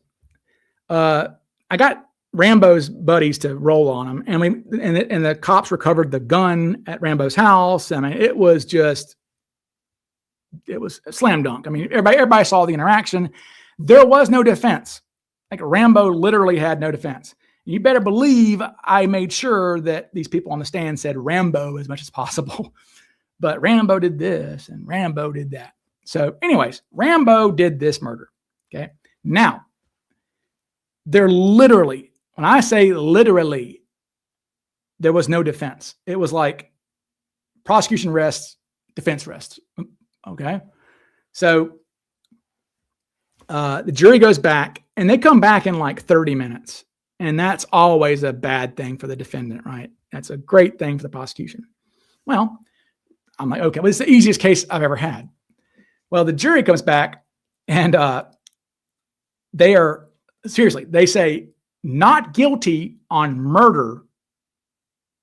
I got Rambo's buddies to roll on him, and the cops recovered the gun at Rambo's house. I mean, it was a slam dunk. I mean, everybody saw the interaction. There was no defense. Like Rambo literally had no defense. You better believe I made sure that these people on the stand said Rambo as much as possible. But Rambo did this and Rambo did that. So anyways, Rambo did this murder. Okay. Now, they're literally, when I say literally, there was no defense. It was like prosecution rests, defense rests. Okay. So the jury goes back and they come back in like 30 minutes. And that's always a bad thing for the defendant, right? That's a great thing for the prosecution. Well, I'm like, okay, well, it's the easiest case I've ever had. Well, the jury comes back and they say not guilty on murder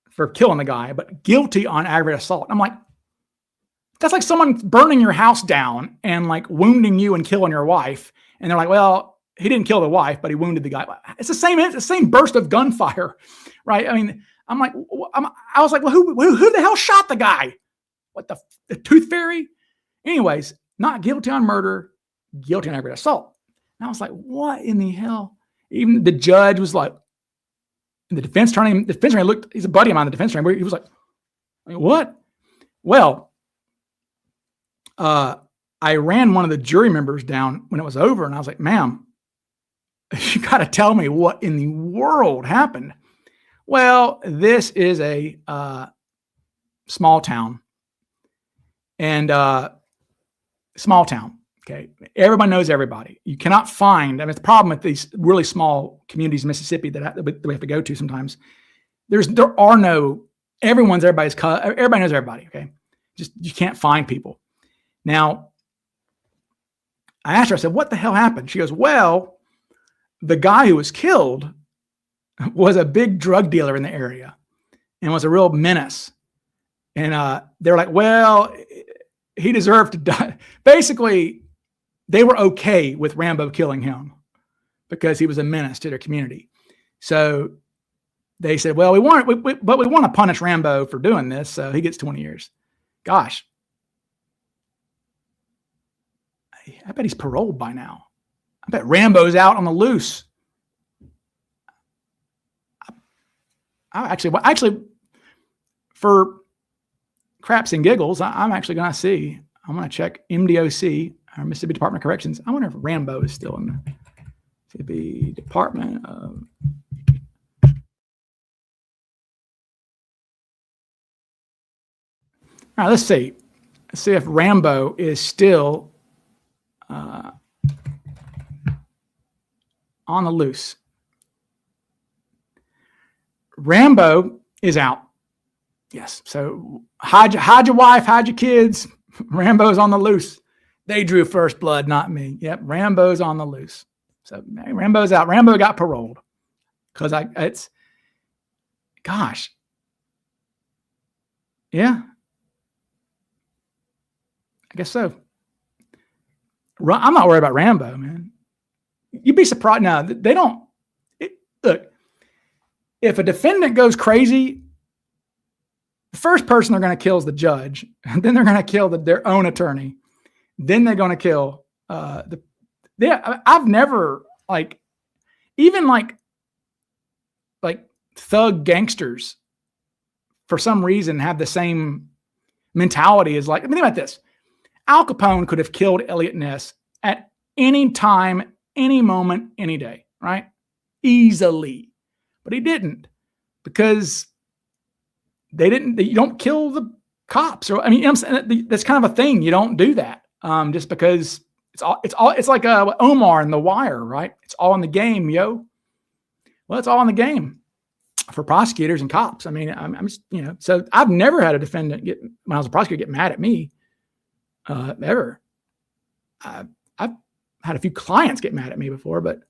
for killing the guy, but guilty on aggravated assault. I'm like, that's like someone burning your house down and like wounding you and killing your wife. And they're like, well, he didn't kill the wife, but he wounded the guy. It's the same burst of gunfire, right? I mean, I was like, well, who the hell shot the guy? What, the tooth fairy? Anyways, not guilty on murder, guilty on aggravated assault. And I was like, what in the hell? Even the judge was like, the defense attorney looked, he's a buddy of mine, the defense attorney, he was like, what? Well, I ran one of the jury members down when it was over, and I was like, ma'am, you got to tell me what in the world happened. Well, this is a small town. And small town, okay? Everybody knows everybody. You cannot find, I mean, the problem with these really small communities in Mississippi that we have to go to sometimes, everybody knows everybody, okay? Just, you can't find people. Now, I asked her, I said, what the hell happened? She goes, well, the guy who was killed was a big drug dealer in the area and was a real menace. And they're like, well, he deserved to die. Basically, they were okay with Rambo killing him because he was a menace to their community. So they said, well, we want to punish Rambo for doing this, so he gets 20 years. Gosh. I bet he's paroled by now. I bet Rambo's out on the loose. Actually, for craps and giggles, I'm actually going to see. I'm going to check MDOC, our Mississippi Department of Corrections. I wonder if Rambo is still in the Mississippi Department of. All right, let's see. Let's see if Rambo is still on the loose. Rambo is out. Yes. So hide your wife, hide your kids. Rambo's on the loose. They drew first blood, not me. Yep. Rambo's on the loose. So Rambo's out. Rambo got paroled because gosh. Yeah. I guess so. I'm not worried about Rambo, man. You'd be surprised. Now, they don't. Look, if a defendant goes crazy, the first person they're going to kill is the judge. And then they're going to kill their own attorney. Then they're going to kill I've never, even thug gangsters, for some reason, have the same mentality as think about this. Al Capone could have killed Elliot Ness at any time, any moment, any day, right? Easily. But he didn't, because you don't kill the cops. Or, I mean, that's kind of a thing. You don't do that just because It's like Omar in The Wire, right? It's all in the game, yo. Well, it's all in the game for prosecutors and cops. I mean, I'm just, so I've never had a defendant when I was a prosecutor, get mad at me, ever. I've had a few clients get mad at me before, but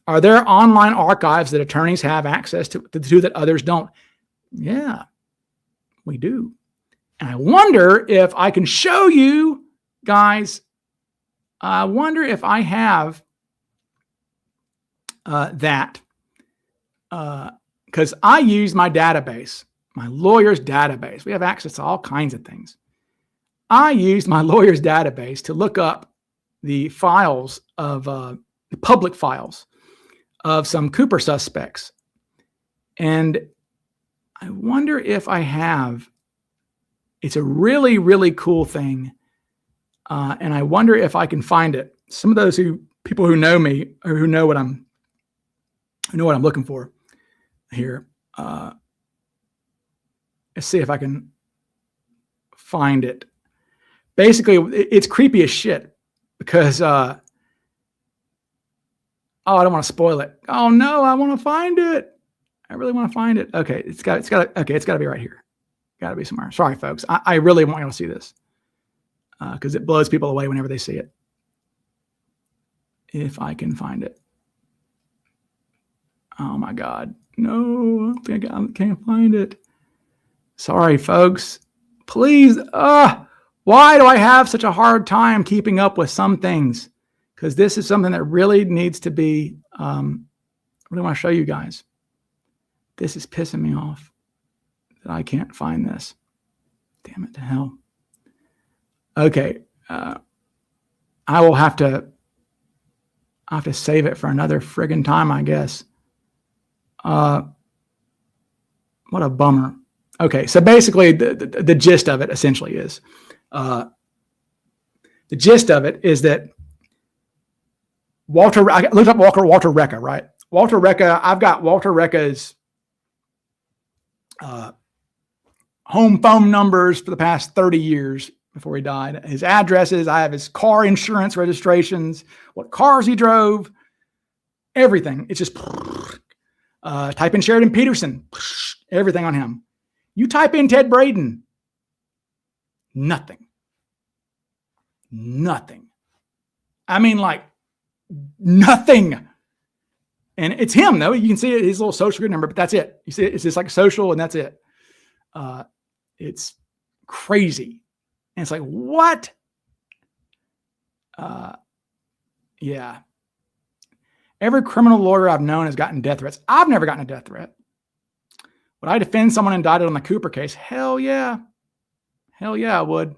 are there online archives that attorneys have access to that others don't? Yeah, we do. And I wonder if I can show you guys. I wonder if I have that, because I use my database, my lawyer's database. We have access to all kinds of things. I used my lawyer's database to look up the files of the public files of some Cooper suspects. And I wonder if I have, it's a really, really cool thing. And I wonder if I can find it. Some of those people who know me or who know what I'm looking for here. Let's see if I can find it. Basically, it's creepy as shit because, I don't want to spoil it. Oh no, I want to find it. I really want to find it. Okay. It's got to be right here. Got to be somewhere. Sorry, folks. I really want you to see this. Because it blows people away whenever they see it. If I can find it. Oh my God. No, I can't find it. Sorry, folks. Please. Why do I have such a hard time keeping up with some things? Because this is something that really needs to be, I really want to show you guys. This is pissing me off that I can't find this. Damn it to hell. Okay, I will have to save it for another friggin' time, I guess. What a bummer. Okay, so basically the gist of it essentially is, that I looked up Walter Recca, right? Walter Recca, I've got Walter Recca's home phone numbers for the past 30 years. Before he died, his addresses, I have his car insurance registrations, what cars he drove, everything. It's just type in Sheridan Peterson, everything on him. You type in Ted Braden, nothing. I mean, like nothing. And it's him though. You can see it, his little social security number, but that's it. You see it, it's just like social and that's it. It's crazy. And it's like, what? Yeah. Every criminal lawyer I've known has gotten death threats. I've never gotten a death threat. Would I defend someone indicted on the Cooper case? Hell yeah. Hell yeah, I would.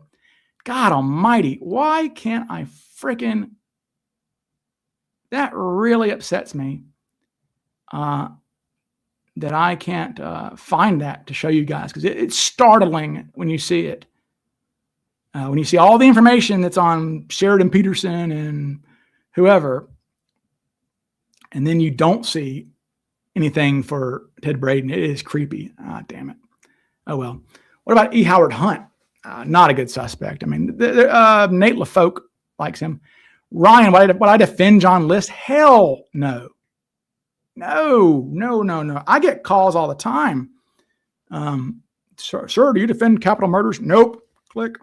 God almighty. Why can't I freaking... That really upsets me. That I can't find that to show you guys. Because it's startling when you see it. When you see all the information that's on Sheridan Peterson and whoever, and then you don't see anything for Ted Braden, it is creepy. Damn it. Oh, well. What about E. Howard Hunt? Not a good suspect. I mean, Nate LaFoque likes him. Ryan, would I defend John List? Hell no. No. I get calls all the time. Sir, do you defend capital murders? Nope. Click.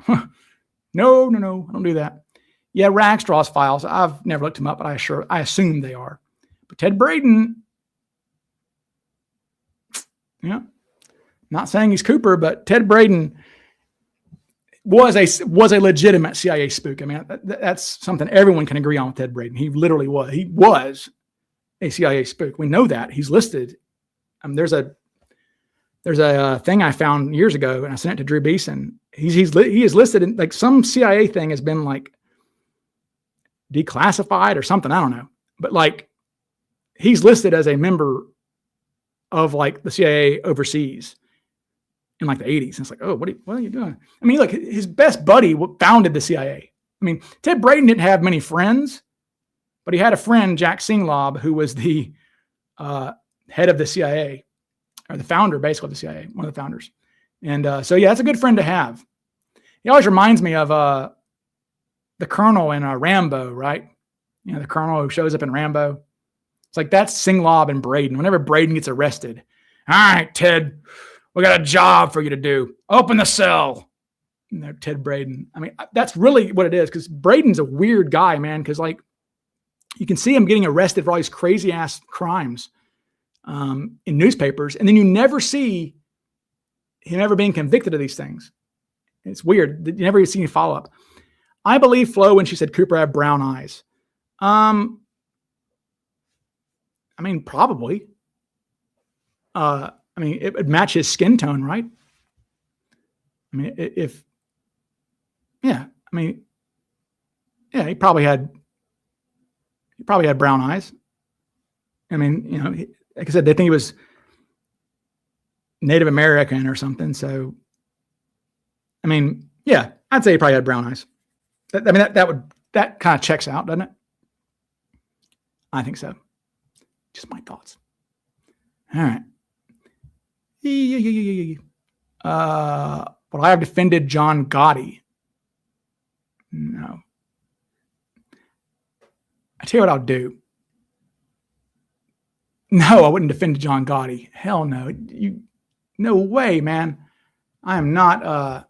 No, I don't do that. Yeah, Rackstraw's files. I've never looked them up, but I assume they are. But Ted Braden, yeah, not saying he's Cooper, but Ted Braden was a legitimate CIA spook. I mean, that's something everyone can agree on with Ted Braden. He literally was. He was a CIA spook. We know that. He's listed. There's a thing I found years ago, and I sent it to Drew Beeson. He is listed in, like, some CIA thing has been like declassified or something. I don't know, but like he's listed as a member of like the CIA overseas in like the 80s. And it's like, oh, what are you doing? I mean, look, his best buddy founded the CIA. I mean, Ted Braden didn't have many friends, but he had a friend, Jack Singlob, who was the head of the CIA, or the founder, basically, of the CIA, one of the founders. And so, yeah, that's a good friend to have. He always reminds me of the colonel in Rambo, right? You know, the colonel who shows up in Rambo. It's like that's Singlaub and Braden. Whenever Braden gets arrested, all right, Ted, we got a job for you to do. Open the cell. You know, Ted Braden. I mean, that's really what it is, because Braden's a weird guy, man, because like you can see him getting arrested for all these crazy ass crimes in newspapers, and then you never see him ever being convicted of these things. It's weird. You never see any follow up. I believe Flo when she said Cooper had brown eyes. I mean, probably. I mean, it would match his skin tone, right? I mean, he probably had brown eyes. I mean, you know, like I said, they think he was Native American or something. So, I mean, yeah, I'd say he probably had brown eyes. That kind of checks out, doesn't it? I think so. Just my thoughts. All right. But I have defended John Gotti. No. I tell you what I'll do. No, I wouldn't defend John Gotti. Hell no. No way, man. I'm not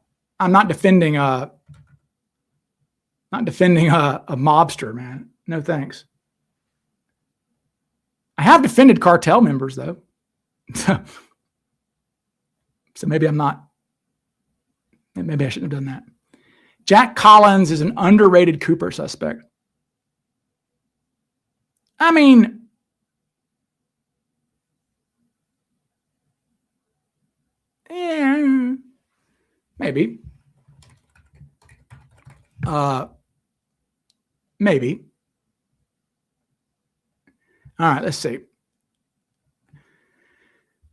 defending a mobster, man. No thanks. I have defended cartel members though. So maybe I'm not. Maybe I shouldn't have done that. Jack Collins is an underrated Cooper suspect. I mean, yeah, maybe. Maybe. All right, let's see.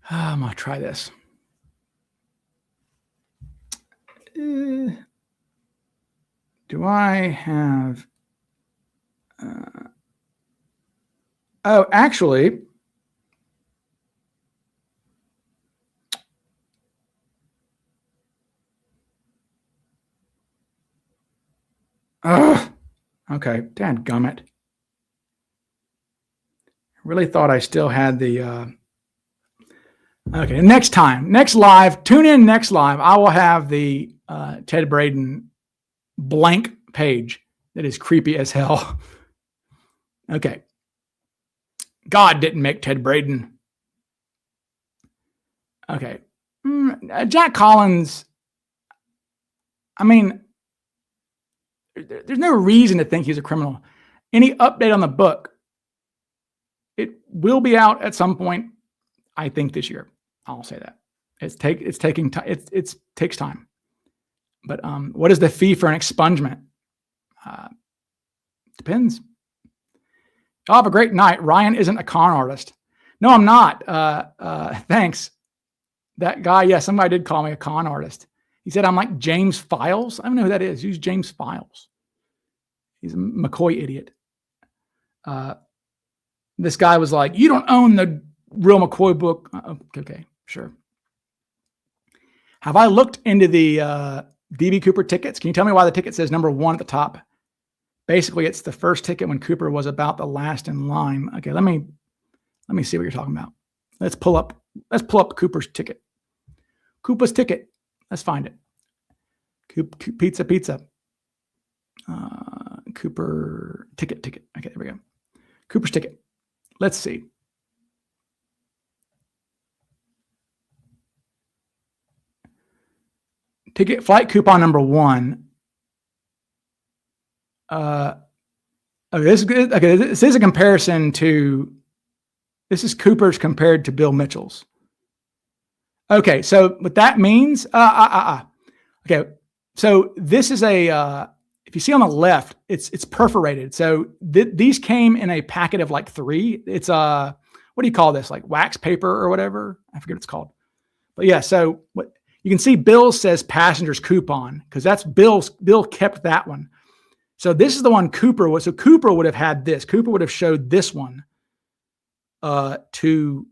I'm going to try this. Do I have... oh, actually... okay, dadgummit. I really thought I still had the... okay, next live, tune in next live. I will have the Ted Braden blank page that is creepy as hell. Okay. God didn't make Ted Braden. Okay. Jack Collins, I mean, there's no reason to think he's a criminal. Any update on the book, it will be out at some point, I think this year. I'll say that. It's taking time. It takes time. But what is the fee for an expungement? Depends. Y'all have a great night. Ryan isn't a con artist. No, I'm not. Thanks. That guy, yeah, somebody did call me a con artist. He said I'm like James Files. I don't know who that is. Who's James Files? He's a McCoy idiot. This guy was like, you don't own the real McCoy book. Okay, sure. Have I looked into the DB Cooper tickets? Can you tell me why the ticket says number 1 at the top? Basically, it's the first ticket when Cooper was about the last in line. Okay, let me see what you're talking about. Let's pull up Cooper's ticket. Cooper's ticket. Let's find it. Pizza. Cooper ticket. Okay, there we go. Cooper's ticket. Let's see. Ticket flight coupon number 1. This is a comparison to. This is Cooper's compared to Bill Mitchell's. Okay, so what that means, okay, so this is a, if you see on the left, it's perforated. So these came in a packet of like 3. It's what do you call this? Like wax paper or whatever? I forget what it's called. But yeah, so what you can see, Bill says passenger's coupon because that's Bill kept that one. So this is the one Cooper was. So Cooper would have had this. Cooper would have showed this one to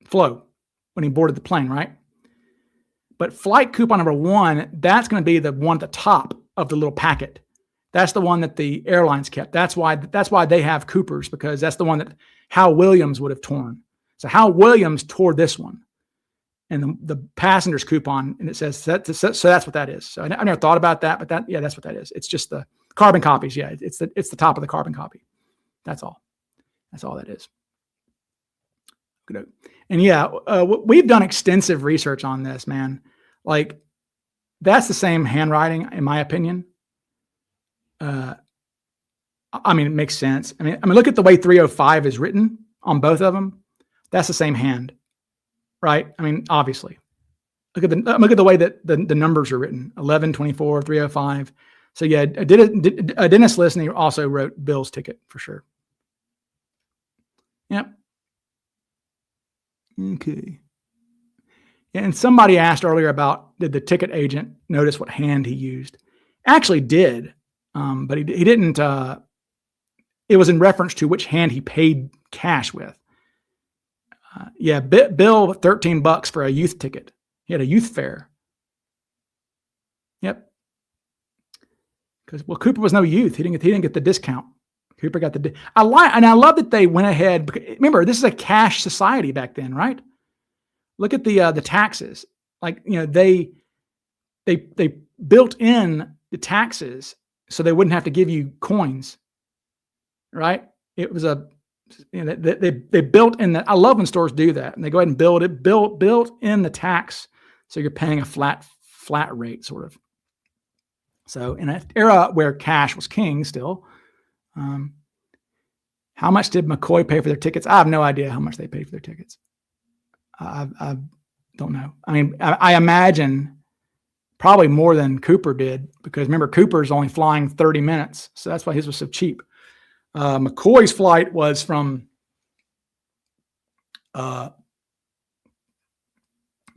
Flo when he boarded the plane, right? But flight coupon number 1, that's going to be the one at the top of the little packet. That's the one that the airlines kept. That's why they have Coopers, because that's the one that Hal Williams would have torn. So Hal Williams tore this one, and the passenger's coupon, and it says that. So that's what that is. So I never thought about that, but that's what that is. It's just the carbon copies. Yeah, it's the top of the carbon copy. That's all. That's all that is. Good. And yeah, we've done extensive research on this, man. Like, that's the same handwriting, in my opinion. I mean, it makes sense. I mean, look at the way 305 is written on both of them. That's the same hand, right? I mean, obviously. Look at the way that the numbers are written: 11, 24, 305. So yeah, Dennis Listening also wrote Bill's ticket for sure. Yep. Okay. And somebody asked earlier about, did the ticket agent notice what hand he used? Actually did, but he didn't. It was in reference to which hand he paid cash with. Yeah, Bill $13 for a youth ticket. He had a youth fare. Yep. Because Cooper was no youth. He didn't get the discount. Cooper got the. I love that they went ahead. Remember, this is a cash society back then, right? Look at the taxes. Like, they built in the taxes so they wouldn't have to give you coins, right? It was they built in that. I love when stores do that, and they go ahead and built in the tax, so you're paying a flat rate, sort of. So in an era where cash was king still. How much did McCoy pay for their tickets? I have no idea how much they paid for their tickets. I don't know. I mean, I imagine probably more than Cooper did, because remember, Cooper's only flying 30 minutes. So that's why his was so cheap. McCoy's flight was from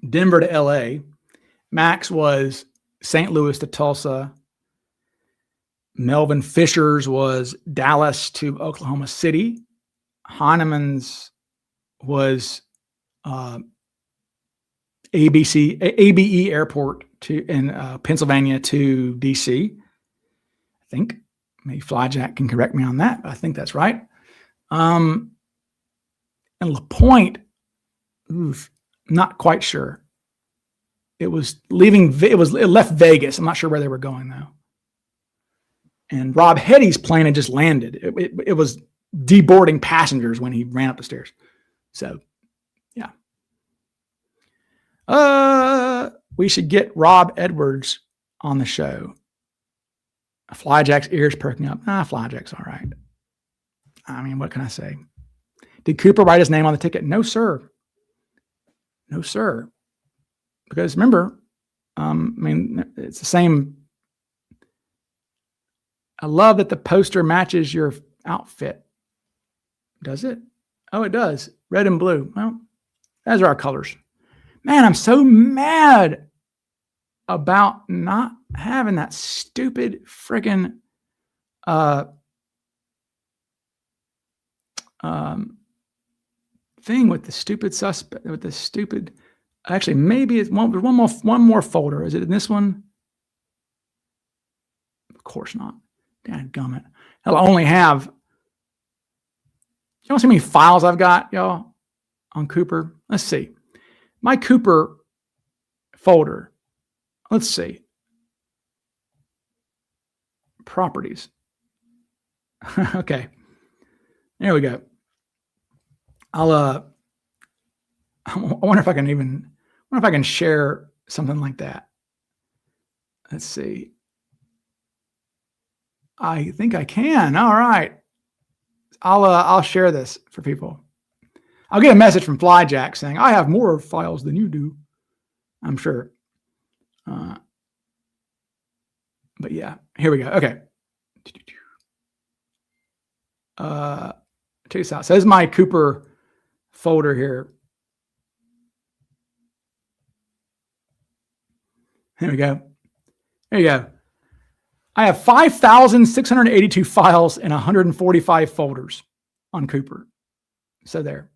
Denver to LA. Max was St. Louis to Tulsa. Melvin Fisher's was Dallas to Oklahoma City. Heinemann's was ABE Airport in Pennsylvania to DC. I think. Maybe Flyjack can correct me on that, but I think that's right. And LaPointe, not quite sure. It left Vegas. I'm not sure where they were going though. And Rob Hetty's plane had just landed. It was deboarding passengers when he ran up the stairs. So, yeah. We should get Rob Edwards on the show. Flyjack's ears perking up. Flyjack's all right. I mean, what can I say? Did Cooper write his name on the ticket? No, sir. No, sir. Because remember, I mean, it's the same. I love that the poster matches your outfit. Does it? Oh, it does. Red and blue. Well, those are our colors. Man, I'm so mad about not having that stupid friggin' thing with the stupid suspect, with the stupid. Actually, maybe it's one more folder. Is it in this one? Of course not. Dadgummit. I'll only have. You don't see how many files I've got, y'all, on Cooper. Let's see. My Cooper folder. Let's see. Properties. Okay. There we go. I wonder if I can share something like that. Let's see. I think I can. All right. I'll share this for people. I'll get a message from Flyjack saying, I have more files than you do. I'm sure. But yeah, here we go. Okay. Check this out. So this is my Cooper folder here. There we go. There you go. I have 5,682 files in 145 folders on Cooper. So there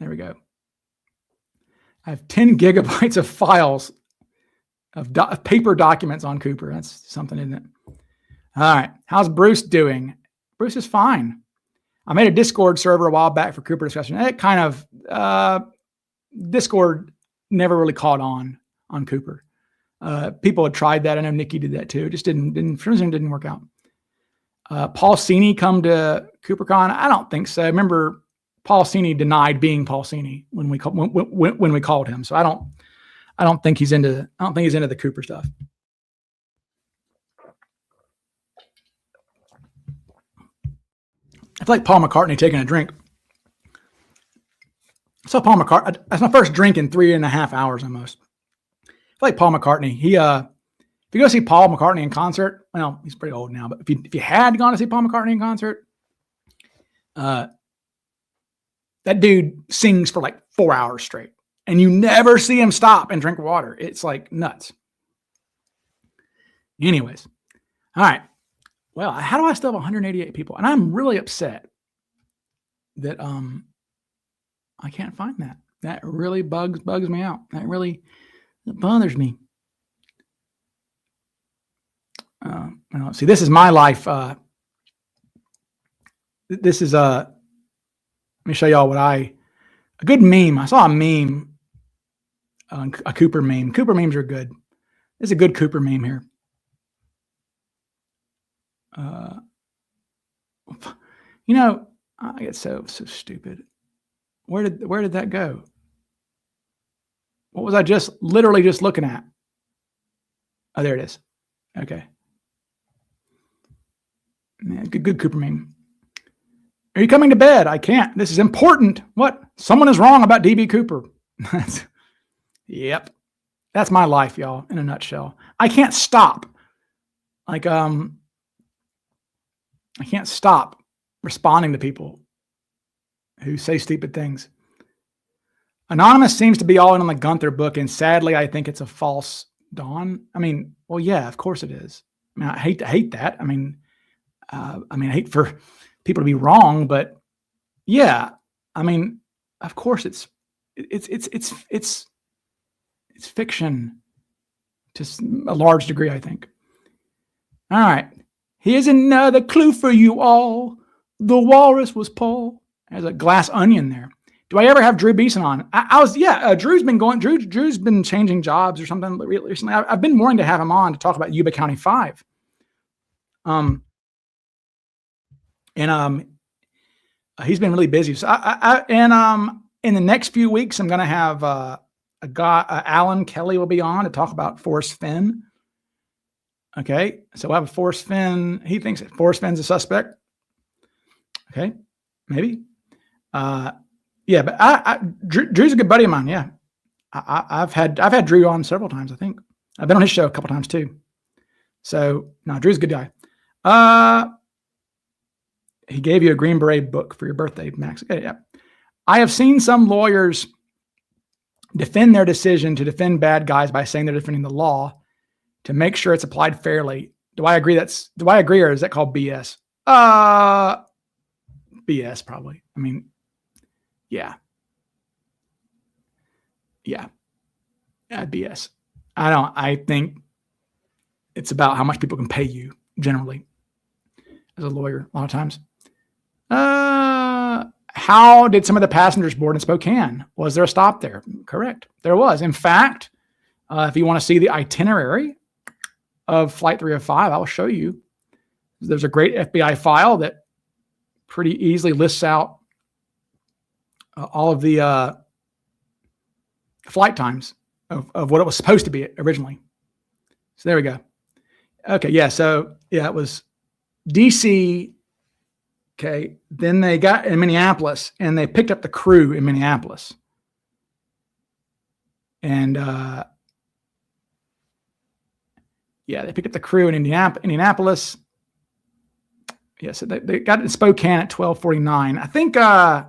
we go. I have 10 gigabytes of files of paper documents on Cooper. That's something, isn't it? All right. How's Bruce doing? Bruce is fine. I made a Discord server a while back for Cooper discussion. It kind of, Discord never really caught on Cooper. People had tried that. I know Nikki did that too. It just didn't work out. Paul Cini come to CooperCon? I don't think so. Remember, Paul Cini denied being Paul Cini when we called him. So I don't think he's into the Cooper stuff. I feel like Paul McCartney taking a drink. I saw Paul McCartney. That's my first drink in 3.5 hours almost. I feel like Paul McCartney. If you go see Paul McCartney in concert, well, he's pretty old now, but if you had gone to see Paul McCartney in concert, that dude sings for like 4 hours straight, and you never see him stop and drink water. It's like nuts. Anyways, all right. Well, how do I still have 188 people? And I'm really upset that I can't find that. That really bugs me out. It bothers me. See, this is my life. This is let me show y'all a good meme. I saw a meme, a Cooper meme. Cooper memes are good. This is a good Cooper meme here. I get so stupid. Where did that go? What was I literally just looking at? Oh, there it is. Okay. Man, good Cooper meme. Are you coming to bed? I can't. This is important. What? Someone is wrong about DB Cooper. Yep. That's my life, y'all, in a nutshell. I can't stop. I can't stop responding to people who say stupid things. Anonymous seems to be all in on the Gunther book, and sadly, I think it's a false dawn. I mean, well, yeah, of course it is. I mean, I hate that. I hate for people to be wrong, but yeah, I mean, of course it's fiction to a large degree, I think. All right. Here's another clue for you all. The walrus was Paul. There's a glass onion there. Do I ever have Drew Beeson on? Drew's been changing jobs or something recently. I've been wanting to have him on to talk about Yuba County 5. He's been really busy. So in the next few weeks, I'm going to have a guy, Alan Kelly will be on to talk about Forrest Fenn. Okay. So we'll have a Forrest Fenn. He thinks that Forrest Fenn's a suspect. Okay. Maybe. Yeah, but Drew's a good buddy of mine. Yeah. I've had Drew on several times, I think. I've been on his show a couple times too. So no, Drew's a good guy. He gave you a Green Beret book for your birthday, Max. Okay, yeah. I have seen some lawyers defend their decision to defend bad guys by saying they're defending the law to make sure it's applied fairly. Do I agree, or is that called BS? BS, probably. I mean, yeah. Yeah. BS. I think it's about how much people can pay you generally as a lawyer a lot of times. How did some of the passengers board in Spokane? Was there a stop there? Correct. There was. In fact, if you want to see the itinerary of Flight 305, I'll show you. There's a great FBI file that pretty easily lists out all of the flight times of what it was supposed to be originally. So there we go. Okay, yeah, so yeah, it was DC. Okay, then they got in Minneapolis and they picked up the crew in Minneapolis. And yeah, they picked up the crew in Indianapolis. Yeah, so they got it in Spokane at 12:49. I think the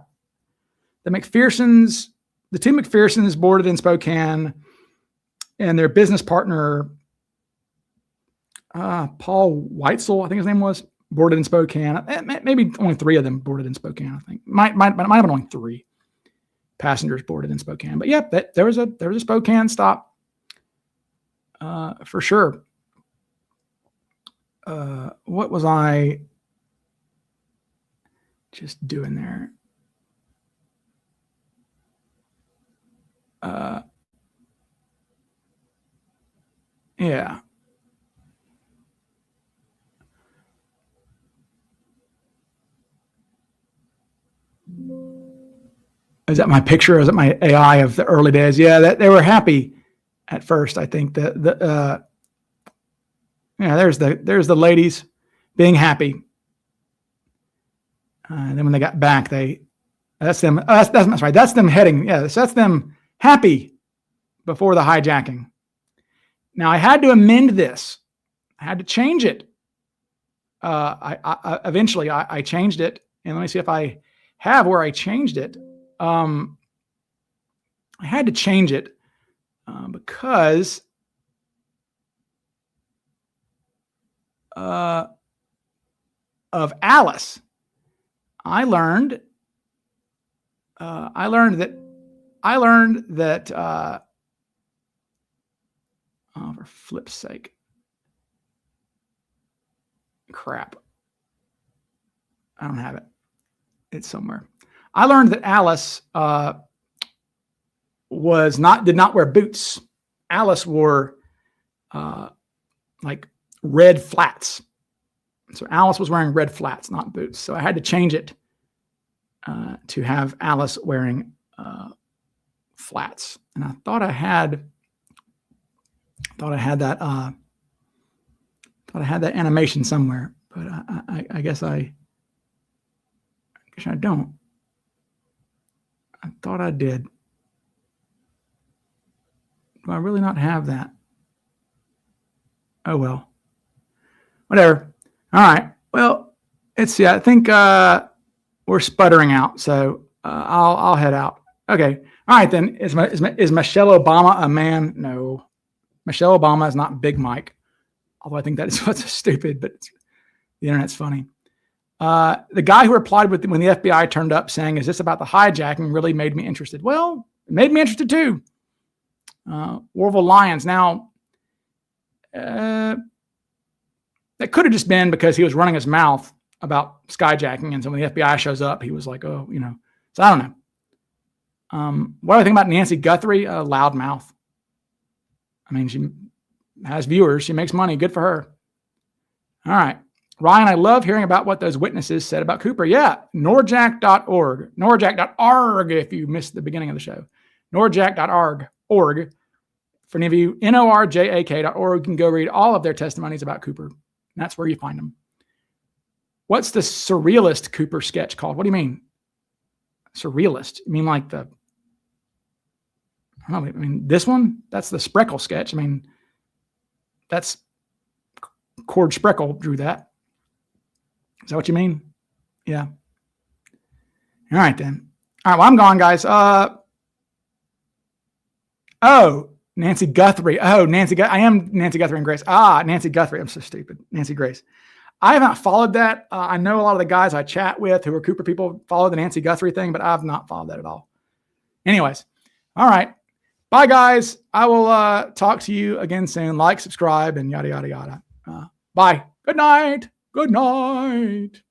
two McPhersons boarded in Spokane, and their business partner, Paul Weitzel, I think his name was, boarded in Spokane. Maybe only 3 of them boarded in Spokane, I think. Might have been only 3. passengers boarded in Spokane. But yeah, there was a Spokane stop for sure. What was I just doing there? Yeah. Is that my picture? Or is it my AI of the early days? Yeah, they were happy at first. I think there's the ladies being happy, and then when they got back, that's them. That's right. That's them heading. Yeah, that's them happy before the hijacking. Now I had to amend this. I had to change it. I eventually changed it, and let me see if I have where I changed it. I had to change it because of Alice. I learned that oh, for flip's sake. Crap. I don't have it. It's somewhere. I learned that Alice did not wear boots. Alice wore like red flats. So Alice was wearing red flats, not boots. So I had to change it to have Alice wearing flats. And I thought I had that animation somewhere, but I guess I don't. I thought I did. Do I really not have that? Oh, well. Whatever. All right. Well, I think we're sputtering out, so I'll head out. Okay. All right, then. Is Michelle Obama a man? No. Michelle Obama is not Big Mike, although I think that is what's stupid, but the internet's funny. The guy who replied when the FBI turned up saying, "Is this about the hijacking?" really made me interested. Well, it made me interested too. Orville Lyons. Now, that could have just been because he was running his mouth about skyjacking, and so when the FBI shows up, he was like, "Oh, So I don't know. What do I think about Nancy Guthrie? A loud mouth. I mean, she has viewers. She makes money. Good for her. All right. Ryan, I love hearing about what those witnesses said about Cooper. Yeah, norjack.org. Norjack.org if you missed the beginning of the show. Norjack.org. For any of you, norjak.org, you can go read all of their testimonies about Cooper. That's where you find them. What's the surrealist Cooper sketch called? What do you mean? Surrealist? You mean like I don't know. I mean, this one? That's the Spreckle sketch. I mean, that's Cord Spreckle drew that. Is that what you mean? Yeah. All right, then. All right, well, I'm gone, guys. Nancy Guthrie. I am Nancy Guthrie and Grace. Nancy Guthrie. I'm so stupid. Nancy Grace. I have not followed that. I know a lot of the guys I chat with who are Cooper people follow the Nancy Guthrie thing, but I've not followed that at all. Anyways. All right. Bye, guys. I will talk to you again soon. Like, subscribe, and yada, yada, yada. Bye. Good night. Good night.